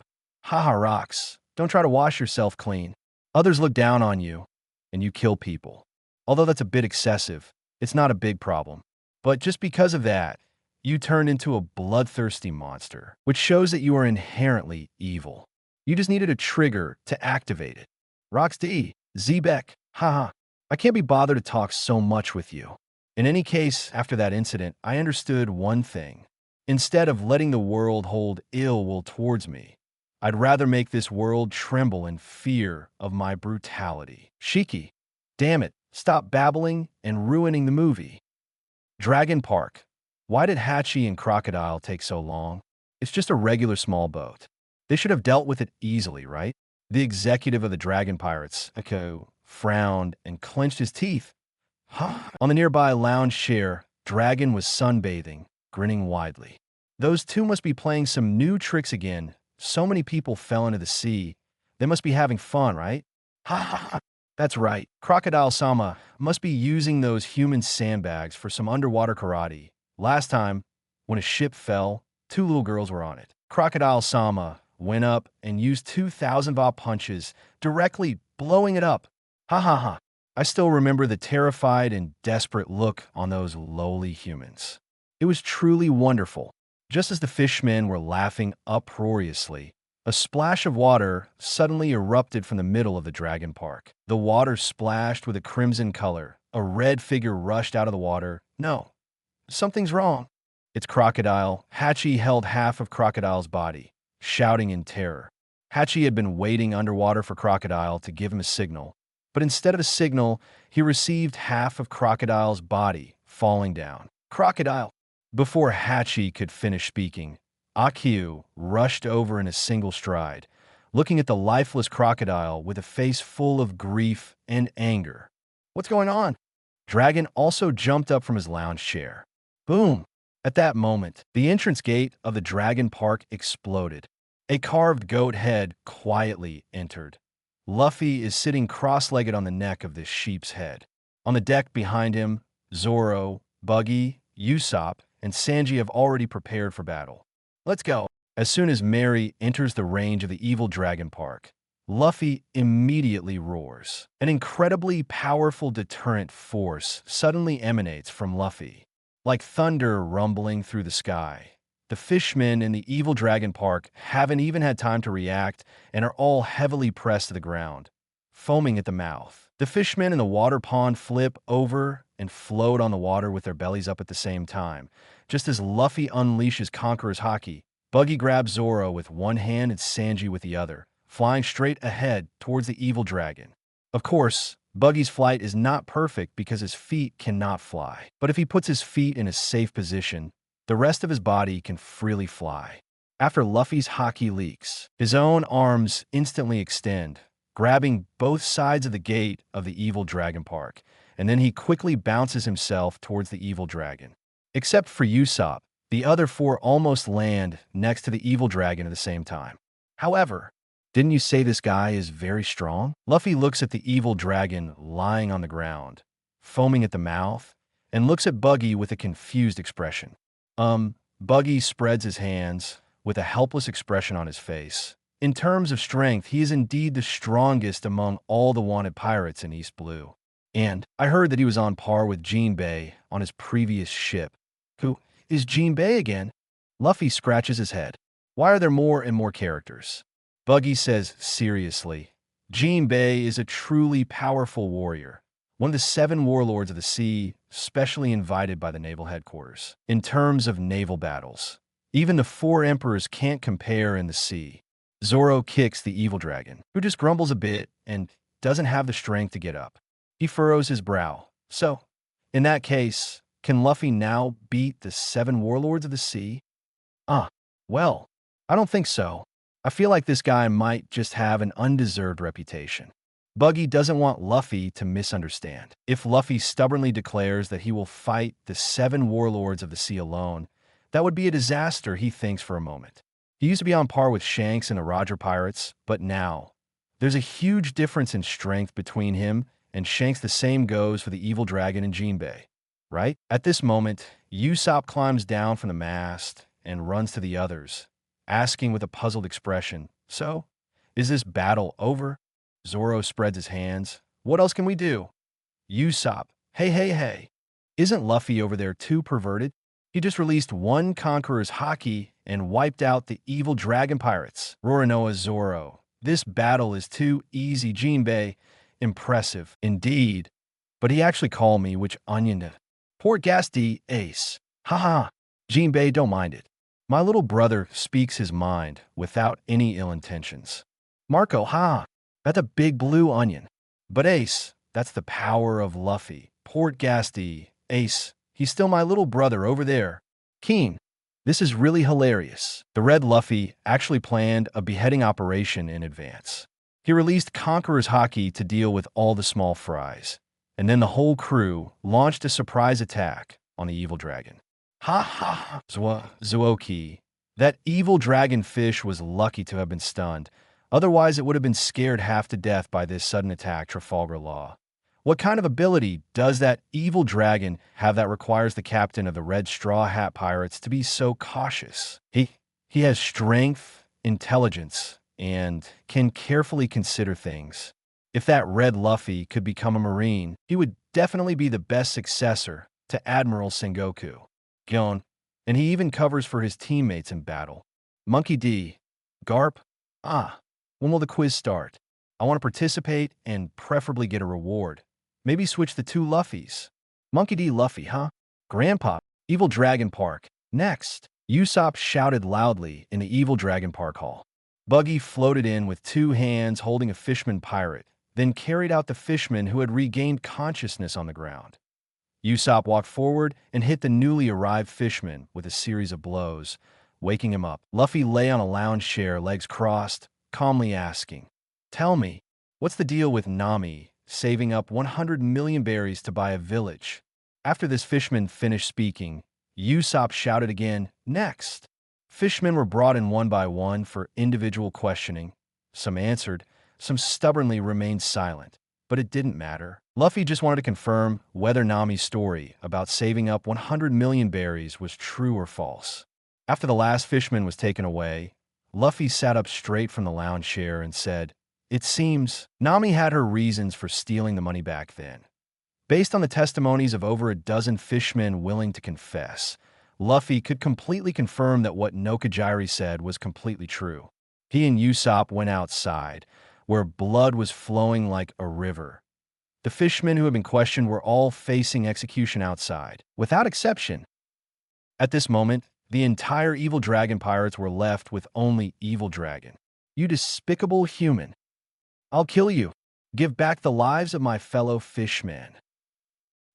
Haha, Rox. Don't try to wash yourself clean. Others look down on you, and you kill people. Although that's a bit excessive, it's not a big problem. But just because of that, you turned into a bloodthirsty monster, which shows that you are inherently evil. You just needed a trigger to activate it. Rox D. Z-Beck. Haha. I can't be bothered to talk so much with you. In any case, after that incident, I understood one thing. Instead of letting the world hold ill will towards me, I'd rather make this world tremble in fear of my brutality. Shiki. Damn it. Stop babbling and ruining the movie. Dragon Park. Why did Hachi and Crocodile take so long? It's just a regular small boat. They should have dealt with it easily, right? The executive of the Dragon Pirates, Akko, frowned and clenched his teeth. On the nearby lounge chair, Dragon was sunbathing, grinning widely. Those two must be playing some new tricks again. So many people fell into the sea. They must be having fun, right? That's right. Crocodile-sama must be using those human sandbags for some underwater karate. Last time, when a ship fell, 2 little girls were on it. Crocodile-sama went up and used 2,000-watt punches, directly blowing it up. I still remember the terrified and desperate look on those lowly humans. It was truly wonderful. Just as the fishmen were laughing uproariously, a splash of water suddenly erupted from the middle of the Dragon Park. The water splashed with a crimson color. A red figure rushed out of the water. No, something's wrong. It's Crocodile. Hachi held half of Crocodile's body, shouting in terror. Hachi had been waiting underwater for Crocodile to give him a signal, but instead of a signal, he received half of Crocodile's body falling down. Crocodile! Before Hachi could finish speaking, Akio rushed over in a single stride, looking at the lifeless Crocodile with a face full of grief and anger. What's going on? Dragon also jumped up from his lounge chair. Boom! At that moment, the entrance gate of the Dragon Park exploded. A carved goat head quietly entered. Luffy is sitting cross-legged on the neck of this sheep's head. On the deck behind him, Zoro, Buggy, Usopp, and Sanji have already prepared for battle. Let's go. As soon as Mary enters the range of the evil Dragon Park, Luffy immediately roars. An incredibly powerful deterrent force suddenly emanates from Luffy. Like thunder rumbling through the sky, the fishmen in the evil Dragon Park haven't even had time to react and are all heavily pressed to the ground, foaming at the mouth. The fishmen in the water pond flip over and float on the water with their bellies up at the same time. Just as Luffy unleashes Conqueror's Haki, Buggy grabs Zoro with one hand and Sanji with the other, flying straight ahead towards the evil dragon. Of course, Buggy's flight is not perfect because his feet cannot fly. But if he puts his feet in a safe position, the rest of his body can freely fly. After Luffy's Haki leaks, his own arms instantly extend, grabbing both sides of the gate of the evil Dragon Park, and then he quickly bounces himself towards the evil dragon. Except for Usopp, the other 4 almost land next to the evil dragon at the same time. However, didn't you say this guy is very strong? Luffy looks at the evil dragon lying on the ground, foaming at the mouth, and looks at Buggy with a confused expression. Buggy spreads his hands with a helpless expression on his face, In terms of strength, he is indeed the strongest among all the wanted pirates in East Blue. And I heard that he was on par with Jinbei on his previous ship. Who is Jinbei again? Luffy scratches his head. Why are there more and more characters? Buggy says seriously, Jinbei is a truly powerful warrior, one of the 7 warlords of the sea, specially invited by the naval headquarters. In terms of naval battles, even the 4 emperors can't compare in the sea. Zoro kicks the evil dragon, who just grumbles a bit and doesn't have the strength to get up. He furrows his brow. So, in that case, can Luffy now beat the 7 warlords of the sea? Well, I don't think so. I feel like this guy might just have an undeserved reputation. Buggy doesn't want Luffy to misunderstand. If Luffy stubbornly declares that he will fight the 7 warlords of the sea alone, that would be a disaster, he thinks for a moment. He used to be on par with Shanks and the Roger Pirates, but now, there's a huge difference in strength between him and Shanks. The same goes for the evil dragon and Jinbei, right? At this moment, Usopp climbs down from the mast and runs to the others, asking with a puzzled expression, "So, is this battle over?" Zoro spreads his hands. "What else can we do?" Usopp, hey. Isn't Luffy over there too perverted? He just released 1 Conqueror's Haki and wiped out the evil dragon pirates. Roronoa Zoro, this battle is too easy. Jinbei, impressive indeed. But he actually called me which onion. Poor Gasti Ace. Haha. Jinbei, don't mind it. My little brother speaks his mind without any ill intentions. Marco, that's a big blue onion. But Ace, that's the power of Luffy. Port Gasti, Ace, he's still my little brother over there. Keen, this is really hilarious. The Red Luffy actually planned a beheading operation in advance. He released Conqueror's Haki to deal with all the small fries, and then the whole crew launched a surprise attack on the evil dragon. Zuoki. That evil dragon fish was lucky to have been stunned. Otherwise, it would have been scared half to death by this sudden attack. Trafalgar Law. What kind of ability does that evil dragon have that requires the captain of the Red Straw Hat Pirates to be so cautious? He has strength, intelligence, and can carefully consider things. If that Red Luffy could become a Marine, he would definitely be the best successor to Admiral Sengoku. Gon, and he even covers for his teammates in battle. Monkey D. Garp? When will the quiz start? I want to participate and preferably get a reward. Maybe switch the 2 Luffys. Monkey D. Luffy, Grandpa, Evil Dragon Park. Next. Usopp shouted loudly in the Evil Dragon Park hall. Buggy floated in with 2 hands holding a fishman pirate, then carried out the fishman who had regained consciousness on the ground. Usopp walked forward and hit the newly arrived fishman with a series of blows, waking him up. Luffy lay on a lounge chair, legs crossed, calmly asking, "Tell me, what's the deal with Nami saving up 100 million berries to buy a village?" After this fishman finished speaking, Usopp shouted again, "Next!" Fishmen were brought in one by one for individual questioning. Some answered, some stubbornly remained silent. But it didn't matter. Luffy just wanted to confirm whether Nami's story about saving up 100 million berries was true or false. After the last fishman was taken away, Luffy sat up straight from the lounge chair and said, "It seems Nami had her reasons for stealing the money back then." Based on the testimonies of over a dozen fishmen willing to confess, Luffy could completely confirm that what Nokajiri said was completely true. He and Usopp went outside, where blood was flowing like a river. The fishmen who had been questioned were all facing execution outside, without exception. At this moment, the entire Evil Dragon pirates were left with only Evil Dragon. "You despicable human. I'll kill you. Give back the lives of my fellow fishmen."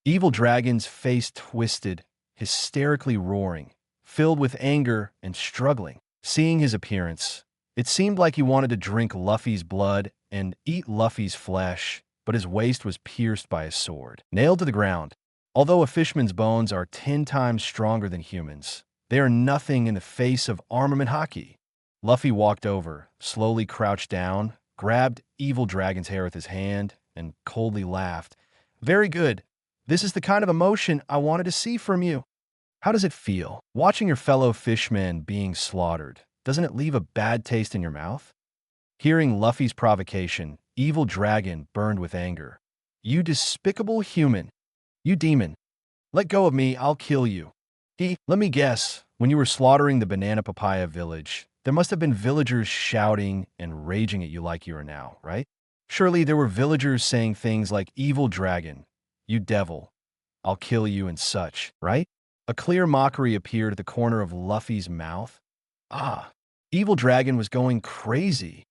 Evil Dragon's face twisted, hysterically roaring, filled with anger and struggling. Seeing his appearance, it seemed like he wanted to drink Luffy's blood and eat Luffy's flesh, but his waist was pierced by a sword, nailed to the ground. Although a fishman's bones are 10 times stronger than humans, they are nothing in the face of armament Haki. Luffy walked over, slowly crouched down, grabbed Evil Dragon's hair with his hand, and coldly laughed. "Very good. This is the kind of emotion I wanted to see from you. How does it feel, watching your fellow fishmen being slaughtered? Doesn't it leave a bad taste in your mouth?" Hearing Luffy's provocation, Evil Dragon burned with anger. "You despicable human! You demon! Let go of me, I'll kill you." Let me guess, when you were slaughtering the Banana Papaya village, there must have been villagers shouting and raging at you like you are now, right? Surely there were villagers saying things like, "Evil Dragon, you devil, I'll kill you," and such, right? A clear mockery appeared at the corner of Luffy's mouth. Ah, Evil Dragon was going crazy.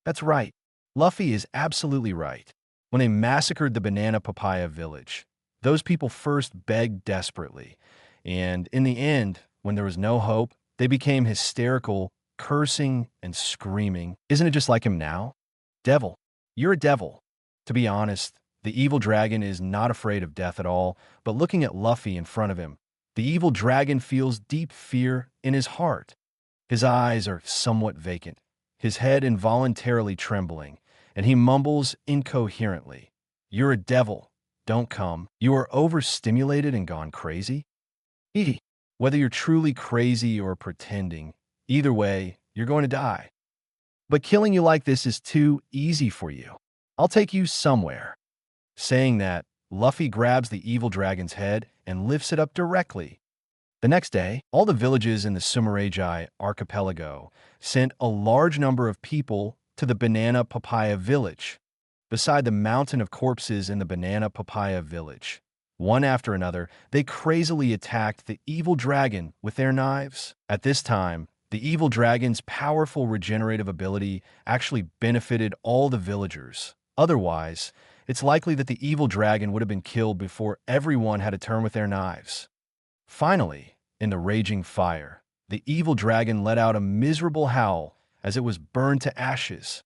That's right. Luffy is absolutely right. When they massacred the Banana Papaya village, those people first begged desperately, and in the end, when there was no hope, they became hysterical, cursing and screaming. Isn't it just like him now? Devil, you're a devil. To be honest, the Evil Dragon is not afraid of death at all, but looking at Luffy in front of him, the Evil Dragon feels deep fear in his heart. His eyes are somewhat vacant, his head involuntarily trembling, and he mumbles incoherently, "You're a devil. Don't come. You are overstimulated and gone crazy." Whether you're truly crazy or pretending, either way, you're going to die. But killing you like this is too easy for you. I'll take you somewhere. Saying that, Luffy grabs the Evil Dragon's head and lifts it up directly. The next day, all the villages in the Sumereiji archipelago sent a large number of people to the Banana Papaya village. Beside the mountain of corpses in the Banana Papaya village, one after another, they crazily attacked the Evil Dragon with their knives. At this time, the Evil Dragon's powerful regenerative ability actually benefited all the villagers. Otherwise, it's likely that the Evil Dragon would have been killed before everyone had a turn with their knives. Finally, in the raging fire, the Evil Dragon let out a miserable howl as it was burned to ashes.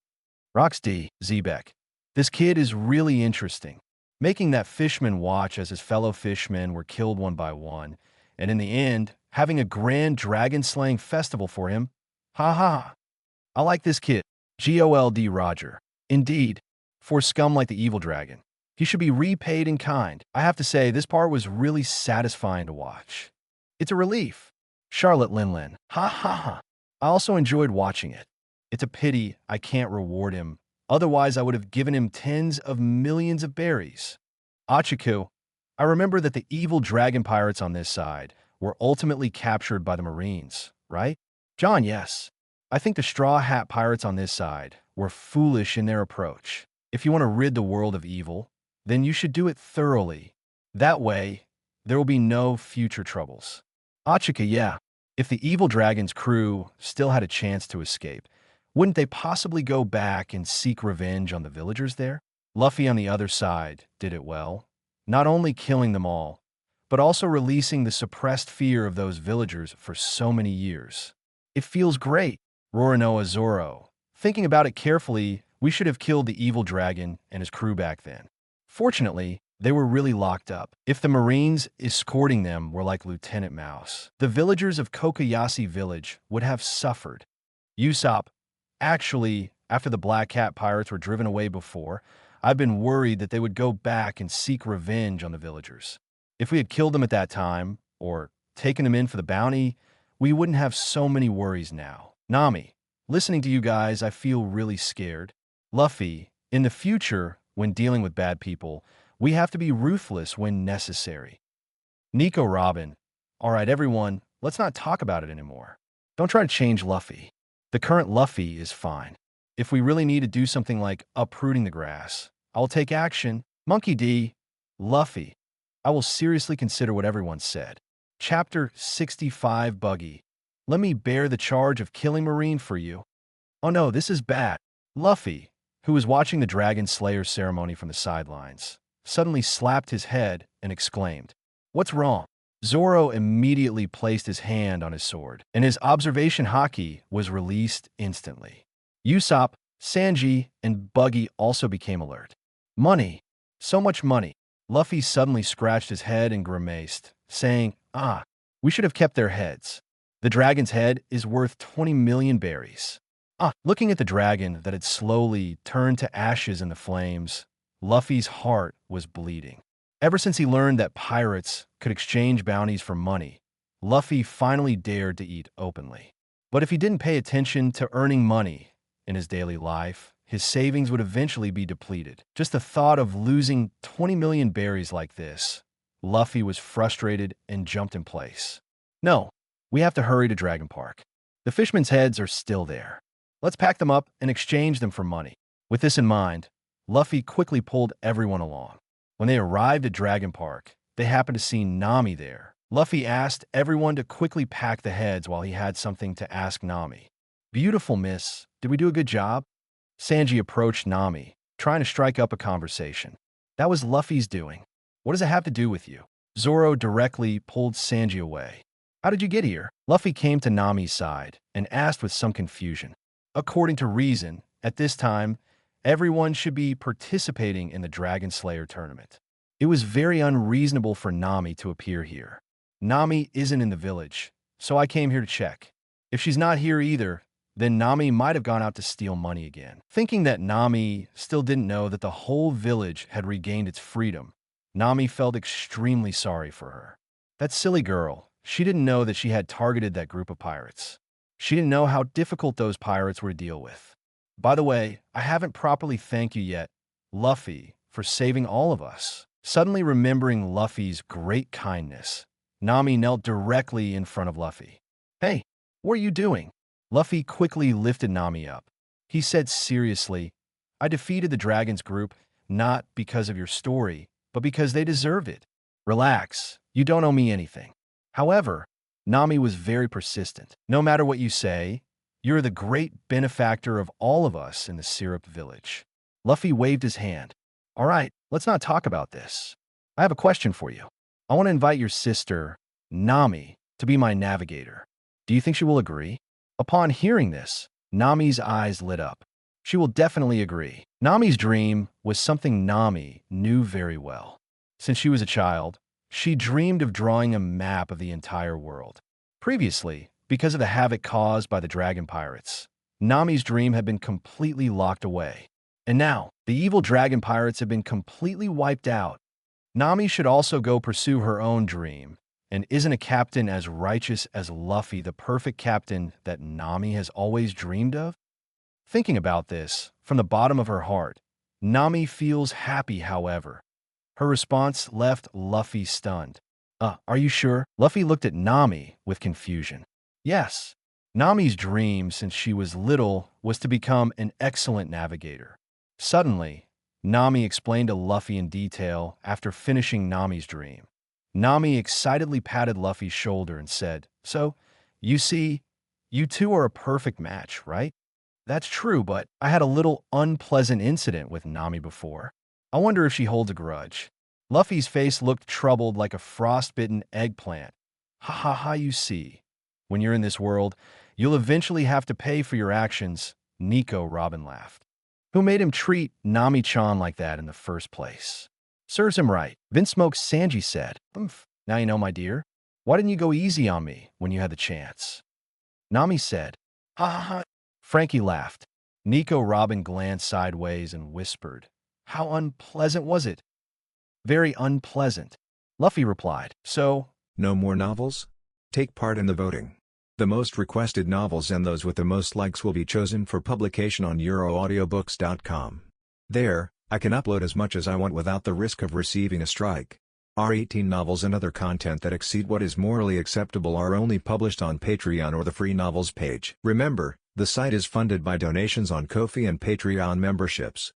Rox D. Zebek. This kid is really interesting. Making that fishman watch as his fellow fishmen were killed one by one, and in the end, having a grand dragon-slaying festival for him. Ha ha. I like this kid. GOLD Roger. Indeed, for scum like the Evil Dragon, he should be repaid in kind. I have to say, this part was really satisfying to watch. It's a relief. Charlotte Linlin. Ha ha ha. I also enjoyed watching it. It's a pity I can't reward him. Otherwise, I would have given him tens of millions of berries. Achiku. I remember that the Evil Dragon pirates on this side were ultimately captured by the Marines, right? John, yes. I think the Straw Hat pirates on this side were foolish in their approach. If you want to rid the world of evil, then you should do it thoroughly. That way, there will be no future troubles. Achika, yeah. If the Evil Dragon's crew still had a chance to escape, wouldn't they possibly go back and seek revenge on the villagers there? Luffy on the other side did it well, not only killing them all, but also releasing the suppressed fear of those villagers for so many years. It feels great. Roronoa Zoro. Thinking about it carefully, we should have killed the Evil Dragon and his crew back then. Fortunately, they were really locked up. If the Marines escorting them were like Lieutenant Mouse, the villagers of Kokoyashi village would have suffered. Usopp. Actually, after the Black Cat pirates were driven away before, I've been worried that they would go back and seek revenge on the villagers. If we had killed them at that time, or taken them in for the bounty, we wouldn't have so many worries now. Nami, listening to you guys, I feel really scared. Luffy, in the future, when dealing with bad people, we have to be ruthless when necessary. Nico Robin, all right, everyone, let's not talk about it anymore. Don't try to change Luffy. The current Luffy is fine. If we really need to do something like uprooting the grass, I'll take action. Monkey D. Luffy. I will seriously consider what everyone said. Chapter 65 Buggy. Let me bear the charge of killing Marine for you. Oh no, this is bad. Luffy, who was watching the Dragon Slayer ceremony from the sidelines, suddenly slapped his head and exclaimed, "What's wrong?" Zoro immediately placed his hand on his sword, and his Observation Haki was released instantly. Usopp, Sanji, and Buggy also became alert. Money. So much money. Luffy suddenly scratched his head and grimaced, saying, we should have kept their heads. The dragon's head is worth 20 million berries. Looking at the dragon that had slowly turned to ashes in the flames, Luffy's heart was bleeding. Ever since he learned that pirates could exchange bounties for money, Luffy finally dared to eat openly. But if he didn't pay attention to earning money in his daily life, his savings would eventually be depleted. Just the thought of losing 20 million berries like this, Luffy was frustrated and jumped in place. No, we have to hurry to Dragon Park. The fishmen's heads are still there. Let's pack them up and exchange them for money. With this in mind, Luffy quickly pulled everyone along. When they arrived at Dragon Park, they happened to see Nami there. Luffy asked everyone to quickly pack the heads while he had something to ask Nami. "Beautiful, miss. Did we do a good job?" Sanji approached Nami, trying to strike up a conversation. "That was Luffy's doing. What does it have to do with you?" Zoro directly pulled Sanji away. "How did you get here?" Luffy came to Nami's side and asked with some confusion. According to reason, at this time, everyone should be participating in the Dragon Slayer tournament. It was very unreasonable for Nami to appear here. Nami isn't in the village, so I came here to check. If she's not here either, then Nami might have gone out to steal money again. Thinking that Nami still didn't know that the whole village had regained its freedom, Nami felt extremely sorry for her. That silly girl, she didn't know that she had targeted that group of pirates. She didn't know how difficult those pirates were to deal with. By the way, I haven't properly thanked you yet, Luffy, for saving all of us. Suddenly remembering Luffy's great kindness, Nami knelt directly in front of Luffy. "Hey, what are you doing?" Luffy quickly lifted Nami up. He said seriously, "I defeated the Dragon's group not because of your story, but because they deserved it. Relax, you don't owe me anything." However, Nami was very persistent. "No matter what you say, you're the great benefactor of all of us in the Syrup Village." Luffy waved his hand. "All right, let's not talk about this. I have a question for you. I want to invite your sister, Nami, to be my navigator. Do you think she will agree?" Upon hearing this, Nami's eyes lit up. She will definitely agree. Nami's dream was something Nami knew very well. Since she was a child, she dreamed of drawing a map of the entire world. Previously, because of the havoc caused by the dragon pirates, Nami's dream had been completely locked away. And now, the evil dragon pirates have been completely wiped out. Nami should also go pursue her own dream. And isn't a captain as righteous as Luffy the perfect captain that Nami has always dreamed of? Thinking about this, from the bottom of her heart, Nami feels happy, however. Her response left Luffy stunned. Are you sure?" Luffy looked at Nami with confusion. Yes. Nami's dream since she was little was to become an excellent navigator. Suddenly, Nami explained to Luffy in detail after finishing Nami's dream. Nami excitedly patted Luffy's shoulder and said, "So, you see, you two are a perfect match, right?" "That's true, but I had a little unpleasant incident with Nami before. I wonder if she holds a grudge." Luffy's face looked troubled like a frostbitten eggplant. "Ha ha ha, you see. When you're in this world, you'll eventually have to pay for your actions," Nico Robin laughed. "Who made him treat Nami-chan like that in the first place?" "Serves him right," Vinsmoke Sanji said. "Now you know, my dear. Why didn't you go easy on me when you had the chance?" Nami said, "Ha ha ha." Frankie laughed. Nico Robin glanced sideways and whispered, "How unpleasant was it?" "Very unpleasant," Luffy replied. "So, no more novels? Take part in the voting. The most requested novels and those with the most likes will be chosen for publication on euroaudiobooks.com. There, I can upload as much as I want without the risk of receiving a strike. Our 18 novels and other content that exceed what is morally acceptable are only published on Patreon or the free novels page. Remember, the site is funded by donations on Ko-fi and Patreon memberships.